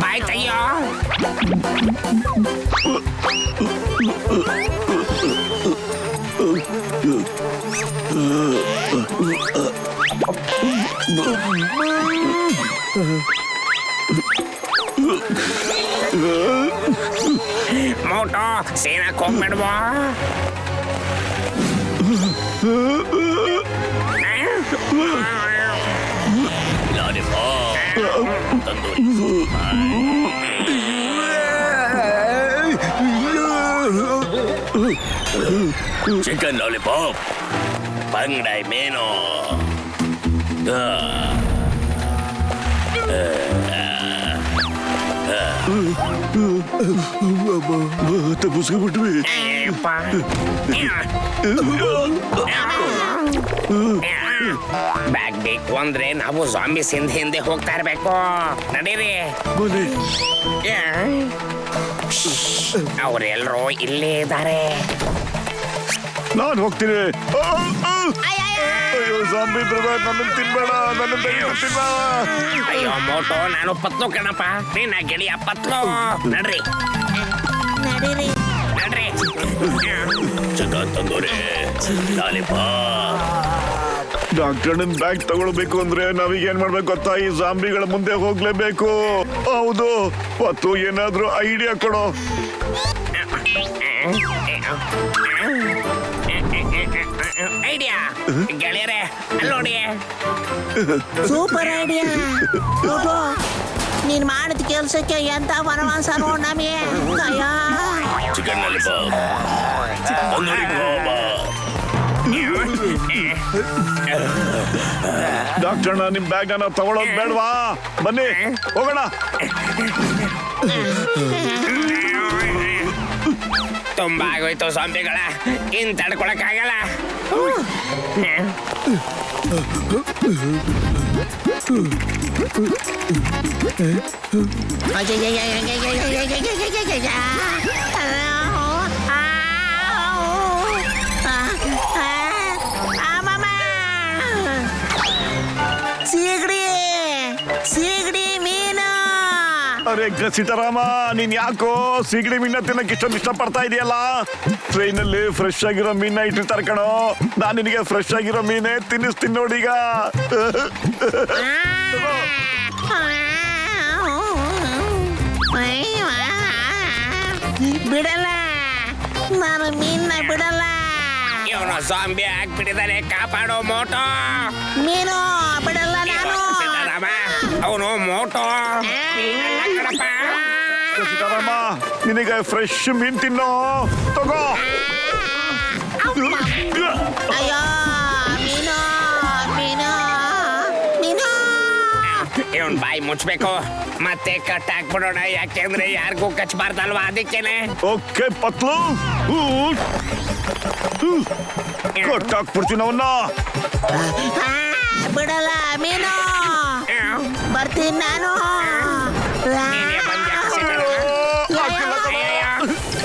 ಬಾಯ್ ತಯ್ಯೋ. ಮೋಟೋ ಸೇನಕ್ ಹೋಗ್ಬೇಡ್ವಾ? ಚಿಕನ್ ಲಾಲಿಪಾಪ್, ಬಂಗಡಾಯಿ ಮೀನು, ತಪ್ಪಿಸ್ಕೊಂಡ್ಬಿಟ್ವಿ. ಬ್ಯಾಗ್ ಬೇಕು ಅಂದ್ರೆ ನಾವು ಜಾಂಬಿಸ್ ಹಿಂದೆ ಹೋಗ್ತಾ ಇರ್ಬೇಕು. ನಡೀರಿ. ಬನ್ನಿ. ಅವರೆಲ್ಲರೂ ಇಲ್ಲೇ ಇದ್ದಾರೆ. ನಾನು ಹೋಗ್ತೀನಿ. ಅಯ್ಯೋ ಜಾಂಬಿ ಬ್ರದರ್, ನನ್ನ ತಿನ್ಬೇಡ, ನನ್ನ ತಿನ್ಬೇಡ. ಅಯ್ಯೋ ಮೋಟೋ, ನಾನು ಪತ್ಲು ಕಣಪ್ಪ, ನಿನ್ನ ಗೆಳೆಯ ಪತ್ಲು. ನಡ್ರಿ ನಡೀರಿ. ನಡ್ರಿ. Chicken tandoori, lollipop. ಡಾಕ್ಟರ್ ನನ್ ಬ್ಯಾಗ್ ತಗೊಳ್ಬೇಕು ಅಂದ್ರೆ ನಾವೀಗ ಏನ್ ಮಾಡ್ಬೇಕು ಗೊತ್ತಾ? ಈ ಜಾಂಬಿಗಳ ಮುಂದೆ ಹೋಗ್ಲೇಬೇಕು. ಹೌದು, ಮತ್ತು ಏನಾದ್ರೂ ಐಡಿಯಾ ಕೊಡೋ. ಐಡಿಯಾ ಗೆಳೆಯರೇ, ಅಲ್ಲಿ ನೋಡಿ. Super idea. ನೋಡು, ನೀನ್ ಮಾಡಿದ ಕೆಲ್ಸಕ್ಕೆ ಎಂತ ವನವಾಸ ನೋಡ್ ನಮಗೆ. ಚಿಕನ್ ಲಾಲಿಪಾಪ್, ತಂದೂರಿ ಕಬಾಬ್. ಡಾಕ್ಟರ್ ನಿಮ್ ಬ್ಯಾಗ್ ಅನ್ನ ತಗೊಳೋದ್ ಬೇಡವಾ? ಬನ್ನಿ ಹೋಗೋಣ. ತುಂಬಾ ಆಗೋಯ್ತು ಜಾಂಬಿಗಳ, ಇನ್ ತಡ್ಕೊಳಕ್ಕಾಗಲ್ಲ. ಸೀಗಡಿ ಮೀನು. ಅರೆ ಸೀತಾರಾಮ, ನೀನ್ ಯಾಕೋ ಸಿಗಡಿ ಮೀನ ತಿನ್ನಕ್ ಇಷ್ಟೊಂದು ಇಷ್ಟಪಡ್ತಾ ಇದೆಯಲ್ಲ? ಟ್ರೈನ್ ಅಲ್ಲಿ ಫ್ರೆಶ್ ಆಗಿರೋ ಮೀನ ಇಟ್ಟಿರ್ತಾರೆ ಕಣೋ. ನಾನ್ ನಿನಗೆ ಫ್ರೆಶ್ ಆಗಿರೋ ಮೀನೇ ತಿನ್ನಿಸ್ತೀನಿ ನೋಡೀಗ. ಬಿಡಲ್ಲ, ನಾನು ಮೀನ್ನ ಬಿಡಲ್ಲ. ಇವನು ಜಾಂಬಿ ಆಗ್ಬಿಟ್ಟಿದ್ದಾನೆ, ಕಾಪಾಡೋ ಮೋಟೋ. ಮೀನು ಬಿಡಲ್ಲ ನಾನು. ಅವನು ಮೋಟೋ. ಸೀತಾರಾಮ, ನಿನಗೆ ಫ್ರೆಶ್ ಮೀನ್ ತಿನ್ನೋ, ತಗೋ. ಅಯ್ಯೋ, ಮೀನು ಮೀನು ಮೀನು. ಇವನ್ ಬಾಯಿ ಮುಚ್ಬೇಕು, ಮತ್ತೆ ಕಟ್ ಹಾಕ್ಬಿಡೋಣ. ಯಾಕೆಂದ್ರೆ ಯಾರಿಗೂ ಕಚ್ಚಬಾರ್ದಲ್ವಾ, ಅದಕ್ಕೇನೆ. ಓಕೆ ಪತ್ಲು, ಕೊಟ್ಟಾಕ್ಬಿಡ್ತೀನಿ ಅವನ್ನ. ಬಿಡಲ್ಲ ಮೀನು, ಬರ್ತೀನಿ ನಾನು. ನೀನೇ ಬಂದ್ಯಾ ಕಸಿತಾರ?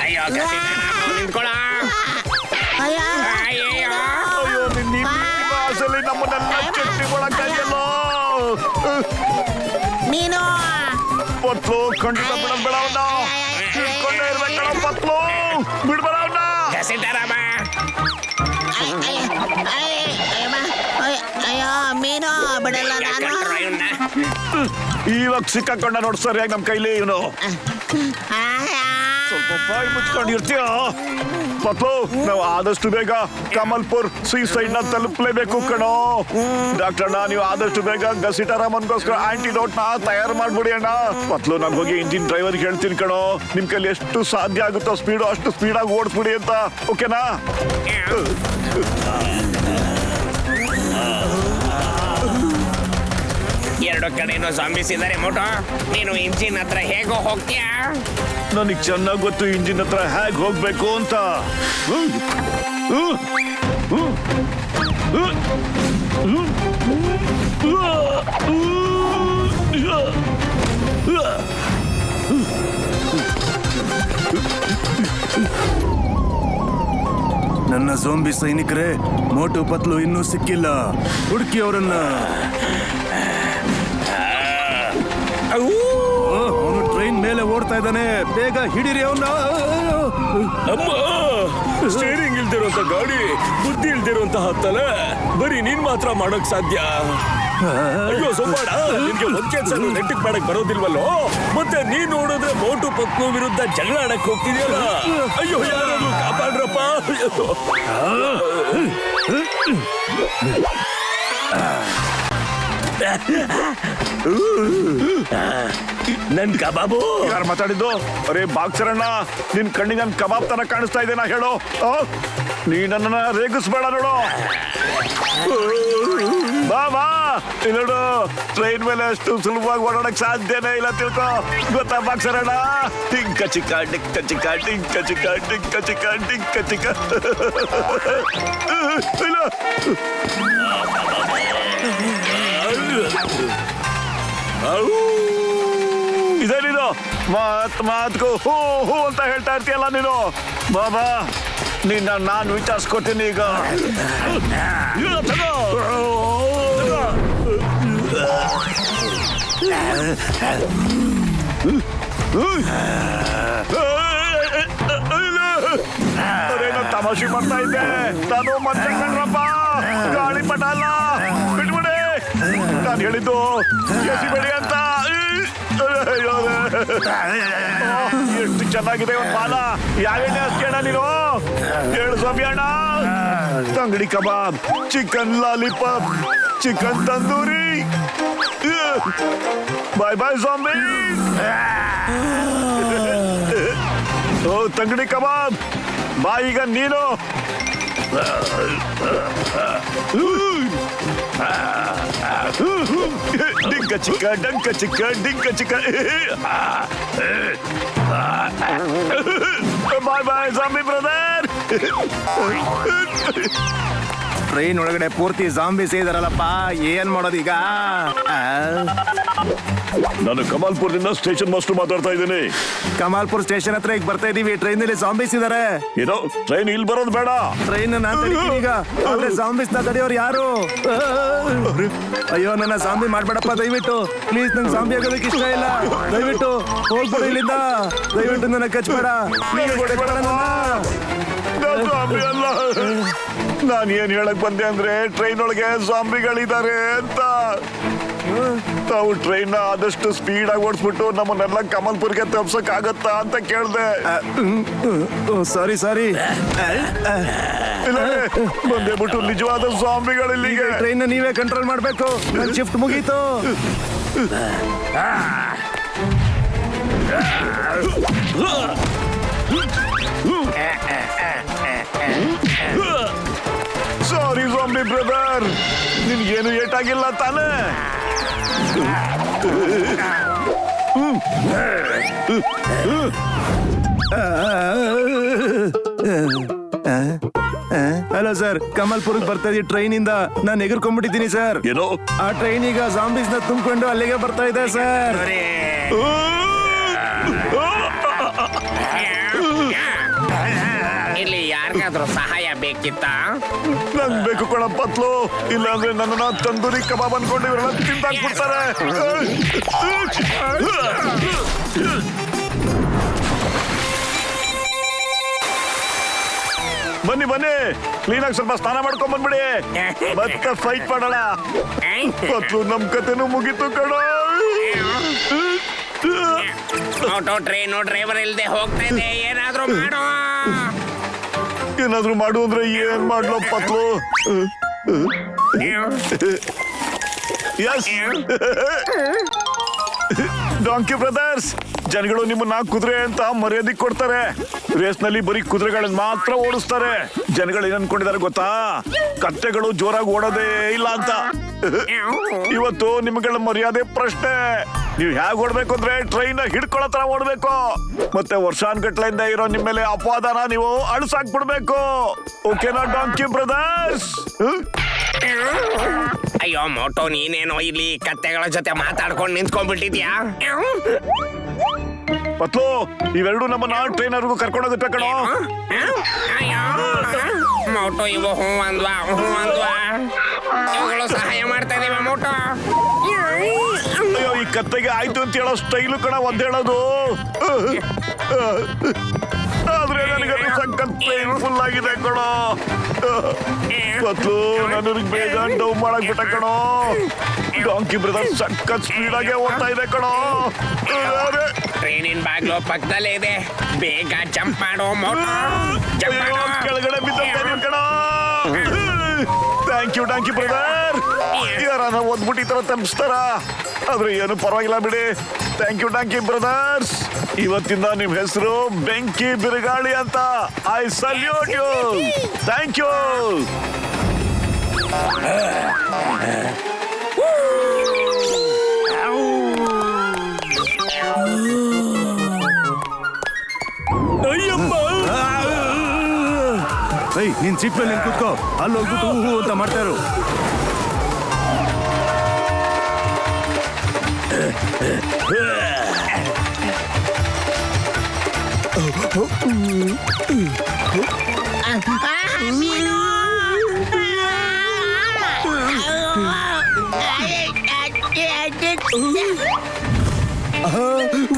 ಅಯ್ಯೋ ಕಸಿತಾರ, ನಿಂತ್ಕೊಳ್ಳ. ಅಯ್ಯೋ, ಅಯ್ಯೋ ನಿನ್ನ ಆಸೆಲಿ ನಮ್ಮನ್ನೆಲ್ಲ ಕೆಟ್ಟಿಗೊಳಕ್ಕಾಗಲ್ಲ. ಮೀನು ಪತ್ಲು, ಖಂಡಿತ ಬಿಡೋದ್ ಬೇಡ ಅವನ್ನ. ಹಿಡ್ಕೊಂಡೇ ಇರ್ಬೇಕಲ್ಲ ಪತ್ಲು, ಬಿಡ್ಬೇಡ ಅವನ್ನ. ಕಸಿತಾರಮ್ಮ, ಅಯ್ಯೋ ಮೀನು ಬಿಡಲ್ಲ ನಾನು. ಇವಾಗ ಸಿಕ್ಕಾಕೊಂಡ ನೋಡ್ ಸರಿಯಾಗಿ ನಮ್ ಕೈಲಿ. ಇವನು ಸ್ವಲ್ಪ ಬಾಯಿ ಮುಚ್ಕೊಂಡಿರ್ತೀಯ ಪತ್ಲು. ನಾವು ಆದಷ್ಟು ಬೇಗ ಕಮಲ್ಪುರ್ ಸೀ ಸೈಡ್ ನ ತಲುಪಲೇಬೇಕು ಕಣೋ. ಡಾಕ್ಟರ್ ನೀವು ಆದಷ್ಟು ಬೇಗ ಗಸಿಟಾರಾಮನ್ಗೋಸ್ಕರ ಆಂಟಿಡೋಟ್ ನ ತಯಾರು ಮಾಡ್ಬಿಡಿ ಅಣ್ಣ. ಪತ್ಲು, ನಾನು ಹೋಗಿ ಇಂಜಿನ್ ಡ್ರೈವರ್ಗೆ ಹೇಳ್ತೀನಿ ಕಣೋ. ನಿಮ್ ಕೈಲಿ ಎಷ್ಟು ಸಾಧ್ಯ ಆಗುತ್ತೋ ಸ್ಪೀಡು ಅಷ್ಟು ಸ್ಪೀಡಾಗಿ ಓಡಿಸ್ಬಿಡಿ ಅಂತ. ಓಕೆನಾ? ಎರಡು ಕಡೆನೂ ಜಾಂಬಿಸ್ ಇದ್ದಾರೆ ಮೋಟೋ. ನೀನು ಇಂಜಿನ್ ಹತ್ರ ಹೇಗೋ ಹೋಗ್ತೀಯಾ? ನನಗ್ ಚೆನ್ನಾಗ್ ಗೊತ್ತು ಇಂಜಿನ್ ಹತ್ರ ಹೇಗ್ ಹೋಗ್ಬೇಕು ಅಂತ. ನನ್ನ ಜೋಂಬಿ ಸೈನಿಕರೇ, ಮೋಟು ಪತ್ಲು ಇನ್ನೂ ಸಿಕ್ಕಿಲ್ಲ. ಹುಡುಕಿ ಅವರನ್ನ. ಅವನು ಟ್ರೈನ್ ಮೇಲೆ ಓಡ್ತಾ ಇದ್ದಾನೆ, ಬೇಗ ಹಿಡೀರಿ ಅವನ್ನ. ಇಲ್ದಿರುವಂತ ಗಾಡಿ, ಬುದ್ಧಿ ಇಲ್ದಿರುವಂತಹ ತಲೆ, ಬರೀ ನೀನ್ ಮಾತ್ರ ಮಾಡಕ್ ಸಾಧ್ಯ. ಅಯ್ಯೋ ಸೋಮಾಡ, ನಿನ್ಗೆ ಒಂದ್ ಕೆಲ್ಸ ನೆಟ್ಟಿಗೆ ಮಾಡಕ್ ಬರೋದಿಲ್ವಲ್ಲೋ? ಮತ್ತೆ ನೀನ್ ನೋಡಿದ್ರೆ ಮೋಟು ಪತ್ನು ವಿರುದ್ಧ ಜಗಳ ಆಡಕ್ ಹೋಗ್ತಿದ್ಯಲ್ಲ. ಅಯ್ಯೋ ಯಾರಾದ್ರೂ ಕಾಪಾಡ್ರಪ್ಪ. ನನ್ ಕಬಾಬು. ಯಾರು ಮಾತಾಡಿದ್ದು? ಅರೆ ಬಾಕ್ಸರಣ್ಣ, ನಿನ್ ಕಣ್ಣಿಗೆ ನನ್ ಕಬಾಬ್ ತರ ಕಾಣಿಸ್ತಾ ಇದ್ದೇನಾ ಹೇಳು? ನೀ ನನ್ನ ರೇಗಿಸ್ಬೇಡ ನೋಡು. ಬಾ ಬಾ, ನೋಡು, ಟ್ರೈನ್ ಮೇಲೆ ಅಷ್ಟು ಸುಲಭವಾಗಿ ಓಡಾಡಕ್ ಸಾಧ್ಯನೇ ಇಲ್ಲ ತಿಳ್ಕೊ. ಗೊತ್ತಾ ಬಾಕ್ಸರಣ್ಣ? ಟಿಂಕ ಚಿಕ್ಕ ಟಿಂಕ ಚಿಕ್ಕ ಟಿಂಕ ಚಿಕ್ಕ ಟಿಂಕ ಚಿಕ್ಕ ಟಿಂಕ ಚಿಕ್ಕ. ಇದೇನಿದು ಮಾತ್ಗೂ ಹೂ ಹೂ ಅಂತ ಹೇಳ್ತಾ ಇರ್ತೀಯಲ್ಲ ನೀನು? ಬಾಬಾ, ನಿನ್ನ ನಾನು ವಿಚಾರಿಸ್ಕೊತೀನಿ ಈಗ. ಅದೇನೋ ತಮಾಷೆ ಮಾಡ್ತಾ ಇದ್ದೆ ನಾನು. ಮತ್ತೆ ಕಣ್ರಪ್ಪ, ಗಾಳಿ ಪಟ ಅಲ್ಲ, ಬಿಟ್ಬಿಡಿ. ನಾನು ಹೇಳಿದ್ದು ಎಸಿಬೇಡಿ ಅಂತ. ಎಷ್ಟು ಚೆನ್ನಾಗಿದೆ ಒಂದು ಬಾಲ. ಯಾವೇನೇ ಅಷ್ಟೇಣ ನೀನು? ಹೇಳು ಸ್ವಾಮಿ ಅಣ್ಣ. ತಂಗಡಿ ಕಬಾಬ್, ಚಿಕನ್ ಲಾಲಿಪಾಪ್, ಚಿಕನ್ ತಂದೂರಿ. ಬಾಯ್ ಬಾಯ್ ಸ್ವಾಮಿ. ಓ ತಂಗಡಿ ಕಬಾಬ್, ಬಾ ಈಗ ನೀನು. ಡಿಂಕ ಚಿಕ್ಕ ಡಂಕ ಚಿಕ್ಕ ಡಿಂಕ ಚಿಕ್ಕ. ಬಾಯ್ ಬಾಯ್ ಸ್ವಾಮಿ ಬ್ರದರ್. ಟ್ರೈನ್ ಒಳಗಡೆ ಪೂರ್ತಿ ಜಾಂಬೀಸ್ ಇದಾರಲ್ಲಪ್ಪ, ಏನ್ ಮಾಡೋದೀಗ? ನಾನು ಕಮಾಲ್ಪುರದಿಂದ ಸ್ಟೇಷನ್ ಮಾಸ್ಟರ್ ಮಾತಾಡ್ತಾ ಇದ್ದೀನಿ. ಕಮಾಲ್ಪುರ್ ಸ್ಟೇಷನ್ ಹತ್ರ ಈಗ ಬರ್ತಾ ಇದೀವಿ. ಟ್ರೈನ್ ನಲ್ಲಿ ಜಾಂಬೀಸ್ ಇದಾರೆ. ಏನೋ ಟ್ರೈನ್ ಇಲ್ಲಿ ಬರೋದು ಬೇಡ. ಟ್ರೈನ್ ನಾನ್ ತಡಿತೀನಿ ಈಗ. ಆದ್ರೆ ಜಾಂಬೀಸ್ ನ ತಡೆಯೋರು ಯಾರು? ಅಯ್ಯೋ, ನನ್ನ ಜಾಂಬಿ ಮಾಡ್ಬೇಡಪ್ಪ ದಯವಿಟ್ಟು. ಪ್ಲೀಸ್, ನಂಗೆ ಜಾಂಬಿ ಆಗೋದಕ್ಕೆ ಇಷ್ಟ ಇಲ್ಲ. ದಯವಿಟ್ಟು ಹೋಗ್ಬೇಡ ಇಲ್ಲಿಂದ. ದಯವಿಟ್ಟು ನನ್ನ ಕಚ್ಬೇಡ. ಅಲ್ಲ, ನಾನು ಏನ್ ಹೇಳಕ್ ಬಂದೆ ಅಂದ್ರೆ ಟ್ರೈನ್ ಒಳಗೆ ಜಾಂಬಿಗಳಿದ್ದಾರೆ ಅಂತ. ತಾವು ಟ್ರೈನ್ ಆದಷ್ಟು ಸ್ಪೀಡ್ ಆಗಿ ಓಡಿಸ್ಬಿಟ್ಟು ನಮ್ಮನ್ನೆಲ್ಲ ಕಮಲ್ಪುರ್ಗೆ ತಪ್ಸಕ್ ಆಗತ್ತಾ ಅಂತ ಕೇಳ್ದೆ. ಸಾರಿ ಸಾರಿ. ಬಂದೇ ಬಿಟ್ಟು ನಿಜವಾದ ಜಾಂಬಿಗಳಿಲ್ಲಿಗೆ. ಟ್ರೈನ್ ನೀವೇ ಕಂಟ್ರೋಲ್ ಮಾಡ್ಬೇಕು. ನನ್ನ ಶಿಫ್ಟ್ ಮುಗೀತು. ಸಾರಿ ಜಾಂಬಿ ಬ್ರದರ್, ನಿನ್ಗೇನು ಏಟಾಗಿಲ್ಲ ತಾನೇ? ಹಲೋ ಸರ್, ಕಮಲ್ಪುರ್ಗೆ ಬರ್ತಾ ಇದೀವಿ ಟ್ರೈನ್ ಇಂದ. ನಾನು ಎಗರ್ಕೊಂಡ್ಬಿಟ್ಟಿದ್ದೀನಿ ಸರ್. ಏನೋ ಆ ಟ್ರೈನ್ ಈಗ ಜಾಂಬೀಸ್ ನ ತುಂಬಿಕೊಂಡು ಅಲ್ಲಿಗೆ ಬರ್ತಾ ಇದೆ ಸರ್. ಇಲ್ಲಿ ಯಾರಿಗಾದ್ರೂ ಸಹಾಯ ಬೇಕಿತ್ತ? ನಂಗ್ ಬೇಕು ಕಣಪ್ಪತ್ಲು, ಇಲ್ಲಾಂದ್ರೆ ನನ್ನ ತಂದೂರಿ ಕಬಾಬ್ ಅನ್ಕೊಂಡು ಇವರೆಲ್ಲ ತಿಂದಾಕ್ಬಿಡ್ತಾರೆ. ಬನ್ನಿ ಬನ್ನಿ, ಕ್ಲೀನಾಗಿ ಸ್ವಲ್ಪ ಸ್ನಾನ ಮಾಡ್ಕೊಂಡ್ ಬಂದ್ಬಿಡಿ. ಮತ್ತೆ ಫೈಟ್ ಮಾಡೋಣ. ಪತ್ಲು, ನಮ್ ಕತೆನೂ ಮುಗೀತು ಕಣ. ಆಟೋ ಟ್ರೈನು ಡ್ರೈವರ್ ಇಲ್ದೆ ಹೋಗ್ತಾ ಇದೆ. ಏನಾದ್ರೂ ಮಾಡೋ. ಏನಾದ್ರೂ ಮಾಡು ಅಂದ್ರೆ ಏನ್ ಮಾಡ್ಲೋ ಪತ್ಲು? ಯಸ್ ಡಾಂಕಿ ಬ್ರದರ್ಸ್, ಜನಗಳು ನಿಮ್ಮನ್ನ ಕುದುರೆ ಅಂತ ಮರ್ಯಾದೆ ಕೊಡ್ತಾರೆ. ರೇಸ್ ನಲ್ಲಿ ಬರೀ ಕುದುರೆಗಳನ್ನ ಮಾತ್ರ ಓಡಿಸ್ತಾರೆ. ಜನಗಳು ಏನ್ ಅನ್ಕೊಂಡಿದ್ದಾರೆ ಗೊತ್ತಾ? ಕತ್ತೆಗಳು ಜೋರಾಗಿ ಓಡೋದೇ ಇಲ್ಲ ಅಂತ. ಇವತ್ತು ನಿಮ್ಗಳ ಮರ್ಯಾದೆ ಪ್ರಶ್ನೆ. ನೀವು ಹೇಗ್ ಓಡ್ಬೇಕು ಅಂದ್ರೆ ಟ್ರೈನ್ ಹಿಡ್ಕೊಳ್ಳೋ ತರ ಓಡ್ಬೇಕು. ಮತ್ತೆ ವರ್ಷಾನ್ಗಟ್ಲೆಯಿಂದ ಇರೋ ನಿಮ್ಮ ಮೇಲೆ ಅಪವಾದನ ನೀವು ಅಳಿಸಾಕ್ಬಿಡ್ಬೇಕು. ಓಕೆನಾ ಡಾಂಕಿ ಬ್ರದರ್ಸ್? ಅಯ್ಯೋ ಮೋಟೋ, ನೀನೇನೋ ಇಲ್ಲಿ ಕತ್ತೆಗಳ ಜೊತೆ ಮಾತಾಡ್ಕೊಂಡು ನಿಂತ್ಕೊಂಡ್ಬಿಟ್ಟಿದ್ಯಾ? ಪತ್ಲು, ಇವೆರಡು ನಮ್ಮನ್ನ ಟ್ರೈನರ್ಗೂ ಕರ್ಕೊಂಡೋಗುತ್ತೆ ಕಣೋ. ಅಯ್ಯೋ ಮೋಟೋ, ಇವು ಹೂ ಅಂದ್ವಾ ಇವುಗಳು ಸಹಾಯ ಮಾಡ್ತಾ ಇದೀವ ಮೋಟೋ. ಅಯ್ಯೋ, ಈ ಕತ್ತೆಗೆ ಆಯ್ತು ಅಂತ ಹೇಳೋ ಸ್ಟೈಲು ಕಣ ಒಂದ್ ಹೇಳೋದು. ಆದ್ರೆ ನನಗೆ ಸಖತ್ ಪೇನ್ಫುಲ್ ಆಗಿದೆ ಕಣೋ. ಕತ್ಲು ನನಗೆ ಬೇಗ ಡೌ ಮಾಡಕ್ ಬಿಟ್ಟ ಕಣೋ. ಡಾಂಕಿ ಬ್ರದರ್ ಸಖತ್ ಸ್ಪೀಡ್ ಆಗಿ ಓಡ್ತಾ ಇದೆ ಕಣೋ. ಟ್ರೈನಿನ ಬಾಗ್ಲು ಪಕ್ಕದಲ್ಲೇ ಇದೆ, ಬೇಗ ಜಂಪ್ ಮಾಡೋ ಮೋಟೋ. ಜಂಪ್ ಅಯ್ಯೋ, ಕೆಳಗಡೆ ಬಿದ್ದ ಕಣೋ. Thank you donkey brother. ಯಾರನ್ನ ಓದ್ಬಿಟ್ಟು ಈ ತರ ತಪ್ಪಿಸ್ತಾರ, ಆದ್ರೆ ಏನು ಪರವಾಗಿಲ್ಲ ಬಿಡಿ. Thank you donkey brothers. ಇವತ್ತಿಂದ ನಿಮ್ ಹೆಸರು ಬೆಂಕಿ ಬಿರುಗಾಳಿ ಅಂತ. I salute you. Thank you. ಏಯ್, ನೀನ್ ಸೀಟ್ ಮೇಲೆ ಕೂತ್ಕೋ. ಅಲ್ಲಿ ಹೋಗ್ಬಿಟ್ಟು ಹೂ ಅಂತ ಮಾಡ್ತಾರು.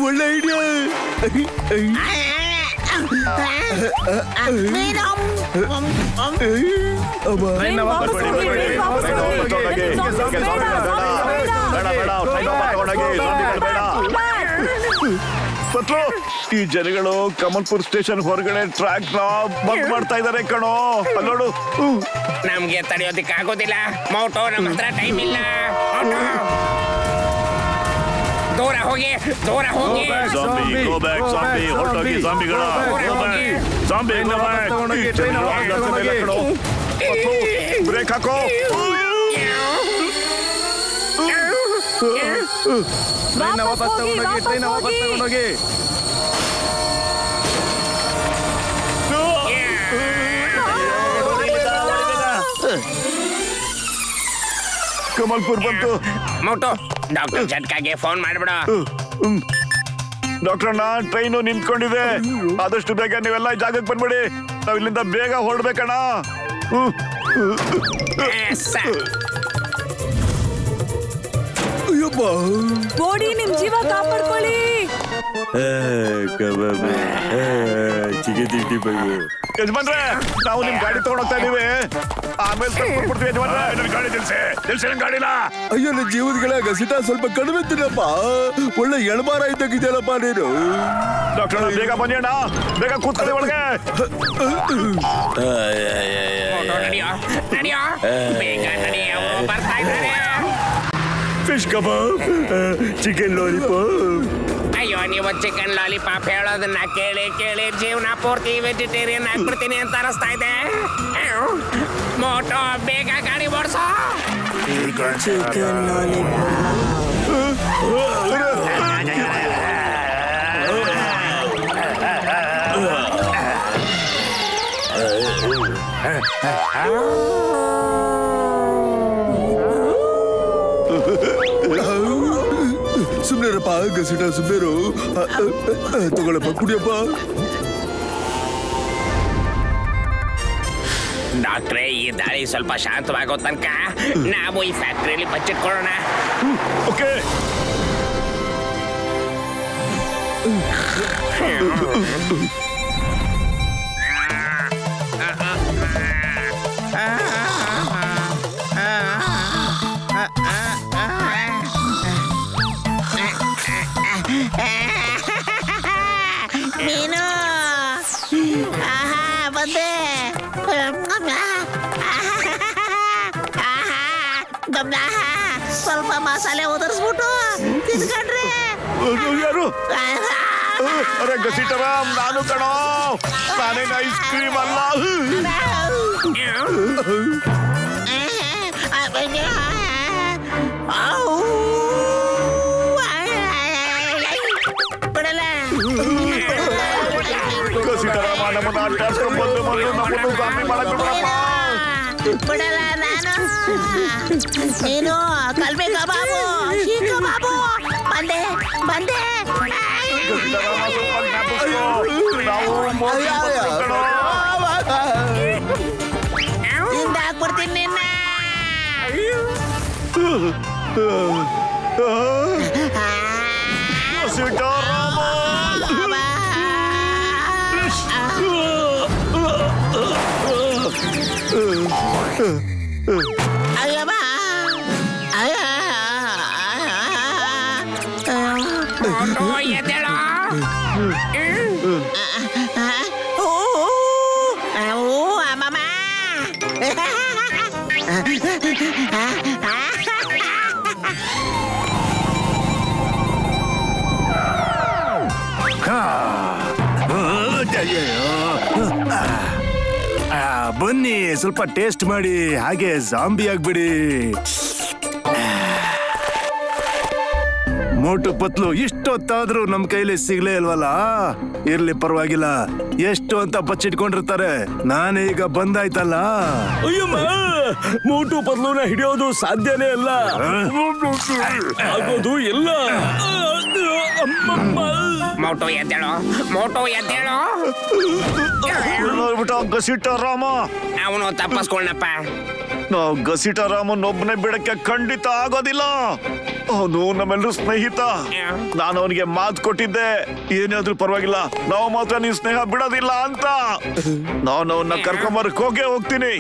ಒಳ್ಳೆ ಐಡಿಯಾ. ಈ ಜನಗಳು ಕಮಲ್ಪುರ್ ಸ್ಟೇಷನ್ ಹೊರಗಡೆ ಟ್ರ್ಯಾಕ್ ನ ಬಂದ್ ಮಾಡ್ತಾ ಇದಾರೆ ಕಣೋ. ಅಲ್ಲೋಡು. ನಮ್ಗೆ ತಡೆಯೋದಿಕ್ ಆಗೋದಿಲ್ಲ ಮೋಟೋ, ನಮ್ಮ ಹತ್ರ ಟೈಮ್ ಇಲ್ಲ. ಮೋಟೋ, ದೂರ ಹೋಗಿ, ದೂರ ಹೋಗಿ. Zombie, go back, zombie. ಹೊರಟೋಗಿ ಜಾಂಬಿಗಳ. Zombie, go back. ಬ್ರೇಕ್ ಹಾಕೋ. ವಾಪಸ್ ತಗೊಂಡೋಗಿ. ಕಮಲ್ಪುರ್ ಬಂತು. ಮೋಟೋ, ಡಾಕ್ಟರ್ ಜಟ್ಕಾಗೆ ಫೋನ್ ಮಾಡ್ಬಿಡ. ಡಾಕ್ಟರ್ ಅಣ್ಣ, ಟ್ರೈನು ನಿಂತ್ಕೊಂಡಿದೆ. ಆದಷ್ಟು ಬೇಗ ನೀವೆಲ್ಲ ಈ ಜಾಗಕ್ಕೆ ಬಂದ್ಬಿಡಿ. ನಾವ್ ಇಲ್ಲಿಂದ ಬೇಗ ಹೊರಡ್ಬೇಕಣ್ಣ. ಅಯ್ಯಪ್ಪ, ಬೋಡಿ ನಿಮ್ ಜೀವ ಕಾಪಾಡ್ಕೊಳ್ಳಿ. ಯಜಮಾನ್ರೆ, ನಾವು ನಿಮ್ ಗಾಡಿ ತಗೊಂಡ್ ಹೋಗ್ತಾ ಇದೀವಿ. ಆಮೇಲೆ ಕೊಡ್ತೀವಿ ಯಜಮಾನ್ರೆ. ಗಾಡಿ ನಿಲ್ಸಿ ಗಾಡಿನ. ಅಯ್ಯೋ, ನನ್ನ ಜೀವದಗಳ ಗಸಿಟ ಸ್ವಲ್ಪ ಕಡಿಮೆ ತಿನ್ನಪ್ಪ. ಒಳ್ಳೆ ಎಳಬಾರ ಇದ್ದಾಗಿದೆಯಲ್ಲಪ್ಪ ನೀನು. ಡಾಕ್ಟರ್ ಬೇಗ ಬನ್ನಿ ಅಣ್ಣ, ಬೇಗ ಕೂತ್ಕೊಳ್ಳಿ ಒಳಗೆ. ನಡಿಯೋ, ನಡಿಯೋ, ಬೇಗ ನಡಿಯೋ, ಬರ್ತಾ ಇದ್ದಾರೆ. ಫಿಶ್ ಕಬಾಬ್, ಚಿಕನ್ ಲಾಲಿಪಾಪ್. ಅಯ್ಯೋ, ನೀವು ಚಿಕನ್ ಲಾಲಿಪಾಪ್ ಹೇಳೋದನ್ನ ಕೇಳಿ ಕೇಳಿ ಜೀವನ ಪೂರ್ತಿ ವೆಜಿಟೇರಿಯನ್ ಆಗ್ಬಿಡ್ತೀನಿ ಅಂತ ಅನಿಸ್ತಾ ಇದೆ. ಮೋಟೋ, ಬೇಗ ಗಾಡಿ ಓಡಿಸೋ. ಚಿಕನ್ ಸುಮ್ನೆರಪ್ಪ, ಗಸಿಟ ಸುಮ್ನೆರು. ತಗೊಳಪ್ಪ, ಕುಡಿಯಪ್ಪ. ಡಾಕ್ಟ್ರೇ, ಈ ದಾಳಿ ಸ್ವಲ್ಪ ಶಾಂತವಾಗೋ ತನಕ ನಾವು ಈ ಫ್ಯಾಕ್ಟ್ರಿಯಲ್ಲಿ ಬಚ್ಚಿಟ್ಕೊಳ್ಳೋಣ. ಓಕೆ. ನೀನು ಬಂದೆ. ಸ್ವಲ್ಪ ಮಸಾಲೆ ಉದುರಿಸ್ಬಿಟ್ಟು ತಿನ್ಕೊಂಡ್ರೆ. ಯಾರು? ಅರೆ ಗಸಿಟರ, ನಾನು ಕಣೋ. ನಾನೇನು ಐಸ್ ಕ್ರೀಮ್ ಅಲ್ಲ. ಗಸಿಟರ, ನಮ್ಮನ್ನ ಅಟ್ಟಾಡ್ಸ್ಕೊಂಡ್ ಬಂದು ನಮ್ಮನ್ನು ಗಾಂಬಿ ಮಾಡಕ್ ಬಿಡ್ರಪ್ಪ. ಬಿಡಲ್ಲ ನಾನು. ನೀನು ಕಲ್ಬೆ ಕಬಾಬು, ಶೀಖ್ ಕಬಾಬು. ಬಂದೆ ಬಂದೆ. ತಿಂದಾಕ್ಬಿಡ್ತೀನಿ ನಿನ್ನ. ಅಯ್ಯಮ್ಮ ಅಯ್ಯ ಮೋಟು ಎದ್ದೇಳೋ. ಓ ಅಮ್ಮಮ್ಮ ಬನ್ನಿ ಸ್ವಲ್ಪ ಟೇಸ್ಟ್ ಮಾಡಿ ಹಾಗೆ ಜಾಂಬಿ ಆಗ್ಬಿಡಿ. ಮೋಟು ಪತ್ಲು ಇಷ್ಟೊತ್ತಾದ್ರೂ ನಮ್ ಕೈಲಿ ಸಿಗ್ಲೇ ಇಲ್ವಲ್ಲ. ಇರ್ಲಿ ಪರವಾಗಿಲ್ಲ, ಎಷ್ಟು ಅಂತ ಬಚ್ಚಿಟ್ಕೊಂಡಿರ್ತಾರೆ. ನಾನೀಗ ಬಂದಾಯ್ತಲ್ಲ. ಅಯ್ಯಮ್ಮ, ಮೋಟು ಪತ್ಲೂನ ಹಿಡಿಯೋದು ಸಾಧ್ಯನೇ ಇಲ್ಲ. ಆಗೋದು ಇಲ್ಲ. ಮೋಟು ಎದ್ದೇಳೋ, ಮೋಟು ಎದ್ದೇಳೋ. ನೋಡ್ಬಿಟ್ಟು ಗಸಿಟ ರಾಮ, ಅವನು ತಪ್ಪಿಸ್ಕೊಂಡಪ್ಪ. ನಾವು ಗಸಿಟ ರಾಮನ್ ಒಬ್ಬನೇ ಬಿಡಕ್ಕೆ ಖಂಡಿತ ಆಗೋದಿಲ್ಲ. ಅವನು ನಮ್ಮೆಲ್ಲರೂ ಸ್ನೇಹಿತ. ನಾನು ಅವನಿಗೆ ಮಾತು ಕೊಟ್ಟಿದ್ದೆ, ಏನಾದ್ರೂ ಪರವಾಗಿಲ್ಲ, ನಾವು ಮಾತ್ರ ನಿನ್ ಸ್ನೇಹ ಬಿಡೋದಿಲ್ಲ ಅಂತ. ನಾನು ಅವನ್ನ ಕರ್ಕೊಂಬರಕ್ ಹೋಗ್ತೀನಿ.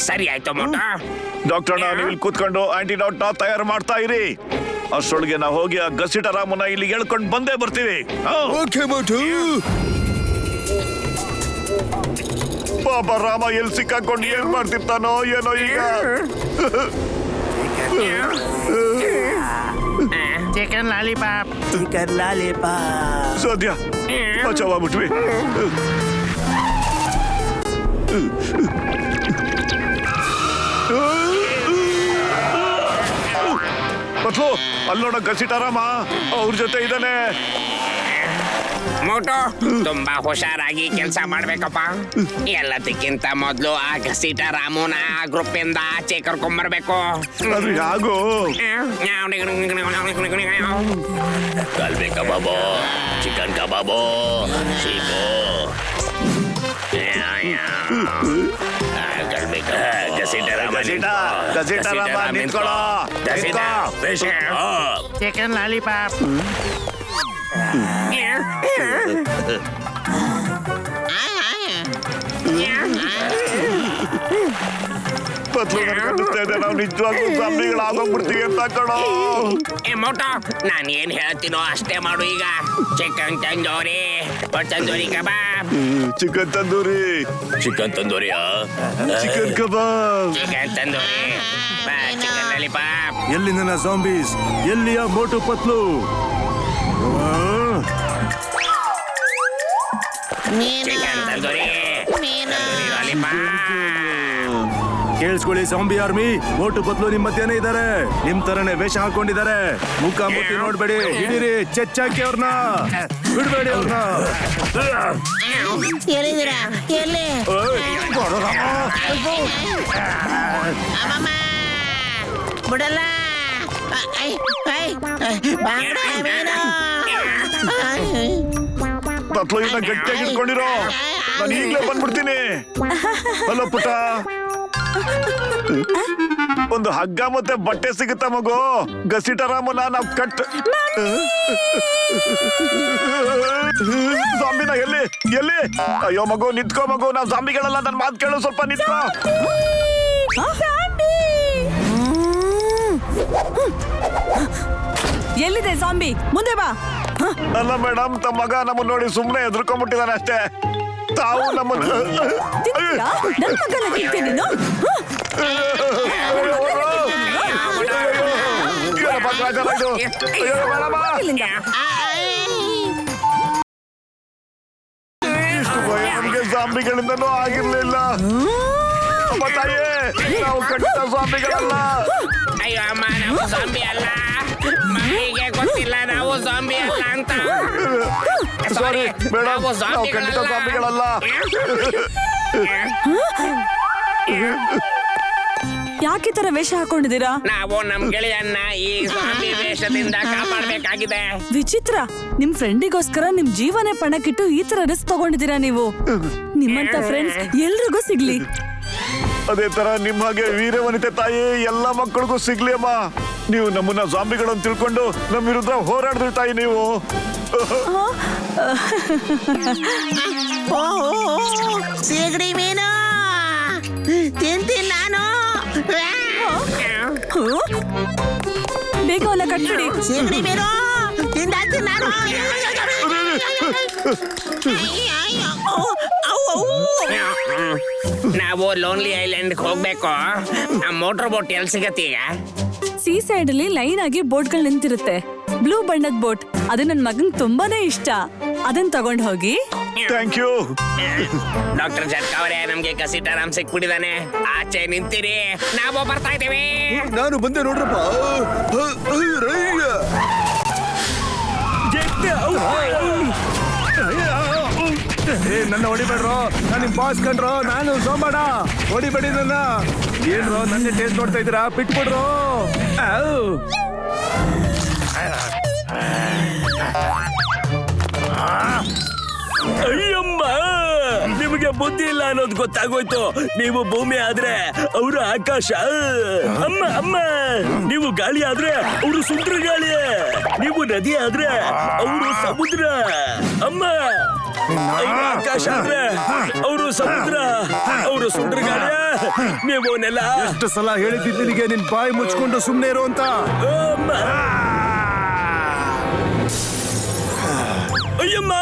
ಸರಿ ಆಯ್ತು ಮೋಟು. ಡಾಕ್ಟರ್ ನೀವು ಇಲ್ಲಿ ಕೂತ್ಕೊಂಡು ಆಂಟಿಡಾಟ್ ನ ತಯಾರು ಮಾಡ್ತಾ ಇರಿ. ಅಷ್ಟೊಳಗೆ ನಾವು ಹೋಗಿ ಆ ಗಸಿಟ ರಾಮನ ಇಲ್ಲಿ ಹೇಳ್ಕೊಂಡು ಬಂದೇ ಬರ್ತೀವಿ. ಓಕೆ ಮೋಟು. ಪಾಪ ರಾಮ ಎಲ್ಲಿ ಸಿಕ್ಕಾಕೊಂಡು ಏನ್ ಮಾಡ್ತಿರ್ತಾನೋ ಏನೋ ಈಗ. Chicken lollipop. ಸದ್ಯ ಬಚಾವಾಗ್ಬಿಟ್ವಿ. ಪತ್ಲು ಅಲ್ಲೋಡ ಗಸಿಟ ರಾಮ ಅವ್ರ ಜೊತೆ ಇದ್ದಾನೆ. ಮೋಟು ತುಂಬಾ ಹುಷಾರಾಗಿ ಕೆಲಸ ಮಾಡ್ಬೇಕಪ್ಪ. ಎಲ್ಲದಕ್ಕಿಂತ ಮೊದ್ಲು ಆ ಗಸಿಟ ರಾಮುನ ಆ ಗ್ರೂಪ್ ಇಂದ ಆಚೆ ಕರ್ಕೊಂಡ್ಬರ್ಬೇಕು. ಅದು ಯಾಗೋ ಕಲ್ಬೆ ಕಬಾಬು, ಚಿಕನ್ ಕಬಾಬು, ಶೀಪು, ಗಸಿಟ ರಾಮ ಗಸಿಟ ರಾಮ ನಿಂತ್ಕೊಳ್ಳೋ. Chicken lollipop. ಪತ್ಲು ನನಗನ್ನಿಸ್ತಾ ಇದೆ ನಾವು ನಿಜವಾಗ್ಲೂ ಜಾಂಬಿಗಳಾಗೋಗ್ಬಿಡ್ತೀವಿ ಅಂತ ಕಣೋ. ಮೋಟೋ ನಾನು ಏನ್ ಹೇಳ್ತೀನೋ ಅಷ್ಟೇ ಮಾಡು ಈಗ. Chicken tandoori, tandoori kebab. Chicken tandoori, chicken ತಂದೂರಿಯಾ? Chicken kebab, chicken tandoori, chicken lollipop. ಎಲ್ಲಿ ನನ್ನ ಜಾಂಬೀಸ್? ಎಲ್ಲಿಯ ಮೋಟು ಪತ್ಲು? Chicken tandoori, tandoori lollipop. ಕೇಳಿಸ್ಕೊಳ್ಳಿ ಜಾಂಬಿ ಆರ್ಮಿ, ಮೋಟು ಪತ್ಲು ನಿಮ್ ಮಧ್ಯನೇ ಇದಾರೆ. ನಿಮ್ ತರನೇ ವೇಷ ಹಾಕೊಂಡಿದ್ದಾರೆ. ಮುಖ ಮುಟ್ಟಿ ನೋಡ್ಬೇಡಿ, ಹಿಡೀರಿ, ಚೆಚ್ಚಾಕಿ ಅವ್ರನ್ನ, ಬಿಡ್ಬೇಡಿ ಅವ್ರನ್ನ. ಎಲ್ಲಿದ್ದೀರಾ? ಎಲ್ಲಿ ಅಮ್ಮಮ್ಮ ಬಿಡಲ್ಲ. ಬಾಂಗ್ಡ ಮೀನು. ಪತ್ಲು ಇನ್ನ ಗಟ್ಟಿಯಾಗಿ ಇಟ್ಕೊಂಡಿರೋ. ನಾನು ಈಗಲೇ ಬಂದ್ಬಿಡ್ತೀನಿ. ಹಲೋ ಪುಟ, ಒಂದು ಹಗ್ಗ ಮತ್ತೆ ಬಟ್ಟೆ ಸಿಗುತ್ತಾ ಮಗು? ಗಸಿಟ ರಾಮನ ನಾವು ಜಾಂಬಿನ ಎಲ್ಲಿ ಎಲ್ಲಿ? ಅಯ್ಯೋ ಮಗು ನಿಂತ್ಕೋ ಮಗು, ನಾವು ಜಾಂಬಿಗಳಲ್ಲ, ನನ್ನ ಮಾತು ಕೇಳು, ಸ್ವಲ್ಪ ನಿಂತ್ಕೋ. ಎಲ್ಲಿದೆ ಜಾಂಬಿ? ಮುಂದೆ ಬಾ. ಅಲ್ಲ ಮೇಡಮ್, ತಮ್ಮ ಮಗ ನಮ್ಮನ್ನ ನೋಡಿ ಸುಮ್ಮನೆ ಎದ್ರುಕೊಂಡ್ಬಿಟ್ಟಿದ್ದಾನೆ ಅಷ್ಟೇ. ತಾವು ನಮ್ಮನ್ನ ತಿಂತೀಯಾ? ನನ್ ಮಗನ ತಿಂತೀಯ ನೀನು? ಇಲ್ಲಿಂದ. ಇಷ್ಟು ಭಯ ನಮ್ಗೆ ಜಾಂಬಿಗಳಿಂದನೂ ಆಗಿರ್ಲಿಲ್ಲ. ತಾಯೇ, ನಾವು ಖಂಡಿತ ಜಾಂಬಿಗಳಲ್ಲ. ಅಯ್ಯೋ ಅಮ್ಮ, ನಾವು ಜಾಂಬಿ ಅಲ್ಲ. ಮಮ್ಮಿಗೆ ಗೊತ್ತಿಲ್ಲ ನಾವು ಜಾಂಬಿ ಅಲ್ಲ ಅಂತ. ಸಾರಿ ಮೇಡಮ್, ನಾವು ಖಂಡಿತ ಜಾಂಬಿಗಳಲ್ಲ. ಯಾಕೆ ಈ ತರ ವೇಷ ಹಾಕೊಂಡಿದ್ದೀರಾ? ನಾವು ನಮ್ ಗೆಳೆಯನ್ನ ಈ ಜಾಂಬಿ ವೇಷದಿಂದ ಕಾಪಾಡಬೇಕಾಗಿದೆ. ವಿಚಿತ್ರ, ನಿಮ್ ಫ್ರೆಂಡಿಗೋಸ್ಕರ ನಿಮ್ ಜೀವನೇ ಪಣಕ್ಕಿಟ್ಟು ಈ ತರ ರಿಸ್ಕ್ ತಗೊಂಡಿದ್ದೀರಾ ನೀವು. ನಿಮ್ಮಂತ ಫ್ರೆಂಡ್ಸ್ ಎಲ್ರಿಗೂ ಸಿಗ್ಲಿ. ಅದೇ ತರ ನಿಮ್ಮ ಹಾಗೆ ವೀರವನಿತೆ ತಾಯಿ ಎಲ್ಲ ಮಕ್ಕಳಿಗೂ ಸಿಗ್ಲಿ ಅಮ್ಮ. ನೀವು ನಮ್ಮನ್ನ ಜಾಂಬಿಗಳನ್ನು ತಿಳ್ಕೊಂಡು ನಮ್ಮ ವಿರುದ್ಧ ಹೋರಾಡಿದ್ರಿ ತಾಯಿ ನೀವು. ಸೀಗಡಿ ಮೀನು ತಿಂತೀನಿ ನಾನು. ಬೇಗ ಅವನ್ನ ಕಟ್ಬಿಡಿ. ಸಿಗಡಿ ಮೀನು ತಿಂದಾಕ್ತೀನಿ ನಾನು. ನಾವು ಲೋನ್ಲಿ ಐಲ್ಯಾಂಡ್ ಹೋಗ್ಬೇಕು. ಆ ಮೋಟರ್ ಬೋಟ್ ಎಲ್ಲಿ ಸಿಗತ್ತೆ ಈಗ? ಸೀ ಸೈಡ್ ಅಲ್ಲಿ ಲೈನ್ ಆಗಿ ಬೋಟ್ಗಳು ನಿಂತಿರುತ್ತೆ. ಬ್ಲೂ ಬಣ್ಣದ ಬೋಟ್, ಅದು ನನ್ ಮಗನ್ ತುಂಬಾನೇ ಇಷ್ಟ. ಅದನ್ನ ತಗೊಂಡ್ ಹೋಗಿ. Thank you. ಡಾಕ್ಟರ್ ಜಟ್ಕಾ ಅವರೇ, ನಮ್ಗೆ ಕಸಿಟಾರಾಮ್ ಸಿಕ್ಬಿಟ್ಟಿದಾನೆ. ಆಚೆ ನಿಂತಿರಿ, ನಾವು ಬರ್ತಾ ಇದ್ದೀವಿ. ನಾನು ಬಂದೆ ನೋಡ್ರಪ್ಪ. ನನ್ನ ಹೊಡಿಬೇಡ್ರೋ, ನಾನು ನಿಮ್ ಬಾಸ್ ಕಂಡ್ರೋ, ನಾನು ಸೋಮಾಡ. ಹೊಡಿಬೇಡಿ ನನ್ನ. ಏನ್ರೋ ನನ್ನ ಟೇಸ್ಟ್ ನೋಡ್ತಾ ಇದ್ದೀರಾ? ಬಿಟ್ಬಿಡ್ರೋ. ಅಯ್ಯಮ್ಮ, ನಿಮಗೆ ಬುದ್ಧಿ ಇಲ್ಲ ಅನ್ನೋದು ಗೊತ್ತಾಗೋಯ್ತು. ನೀವು ಭೂಮಿ ಆದ್ರೆ ಅವರು ಆಕಾಶ. ಅಮ್ಮ ಅಮ್ಮ, ನೀವು ಗಾಳಿ ಆದ್ರೆ ಅವರು ಸುಂದರ ಗಾಳಿ. ನೀವು ನದಿ ಆದ್ರೆ ಅವರು ಸಮುದ್ರ. ಅಮ್ಮ, ಅವ್ರು ಆಕಾಶ ಆದ್ರೆ ಅವರು ಸಮುದ್ರ. ಅವರು ಸುಂದರ ಗಾಳಿ, ನೀವು ನೆಲ. ಎಷ್ಟು ಸಲ ಹೇಳಿದ್ದೀನಿ ನಿನಗೆ ನಿನ್ ಬಾಯಿ ಮುಚ್ಕೊಂಡು ಸುಮ್ನೆ ಇರು ಅಂತ. ಅಮ್ಮ, ಅಯ್ಯಮ್ಮ,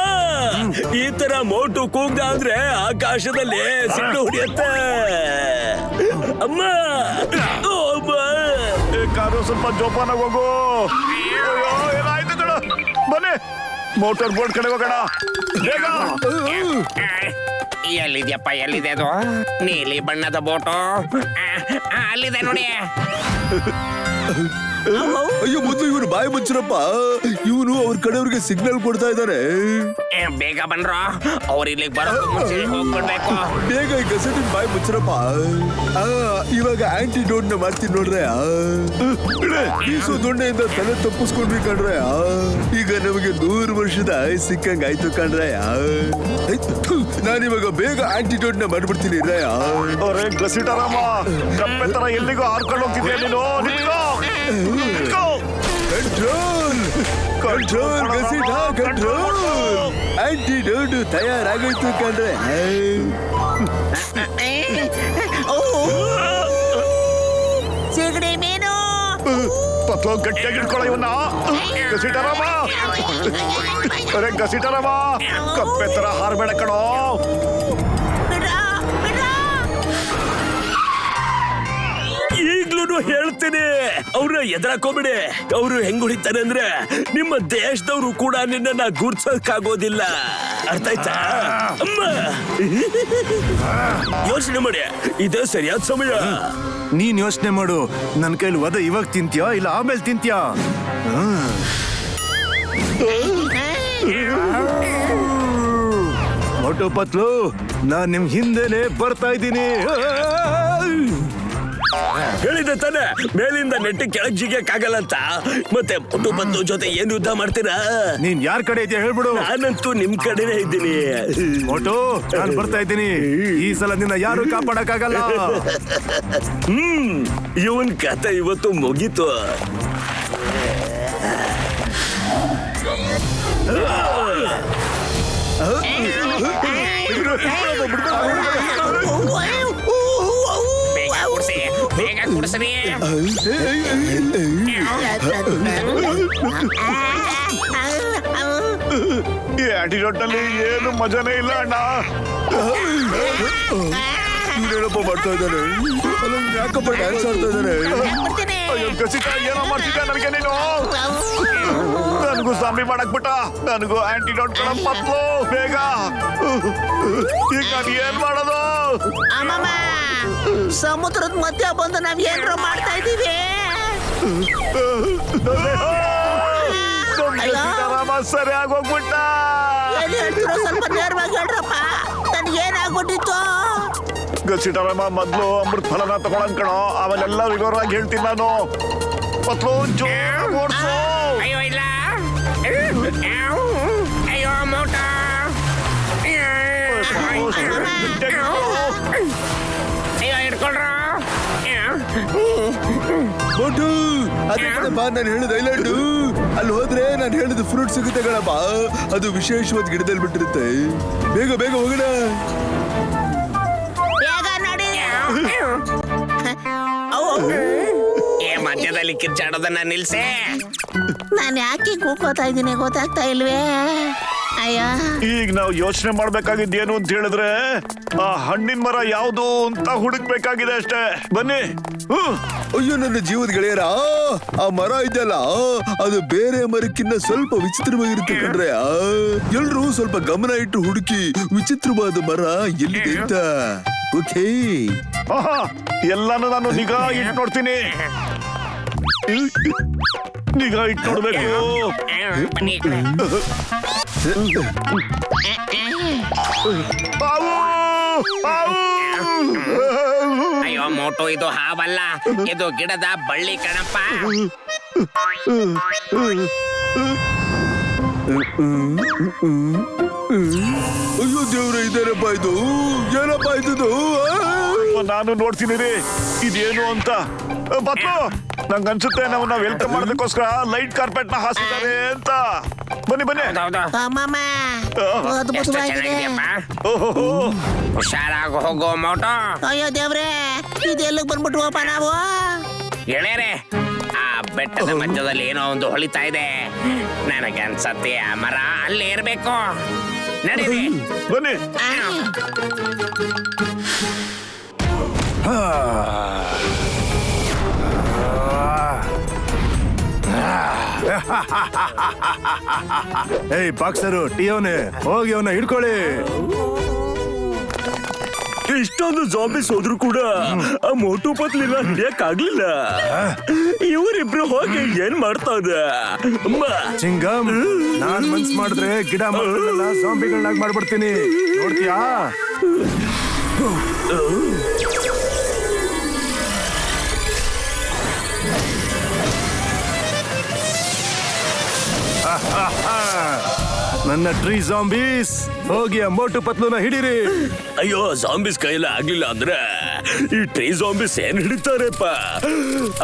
ಈ ತರ ಮೋಟು ಕೂಗ್ದ ಅಂದ್ರೆ ಆಕಾಶದಲ್ಲಿ ಸಿಟ್ಟು ಹೊಡಿಯತ್ತೆ. ಅಮ್ಮ, ಓ ಅಮ್ಮ. ಕಾರು ಸ್ವಲ್ಪ ಜೋಪಾನ ಹೋಗು. ಏನಾಯ್ತು ಕಣ? ಬನ್ನಿ, ಮೋಟರ್ ಬೋಟ್ ಕಡೆ ಹೋಗೋಣ ಬೇಗ. ಎಲ್ಲಿದ್ಯಪ್ಪ, ಎಲ್ಲಿದೆ ಅದು? ನೀಲಿ ಬಣ್ಣದ ಬೋಟು ಅಲ್ಲಿದೆ ನೋಡಿ. ಅಯ್ಯೋ, ಮೊದ್ಲು ಇವನು ಬಾಯಿ ಮುಚ್ಚರಪ್ಪ. ಇವನು ಅವ್ರ ಕಡೆಯವ್ರಿಗೆ ಸಿಗ್ನಲ್ ಕೊಡ್ತಾ ಇದ್ದಾರೆ. ಬೇಗ ಬನ್ರ, ಅವ್ರ ಇಲ್ಲಿಗೆ ಬರೋದು ಮುಂಚೆ ಹೋಗ್ಬಿಡ್ಬೇಕು. ಬೇಗ ಈ ಗಸಟಿನ ಬಾಯಿ ಮುಚ್ಚರಪ್ಪ. ಇವಾಗ ಆಂಟಿಡೋಟ್ ನ ಮಾಡ್ತೀನಿ ನೋಡ್ರೆ. ಬೀಸೋ ದೊಣ್ಣೆಯಿಂದ ತಲೆ ತಪ್ಪಿಸ್ಕೊಂಡ್ವಿ ಕಣ್ರೆ. ಈಗ ನಮಗೆ 100 ವರ್ಷದ ಸಿಕ್ಕಂಗ ಆಯ್ತು ಕಣ್ರೆ. ನಾನಿವಾಗ ಬೇಗ ಆಂಟಿಡೋಟ್ ನ ಮಾಡ್ಬಿಡ್ತೀನಿ ರೇ. ಅರೆ ಗಸಿಟಾರಾಮ, ಕಪ್ಪೆ ತರ ಎಲ್ಲಿಗೂ ಹಾರ್ಕೊಂಡು ಹೋಗ್ತಿದ್ಯಾ ನೀನು? Control control Ghasita control. Antidote ತಯಾರಾಗೋಯ್ತು ಕಣ್ರೆ. ಸಿಗಡಿ ಮೀನು. ಪತ್ಲೋ ಗಟ್ಟಿಯಾಗಿ ಇಟ್ಕೊಳ್ಳೋ ಇವನ್ನ. ಗಸಿಟಾರಾಮ, ಅರೆ ಗಸಿಟಾರಾಮ, ಕಪ್ಪೆ ತರ ಹಾರ್ಬೇಡ ಕಣೋ. ಈಗ್ಲೂ ಹೇಳ್ತೀನಿ, ಅವ್ರನ್ನ ಎದುರಾಕೋಬಿಡಿ. ಅವ್ರು ಹೆಂಗ್ ಹೊಡಿತಾರೆ ಅಂದ್ರೆ ನಿಮ್ಮ ದೇಶದವ್ರು ಕೂಡ ನಿನ್ನ ಗುರ್ಸಕ್ಕಾಗೋದಿಲ್ಲ. ಅರ್ಥ ಆಯ್ತಾ? ಅಮ್ಮ, ಯೋಚನೆ ಮಾಡಿ, ಇದೇ ಸರಿಯಾದ ಸಮಯ. ನೀನ್ ಯೋಚನೆ ಮಾಡು. ನನ್ ಕೈಲಿ ವದ ಇವಾಗ ತಿಂತ್ಯಾ ಇಲ್ಲ ಆಮೇಲೆ ತಿಂತ್ಯಾ? ಮೋಟು ಪತ್ಲು, ನಾನ್ ನಿಮ್ ಹಿಂದೆನೆ ಬರ್ತಾ ಇದ್ದೀನಿ. ಹೇಳಿದೆ ತಾನೆ, ಮೇಲಿಂದ ನೆಟ್ಟಿ ಕೆಳಗ್ ಜಿಗಿಯಕ್ಕಾಗಲ್ಲ ಅಂತ. ಮತ್ತೆ ಮೋಟು ಬಂದು ಜೊತೆ ಏನ್ ಯುದ್ಧ ಮಾಡ್ತೀರಾ? ನೀನ್ ಯಾರ್ ಕಡೆ ಇದೆಯಾ ಹೇಳ್ಬಿಡು. ನಾನಂತೂ ನಿಮ್ ಕಡೆನೇ ಇದ್ದೀನಿ. ಮೋಟು, ನಾನು ಬರ್ತಾ ಇದ್ದೀನಿ. ಈ ಸಲ ನಿನ್ನ ಯಾರು ಕಾಪಾಡಕ್ಕಾಗಲ್ಲ. ಇವನ್ ಕತೆ ಇವತ್ತು ಮುಗೀತು. ಬೇಗ ಕುಡಿಸ್ರಿ. ಈ ಆಂಟಿಡೋಟ್ ನಲ್ಲಿ ಏನು ಮಜಾನೇ ಇಲ್ಲ ಅಣ್ಣ. ಇವನೇನಪ್ಪ ಮಾಡ್ತಾ ಇದ್ದಾನೆ? ಅಲ್ಲ, ಯಾಕಪ್ಪ ಡ್ಯಾನ್ಸ್ ಆಡ್ತಾ ಇದ್ದಾನೆ? ಅಯ್ಯೋ ಗಸಿಟ, ಏನೋ ಮಾಡ್ತಿದ್ದೆ ನನಗೆ ನೀನು. ನನಗೂ ಸಾಂಬಿ ಮಾಡಕ್ ಬಿಟ್ಟ. ನನಗೂ ಆಂಟಿಡೋಟ್ ಕೊಡ ಪತ್ಲು ಬೇಗ. ಈಗ ನಾನು ಏನ್ ಮಾಡೋದು? ಅಮ್ಮಮ್ಮ, ಸಮುದ್ರದ ಮಧ್ಯ ಬಂದು ನಾವ್ ಏನ್ರ ಮಾಡ್ತಾ ಇದೀವಿ. ಸರಿಯಾಗಿ ಹೋಗ್ಬಿಟ್ಟ. ಎಲ್ಲಿ ಹೇಳ್ತಿರೋ ಸ್ವಲ್ಪ ನೇರವಾಗಿ ಹೇಳ್ರಪ್ಪ. ನನ್ಗೇನಾಗ್ಬಿಟ್ಟಿತ್ತು? ಗಸಿಟಾರಾಮ, ಮೊದ್ಲು ಅಮೃತ ಫಲನ ತಗೊಳಂಗ್ ಕಣೋ, ಆಮೇಲೆಲ್ಲ ವಿವರವಾಗಿ ಹೇಳ್ತೀನಿ ನಾನು. ಪತ್ಲು ಜೋರ್ ಓಡ್ಸು. ಅಯ್ಯೋ ಇಲ್ಲ, ಅಯ್ಯೋ ಮೋಟ. ಅಯ್ಯೋ ಹಿಡ್ಕೊಳ್ರ. ಮೋಟು, ಅದೇ ಕಣಪ್ಪ ನಾನು ಹೇಳಿದ ಐಲ್ಯಾಂಡು. ಅಲ್ಲಿ ಹೋದ್ರೆ ನಾನು ಹೇಳಿದ ಫ್ರೂಟ್ ಸಿಗುತ್ತೆ ಕಣಪ್ಪ. ಅದು ವಿಶೇಷವಾದ ಗಿಡದಲ್ಲಿ ಬಿಟ್ಟಿರುತ್ತೆ. ಬೇಗ ಬೇಗ ಹೋಗೋಣ. ಬೇಗ ನಡಿ. ಕಿರ್ಚಾಡೋದನ್ನ ನಿಲ್ಸೆ. ನಾನು ಯಾಕೆ ಕೂಕೋತಾ ಇದ್ದೀನಿ ಗೊತ್ತಾಗ್ತಾ ಇಲ್ವೇ? ಅಯ್ಯ, ಈಗ ನಾವು ಯೋಚನೆ ಮಾಡ್ಬೇಕಾಗಿದ್ದೇನು ಅಂತ ಹೇಳಿದ್ರೆ ಆ ಹಣ್ಣಿನ ಮರ ಯಾವುದು ಅಂತ ಹುಡುಕ್ಬೇಕಾಗಿದೆ ಅಷ್ಟೇ. ಬನ್ನಿ. ಅಯ್ಯೋ ನನ್ನ ಜೀವದ ಗೆಳೆಯರ, ಆ ಮರ ಇದೆಯಲ್ಲ ಅದು ಬೇರೆ ಮರಕ್ಕಿಂತ ಸ್ವಲ್ಪ ವಿಚಿತ್ರವಾಗಿರುತ್ತೆ ಕಣ್ರೆ. ಎಲ್ರೂ ಸ್ವಲ್ಪ ಗಮನ ಇಟ್ಟು ಹುಡುಕಿ ವಿಚಿತ್ರವಾದ ಮರ ಎಲ್ಲಿದೆ ಅಂತ. ಓಕೆ, ಆಹಾ, ಎಲ್ಲಾನು ನಾನು ನಿಗಾ ಇಟ್ಟು ನೋಡ್ತೀನಿ. ನಿಗಾ ಇಟ್ಟು ನೋಡ್ಬೇಕು. ಬನ್ನಿ ಈ ಕಡೆ. ಬಾವು! ಬಾವು! ಅಯ್ಯೋ ಮೋಟು, ಇದು ಹಾವಲ್ಲ, ಇದು ಗಿಡದ ಬಳ್ಳಿ ಕಣಪ್ಪ. ಅಯ್ಯೋ ದೇವ್ರೆ, ಇದೇನಪ್ಪ ಇದು? ಏನಪ್ಪ ಇದು? ನಾನು ನೋಡ್ತೀನಿ ರೀ ಇದೇನು ಅಂತ. ಬತ್ತು, ನಂಗನ್ಸುತ್ತೆ ನಾವ್ ವೆಲ್ಕಮ್ ಮಾಡೋದಕ್ಕೋಸ್ಕರ ಲೈಟ್ ಕಾರ್ಪೆಟ್ ನ ಹಾಸಿದ್ದಾರೆ ಅಂತ. ಬನ್ನಿ ಬನ್ನಿ. ಹೌದೌದು. ಅಮ್ಮಮ್ಮ, ಎಷ್ಟು ಅದ್ಭುತವಾಗಿದೆ. ಚೆನ್ನಾಗಿದೆಯಪ್ಪ. ಓಹೋ, ಹುಷಾರಾಗಿ ಹೋಗೋ ಮೋಟು. ಅಯ್ಯೋ ದೇವ್ರೆ, ಇದು ಎಲ್ಲಿಗೆ ಬಂದ್ಬಿಟ್ವಪ್ಪ ನಾವು? ಗೆಳೆಯರೆ, ಆ ಬೆಟ್ಟದ ಮಧ್ಯದಲ್ಲಿ ಏನೋ ಒಂದು ಹೊಳಿತಾ ಇದೆ. ನನಗನ್ಸತ್ತೆ ಆ ಮರ ಅಲ್ಲೇ ಇರ್ಬೇಕು. ನಡೀರಿ. ಬನ್ನಿ. ಏಯ್ ಬಾಕ್ಸರು, ಟಿಯೋನೆ ಹೋಗಿ ಅವನ್ನ ಹಿಡ್ಕೊಳ್ಳಿ. ಇಷ್ಟೊಂದು ಜಾಂಬೀಸ್ ಹೋದ್ರು ಕೂಡ ಆ ಮೋಟು ಪತ್ಲಿನ ಹಿಡಿಯಕ್ ಆಗ್ಲಿಲ್ಲ. ಇವರಿಬ್ರು ಹೋಗಿ ಏನ್ ಮಾಡ್ತಾ ಇದೆ? ಅಮ್ಮ, ಚಿಂಗಮ್, ನಾನ್ ಮನ್ಸ್ ಮಾಡಿದ್ರೆ ಗಿಡ ಮರಗಳನ್ನ ಜಾಂಬಿಗಳನ್ನಾಗಿ ಮಾಡ್ಬಿಡ್ತೀನಿ. ನೋಡ್ತೀಯಾ? ನನ್ನ ಟ್ರೀ ಜಾಂಬೀಸ್, ಹೋಗಿ ಆ ಮೋಟು ಪತ್ಲುನ ಹಿಡೀರಿ. ಅಯ್ಯೋ, ಜಾಂಬೀಸ್ ಕೈಯಲ್ಲಿ ಆಗ್ಲಿಲ್ಲ ಅಂದ್ರೆ ಈ ಟ್ರೀ ಜಾಂಬೀಸ್ ಏನ್ ಹಿಡಿತಾರೆಪ್ಪ?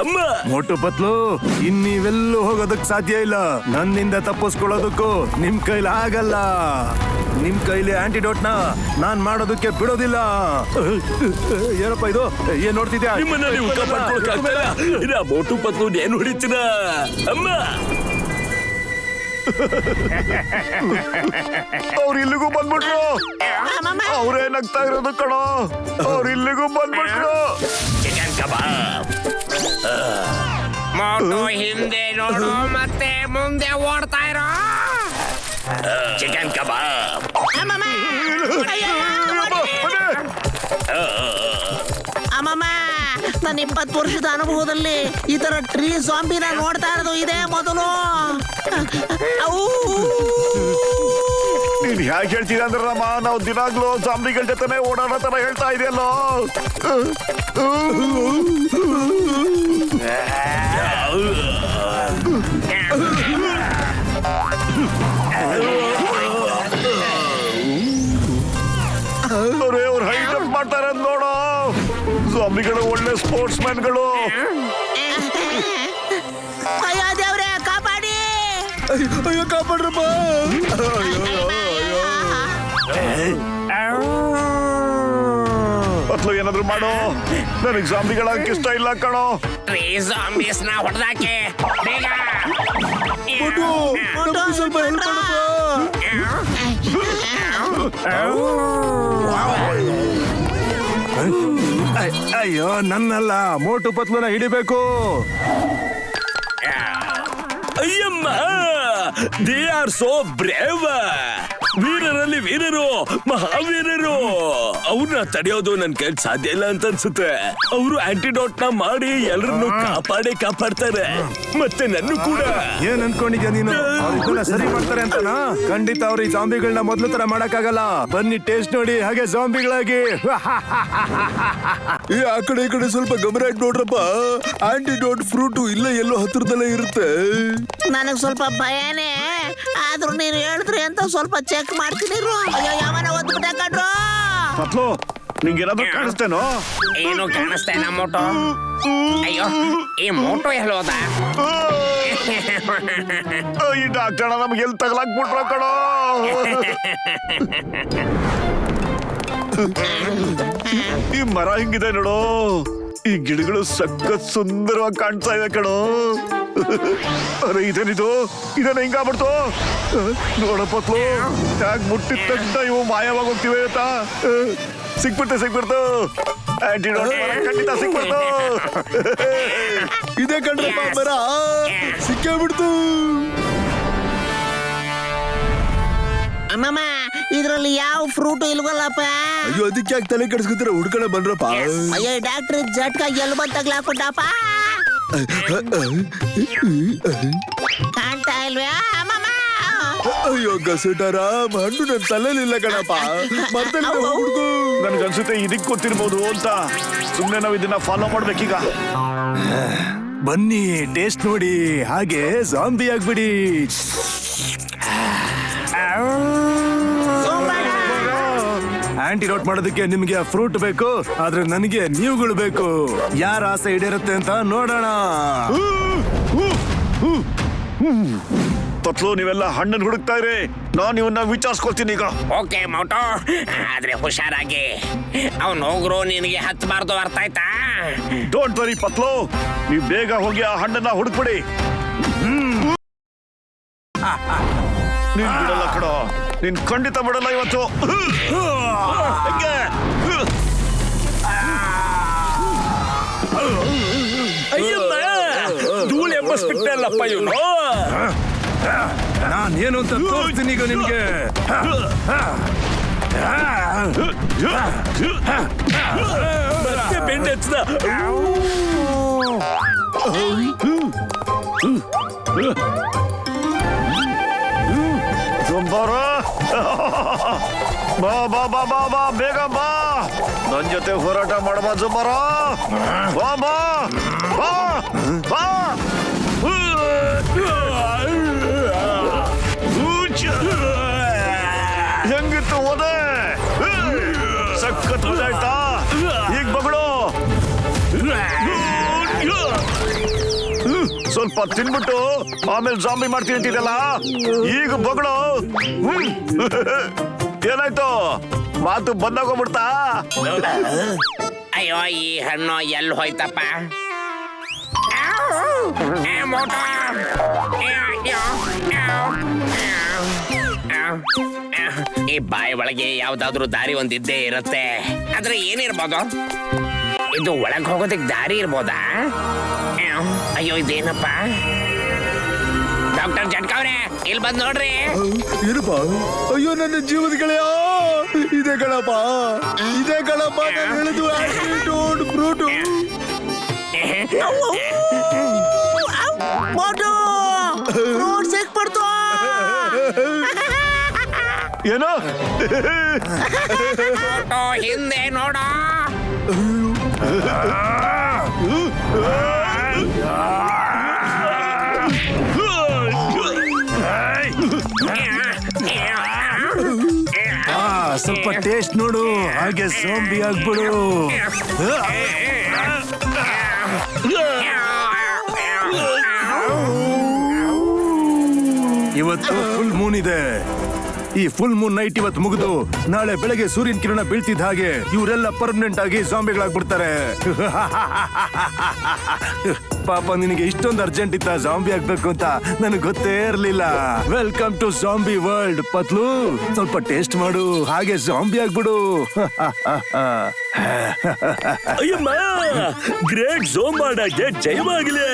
ಅಮ್ಮ, ಮೋಟು ಪತ್ಲು, ಇನ್ನೀವೆಲ್ಲೂ ಹೋಗೋದಕ್ ಸಾಧ್ಯ ಇಲ್ಲ. ನನ್ನಿಂದ ತಪ್ಪಿಸ್ಕೊಳ್ಳೋದಕ್ಕೂ ನಿಮ್ ಕೈಲಿ ಆಗಲ್ಲ. ನಿಮ್ ಕೈಲಿ ಆಂಟಿಡೋಟ್ ನ ನಾನ್ ಮಾಡೋದಕ್ಕೆ ಬಿಡೋದಿಲ್ಲ. ಏನಪ್ಪ ಇದು? ಏನ್ ನೋಡ್ತಿದ್ಯಾ? ನಿಮ್ಮನ್ನ ನೀವು ಕಾಪಾಡ್ಕೊಳಕ್ ಆಗ್ತಿಲ್ಲ. ಇನ್ನ ಮೋಟು ಪತ್ಲು ಏನ್ ಹೊಡಿತೀನ? ಅಮ್ಮ, ಅವ್ರು ಇಲ್ಲಿಗೂ ಬಂದ್ಬಿಟ್ರು. ಅವ್ರೇ ನಗ್ತಾ ಇರೋದು ಕಣೋ. ಅವ್ರು ಇಲ್ಲಿಗೂ ಬಂದ್ಬಿಟ್ರು. ಚಿಕನ್ ಕಬಾಬ್. ಮೋಟು, ಹಿಂದೆ ನೋಡು ಮತ್ತೆ ಮುಂದೆ ಓಡ್ತಾ ಇರೋ. ಚಿಕನ್ ಕಬಾಬ್. ಅಮ್ಮಮ್ಮ, ಅಯ್ಯೋ, ಅಮ್ಮಮ್ಮ, ನನ್ನ 20 ವರ್ಷದ ಅನುಭವದಲ್ಲಿ ಈ ತರ ಟ್ರೀ ಜಾಂಬಿನ ನೋಡ್ತಾ ಇರೋದು ಇದೇ ಮೊದಲು. ಔ! ನೀನ್ ಹ್ಯಾಕ್ ಹೇಳ್ತೀರ ಅಂದ್ರೆ ರಾಮ, ನಾವು ದಿನಾಗ್ಲೂ ಜಾಂಬಿಗಳ ಜೊತೆನೆ ಓಡಾಡೋ ತರ ಹೇಳ್ತಾ ಇದೆಯಲ್ಲೋ. ಅವ್ರೆ, ಅವ್ರು ಹೈ ಜಂಪ್ ಮಾಡ್ತಾರೆ ಅಂತ ನೋಡೋ. ಜಾಂಬಿಗಳು ಒಳ್ಳೆ ಸ್ಪೋರ್ಟ್ಸ್ ಮ್ಯಾನ್ಗಳು. ಅಯ್ಯೋ ದೇವ್ರೆ, ಕಾಪಾಡಿ! ಅಯ್ಯೋ ಕಾಪಾಡ್ರಪ್ಪ. ಮತ್ಲು ಏನಾದ್ರು ಮಾಡೋ, ನನಗ್ ಜಾಂಬಿಗಳಾಗಕ್ಕೆ ಇಷ್ಟ ಇಲ್ಲ ಕಣೋ. ಟ್ರೀ ಜಾಂಬೀಸ್ ನ ಹೊಡೆದಾಕೆ ಬೇಗ. ಮೋಟು, ನಮ್ಗೂ ಸ್ವಲ್ಪ ಹೆಲ್ಪ್ ಮಾಡಪ್ಪ. ಅಯ್ಯೋ, ನನ್ನಲ್ಲ, ಮೋಟು ಪತ್ಲುನ ಹಿಡಿಬೇಕು. ಅಯ್ಯಮ್ಮ, ದೇ ಆರ್ ಸೋ ಬ್ರೇವ್. ವೀರರಲ್ಲಿ ವೀರರು, ಮಹಾವೀರರು. ಅವ್ರನ್ನ ತಡೆಯೋದು ನನ್ ಕೈಲಿ ಸಾಧ್ಯ ಇಲ್ಲ ಅಂತ ಅನ್ಸುತ್ತೆ. ಅವರು ಆಂಟಿಡೋಟ್ ನ ಮಾಡಿ ಎಲ್ಲರನ್ನು ಕಾಪಾಡ್ತಾರೆ, ಮತ್ತೆ ನನ್ನ ಕೂಡ. ಏನ್ ಅನ್ಕೊಂಡಿದ್ಯಾ ನೀನು? ಅವ್ರಿಗೆಲ್ಲ ಸರಿ ಮಾಡ್ತಾರೆ ಅಂತನಾ? ಖಂಡಿತ ಅವ್ರು ಈ ಜಾಂಬಿಗಳನ್ನ ಮೊದ್ಲು ತರ ಮಾಡಕ್ಕಾಗಲ್ಲ. ಬನ್ನಿ ಟೇಸ್ಟ್ ನೋಡಿ, ಹಾಗೆ ಜಾಂಬಿಗಳಾಗಿ. ಆ ಕಡೆ ಈ ಕಡೆ ಸ್ವಲ್ಪ ಗಮನ ಇಟ್ಟು ನೋಡ್ರಪ್ಪ. ಆಂಟಿಡೋಟ್ ಫ್ರೂಟು ಇಲ್ಲ ಎಲ್ಲೋ ಹತ್ರದಲ್ಲೇ ಇರುತ್ತೆ. ನನಗ್ ಸ್ವಲ್ಪ ಭಯನೇ, ಆದ್ರೂ ನೀನು ಹೇಳಿದ್ರಿ ಅಂತ ಸ್ವಲ್ಪ ಚೆಕ್ ಮಾಡ್ತೀನಿ. ಅಯ್ಯೋ, ಯಾವನ ಒದ್ಬಿಟ್ಟ ಕಣ್ರು. ಮತ್ಲು, ನಿಂಗೆ ಏನಾದ್ರು ಕಾಣಿಸ್ತೇನೋ? ಏನು ಕಾಣಿಸ್ತಾ ಇಲ್ಲ ಮೋಟು. ಅಯ್ಯೋ, ಈ ಮೋಟು ಎಲ್ಲೋದ? ಈ ಡಾಕ್ಟರ್ ನಮ್ಗೆ ಎಲ್ಲಿ ತಗಲಾಕ್ಬಿಟ್ರ ಕಣೋ. ಈ ಮರ ಹಿಂಗಿದೆ ನೋಡು. ಈ ಗಿಡಗಳು ಸಖತ್ ಸುಂದರವಾಗಿ ಕಾಣ್ತಾ ಇವೆ ಕಣೋ. ಅರೆ ಇದೇನಿದು, ಇದನ್ನ ಹಿಂಗಾಗ್ಬಿಡ್ತು. ನೋಡಪ್ಪತ್ಲು ಯಾಕೆ ಮುಟ್ಟಿದ ತಕ್ಷಣ ಇವು ಮಾಯವಾಗಿ ಹೋಗ್ತಿವೆ ಅಂತ. ಸಿಕ್ಬಿಡ್ತು ಆಂಟಿಡೋಟ್ ಖಂಡಿತ ಸಿಕ್ಬಿಡ್ತು. ಇದೇ ಕಣ್ರಪ್ಪ ಮರ ಸಿಕ್ಕೇ ಬಿಡ್ತು. ಅಮ್ಮಮ್ಮ ಇದ್ರಲ್ಲಿ ಯಾವ ಫ್ರೂಟ್ ಇಲ್ವಲ್ಲಪ್ಪ. ಅಯ್ಯೋ ಅದಕ್ಕೆ ಯಾಕೆ ತಲೆ ಕೆಡಿಸ್ಕೊತೀರ, ಹುಡ್ಕಡೆ ಬಂದ್ರಪ್ಪ. ಅಯ್ಯೋ ಡಾಕ್ಟರ್ ಜಟ್ಕ ಎಲ್ಲಿ ಬಂದ್ ತಗ್ಲಾಕೊಟ್ಟಪ್ಪ. ಕಾಣ್ತಾ ಇಲ್ವೇ ಅಮ್ಮಮ್ಮ? ಅಯ್ಯೋ ಗಸುಟಾರಾಮ್, ಹಣ್ಣು ನನ್ನ ತಲೆಲಿಲ್ಲ ಕಣಪ್ಪ, ಮರ್ತಲ್ಲಿ ಹುಡುಗು. ನನ್ಗನ್ಸುತ್ತೆ ಇದಕ್ಕೆ ಗೊತ್ತಿರ್ಬೋದು ಅಂತ. ಸುಮ್ನೆ ನಾವು ಇದನ್ನ ಫಾಲೋ ಮಾಡ್ಬೇಕೀಗ. ಬನ್ನಿ ಟೇಸ್ಟ್ ನೋಡಿ, ಹಾಗೆ ಜಾಂಬಿ ಆಗ್ಬಿಡಿ. ಆಂಟಿಡೋಟ್ ಮಾಡೋದಕ್ಕೆ ನಿಮ್ಗೆ ಫ್ರೂಟ್ ಬೇಕು, ಆದ್ರೆ ನನಗೆ ನೀವುಗಳು ಬೇಕು. ಯಾರ ಆಸೆ ಈಡೇರುತ್ತೆ ಅಂತ ನೋಡೋಣ. ಪತ್ಲು ನೀವೆಲ್ಲ ಹಣ್ಣನ್ನು ಹುಡುಕ್ತಾ ಇರಿ, ನಾನು ಇವನ್ನ ವಿಚಾರಿಸ್ಕೊಳ್ತೀನಿ ಈಗ. ಓಕೆ ಮೋಟೋ, ಆದ್ರೆ ಹುಷಾರಾಗಿ. ಅವ್ನು ಹೋಗ್ರು ನಿನಗೆ ಹತ್ಬಾರ್ದು, ಅರ್ಥ ಆಯ್ತಾ? ಡೋಂಟ್ ವರಿ ಪತ್ಲು, ನೀವು ಬೇಗ ಹೋಗಿ ಆ ಹಣ್ಣನ್ನ ಹುಡುಕ್ಬಿಡಿ. ನೀನ್ ಬಿಡಲ್ಲ ಕಣೋ, ನೀನ್ ಖಂಡಿತ ಬಿಡಲ್ಲ ಇವತ್ತು. ಧೂಳು ಎಂಬಸ್ಬಿಟ್ಟಲ್ಲಪ್ಪ ಇವನು. ನಾನೇನು ಅಂತ ತೋರಿಸ್ತೀನಿ ಈಗ ನಿಮ್ಗೆ. ಮತ್ತೆ ಬೆಂಡ್ ಹಚ್ಚದ. ಬಾ ಬಾ ಬಾ ಬಾ ಬಾ, ಬೇಗ ಬಾ, ನನ್ ಜೊತೆ ಹೋರಾಟ ಮಾಡಬಾ ಜುಂಬಾರ. ಬಾ ಬಾ ಬಾ ಬಾ. ಹೆಂಗಿತ್ತು ಹೋದೆ? ಸಖತ್ ಮಜಾ ಆಯ್ತಾ? ಈಗ ಬಗಳು ಸ್ವಲ್ಪ ತಿನ್ಬಿಟ್ಟು ಆಮೇಲೆ ಜಾಂಬಿ ಮಾಡ್ತೀನಿ ಅಂತಿದ್ದಲ್ಲ, ಈಗ ಬಗಳು. ಏನಾಯ್ತು, ಮಾತು ಬಂದಾಗೋಗ್ಬಿಡ್ತಾ? ಅಯ್ಯೋ ಈ ಹಣ್ಣು ಎಲ್ಲಿ ಹೋಯ್ತಪ್ಪ? ಮೋಟೋ, ಈ ಬಾಯಿ ಒಳಗೆ ಯಾವ್ದಾದ್ರು ದಾರಿ ಒಂದಿದ್ದೇ ಇರುತ್ತೆ, ಆದ್ರೆ ಏನಿರ್ಬೋದು? ಇದು ಒಳಗ್ ಹೋಗೋದಕ್ಕೆ ದಾರಿ ಇರ್ಬೋದಾ? ಅಯ್ಯೋ ಇದೇನಪ್ಪ? ಡಾಕ್ಟರ್ ಜಟ್ಕವ್ರೆ, ಇಲ್ಲಿ ಬಂದ್ ನೋಡ್ರಿ. ಏನಪ್ಪ? ಅಯ್ಯೋ ನನ್ನ ಜೀವದ ಗೆಳೆಯ, ಇದೇ ಕಣಪ್ಪ, ಇದೇ ಕಣಪ್ಪ ನಾನು ಹೇಳಿದ್ದು ಆಂಟಿಡೋಟ್ ಫ್ರೂಟು. ಮೋಟು ಫ್ರೂಟ್ ಸಿಕ್ಬಿಡ್ತು. ಏನೋ ಮೋಟೋ, ಹಿಂದೆ ನೋಡ. ಸ್ವಲ್ಪ ಟೇಸ್ಟ್ ನೋಡು, ಹಾಗೆ ಜಾಂಬಿ ಆಗ್ಬಿಡು. ಇವತ್ತು ಫುಲ್ ಮೂನ್ ಇದೆ. ಈ ಫುಲ್ ಮೂನ್ ನೈಟ್ ಇವತ್ತು ಮುಗಿದು ನಾಳೆ ಬೆಳಗ್ಗೆ ಸೂರ್ಯನ ಕಿರಣ ಬೀಳ್ತಿದ್ದ ಹಾಗೆ ಇವರೆಲ್ಲ ಪರ್ಮನೆಂಟ್ ಆಗಿ ಜಾಂಬಿಗಳಾಗ್ಬಿಡ್ತಾರೆ. ಪಾಪ ನಿನಗೆ ಇಷ್ಟೊಂದು ಅರ್ಜೆಂಟ್ ಇತ್ತ ಜಾಂಬಿ ಆಗ್ಬೇಕು ಅಂತ, ನನಗೆ ಗೊತ್ತೇ ಇರ್ಲಿಲ್ಲ. Welcome to zombie world. Patlu ಸ್ವಲ್ಪ ಟೇಸ್ಟ್ ಮಾಡು, ಹಾಗೆ ಜಾಂಬಿ ಆಗ್ಬಿಡು. ಅಯ್ಯಮ್ಮ, ಗ್ರೇಟ್ ಝೋಂಬಾಡಾಗೆ ಜಯವಾಗಲಿ.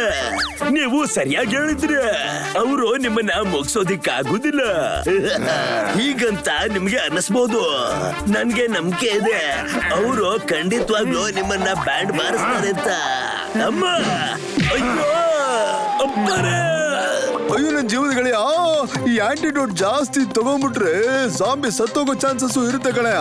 ನೀವು ಸರಿಯಾಗಿ ಹೇಳಿದ್ರಿ, ಅವರು ನಿಮ್ಮನ್ನ ಮುಗಿಸೋದಿಕ್ಕಾಗುದಿಲ್ಲ. ಹೀಗಂತ ನಿಮ್ಗೆ ಅನ್ನಿಸ್ಬೋದು, ನನ್ಗೆ ನಂಬಿಕೆ ಇದೆ ಅವರು ಖಂಡಿತವಾಗ್ಲೂ ನಿಮ್ಮನ್ನ ಬ್ಯಾಂಡ್ ಬಾರಿಸ್ತಾರೆ ಅಂತ. ಅಮ್ಮ, ಅಯ್ಯೋ ಅಪ್ಪರೇ. ಅಯ್ಯೋ ನನ್ನ ಜೀವದ ಗೆಳೆಯ, ಈ ಆಂಟಿಡೋಟ್ ಜಾಸ್ತಿ ತಗೊಂಡ್ಬಿಟ್ರೆ ಜಾಂಬಿ ಸತ್ತೋಗೋ ಚಾನ್ಸಸ್ ಇರುತ್ತೆ ಕಣೆಯ.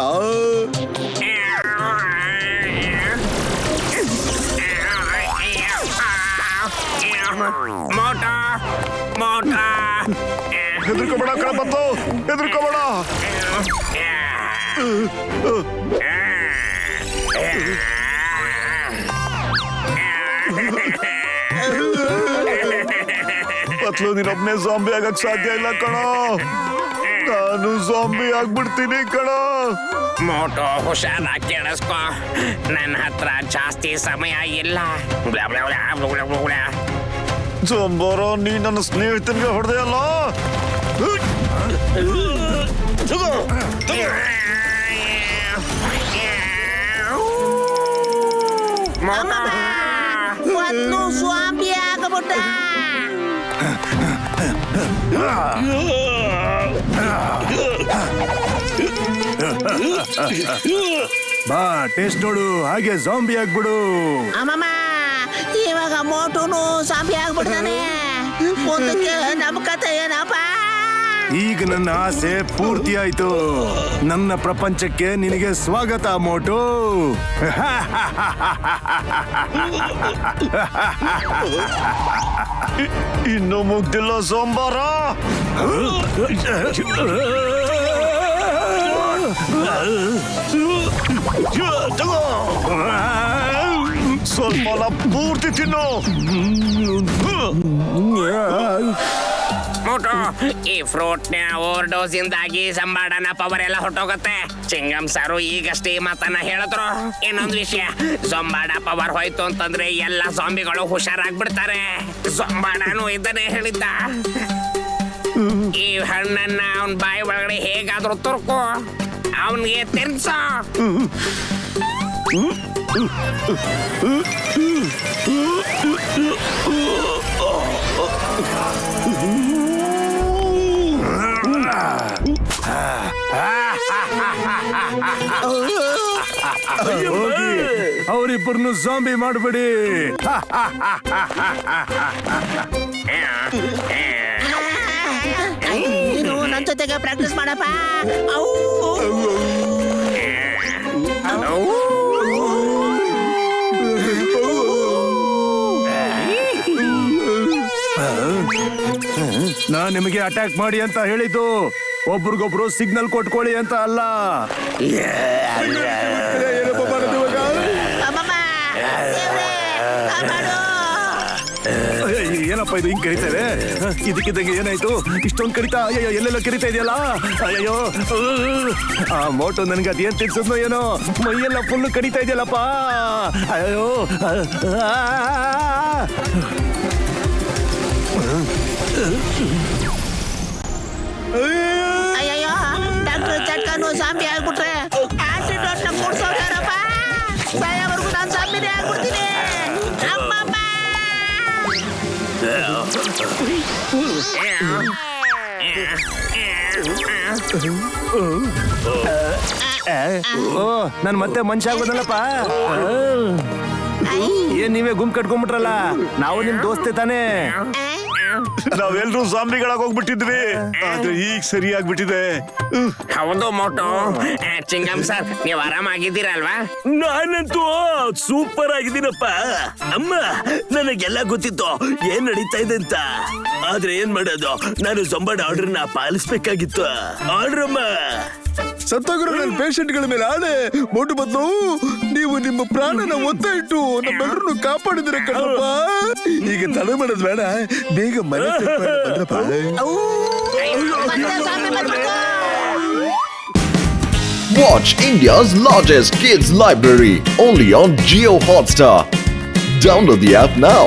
ಮೋಟೋ, ಮೋಟೋ, ಹೆದರ್ಕೋಬೇಡ ಕಣಪತ್ತು, ಹೆದರ್ಕೋಬೇಡ. ಪತ್ಲು, ನೀನೊಬ್ನೇ ಜಾಂಬಿ ಆಗಕ್ ಸಾಧ್ಯ ಇಲ್ಲ ಕಣೋ. ನಾನು ಜಾಂಬಿ ಆಗ್ಬಿಡ್ತೀನಿ ಕಣ. ಮೋಟೋ ಹುಷಾರಾಗಿ ಕೇಳಿಸ್ಕೊ, ನನ್ನ ಹತ್ರ ಜಾಸ್ತಿ ಸಮಯ ಇಲ್ಲ. Blah blah blah blah blah blah blah. ಜಂಬಾರ, ನೀ ನನ್ನ ಸ್ನೇಹಿತನಿಗೆ ಹೊಡೆದೆ ಅಲ್ಲ. ಒಂದು ಸ್ವಾಮಿ ಆಗಬಿಟ್ಟ. ಬಾ ಟೇಸ್ಟ್ ನೋಡು, ಹಾಗೆ ಜಾಂಬಿ ಆಗ್ಬಿಡು. ಅಮ್ಮಮ್ಮ, ಇವಾಗ ಮೋಟುನು ಸಾಂಬಿ ಆಗ್ಬಿಡ್ತಾನೆ. ಮುಂದಕ್ಕೆ ನಮ್ಮ ಕತೆ ಏನಪ್ಪ? ಈಗ ನನ್ನ ಆಸೆ ಪೂರ್ತಿ ಆಯ್ತು. ನನ್ನ ಪ್ರಪಂಚಕ್ಕೆ ನಿನಗೆ ಸ್ವಾಗತ ಮೋಟು. ಇನ್ನು ಮುಗ್ದಿಲ್ಲ ಸಾಂಬಾರ. ಸ್ವಲ್ಪ ಪೂರ್ತಿ ತಿನ್ನು. ಮೋಟೋ, ಈ ಫ್ರೂಟ್ ನ ಓವರ್ ಡೋಸ್ ಇಂದಾಗಿ ಸಂಬಾಡನ ಪವರ್ ಎಲ್ಲ ಹೊಟ್ಟೋಗತ್ತೆ. ಚಿಂಗಂ ಸಾರು ಈಗಷ್ಟೇ ಮಾತನ್ನ ಹೇಳಿದ್ರು. ಇನ್ನೊಂದು ವಿಷಯ, ಜೊಂಬಾಡ ಪವರ್ ಹೋಯ್ತು ಅಂತಂದ್ರೆ ಎಲ್ಲ ಜಾಂಬಿಗಳು ಹುಷಾರಾಗ್ಬಿಡ್ತಾರೆ. ಜೊಂಬಾಡನು ಇದನ್ನೇ ಹೇಳಿದ್ದ. ಈ ಹಣ್ಣನ್ನ ಅವನ್ ಬಾಯಿ ಒಳಗಡೆ ಹೇಗಾದ್ರೂ ತುರ್ಕು, ಅವನ್ಗೆ ತಿನ್ಸ. ಹೋಗಿ ಅವರಿಬ್ಬರನ್ನು ಜಾಂಬಿ ಮಾಡಬೇಡಿ. ನೀನು ನನ್ನ ಜೊತೆಗೆ ಪ್ರಾಕ್ಟೀಸ್ ಮಾಡಪ್ಪ. ನಾನ್ ನಿಮಗೆ ಅಟ್ಯಾಕ್ ಮಾಡಿ ಅಂತ ಹೇಳಿದ್ದು, ಒಬ್ರಿಗೊಬ್ರು ಸಿಗ್ನಲ್ ಕೊಟ್ಕೊಳ್ಳಿ ಅಂತ ಅಲ್ಲ. ಏನಪ್ಪ ಮಾಡೋದು ಇವಾಗ? ಅಮ್ಮಮ್ಮ, ದೇವ್ರೇ, ಕಾಪಾಡು. ಏನಪ್ಪ ಇದು ಹಿಂಗ್ ಕರಿತಾರೆ? ಇದಕ್ಕಿದ್ದಂಗೆ ಏನಾಯ್ತು? ಇಷ್ಟೊಂದು ಕರಿತಾ, ಅಯ್ಯೋ ಎಲ್ಲೆಲ್ಲ ಕರಿತಾ ಇದೆಯಲ್ಲ. ಅಯ್ಯೋ, ಆ ಮೋಟು ನನ್ಗೆ ಅದೇನ್ ತಿನ್ಸದ್ನೋ ಏನೋ, ಮೈಯೆಲ್ಲ ಫುಲ್ ಕಡಿತಾ ಇದೆಯಲ್ಲಪ್ಪ. ಅಯ್ಯೋ, ಅಯ್ಯಯ್ಯೋ, ಡಾಕ್ಟರ್ ಚಟ್ಕನು ಸಾಂಬಿ ಆಗ್ಬಿಟ್ರೆ ಆಂಟಿಡೋಟ್ ನ ಕೊಡ್ಸೋದಾರಪ್ಪ. ಸಾಯೋವರೆಗೂ ನಾನು ಸಾಂಬಿನೇ ಆಗ್ಬಿಡ್ತೀನಿ. ಅಮ್ಮಮ್ಮ, ಓ ನನ್ ಮತ್ತೆ ಮನುಷ್ಯ ಆಗೋದಲ್ಲಪ್ಪ. ಏನ್ ನೀವೇ ಗುಂಪು ಕಟ್ಕೊಂಡ್ಬಿಟ್ರಲ್ಲ, ನಾವು ನಿಮ್ ದೋಸ್ತೆ ತಾನೇ. ನಾವೆಲ್ರೂ ಜಾಂಬಿಗಳಾಗಿ ಹೋಗ್ಬಿಟ್ಟಿದ್ವಿ, ಆದ್ರೆ ಈಗ ಸರಿಯಾಗ್ಬಿಟ್ಟಿದೆ. ಹೌದು ಮೋಟೋ. ಚಿಂಗಂ ಸರ್, ನೀವು ಆರಾಮಾಗಿದ್ದೀರಲ್ವಾ? ನಾನಂತೂ ಸೂಪರ್ ಆಗಿದ್ದೀನಪ್ಪ. ಅಮ್ಮ, ನನಗೆಲ್ಲ ಗೊತ್ತಿತ್ತು ಏನ್ ನಡೀತಾ ಇದೆ ಅಂತ. ಆದ್ರೆ ಏನ್ ಮಾಡೋದು, ನಾನು ಜೊಂಬಾಡ ಆರ್ಡರ್ನ ಪಾಲಿಸ್ಬೇಕಾಗಿತ್ತು. ಆರ್ಡರ್ ಅಮ್ಮ. ಸತ್ತೋಗಿರೋ ನನ್ನ ಪೇಷಂಟ್ಗಳ ಮೇಲೆ ಆಣೆ. ಮೋಟು ಬದಲು ನೀವು ನಿಮ್ಮ ಪ್ರಾಣನ ಒತ್ತ ಇಟ್ಟು ನಮ್ಮೆಲ್ಲರನ್ನು ಕಾಪಾಡಿದಿರ ಕಣಪ್ಪ. ಈಗ ತಡೆ ಮಾಡೋದು ಬೇಡ, ಬೇಗ ಮನೆ ಬಂದ್ರಪ್ಪ. ಮತ್ತೆ ಸಾಂಬಿ ಬರ್ಬೇಕು. Watch India's largest kids library only on Jio Hotstar. Download the app now.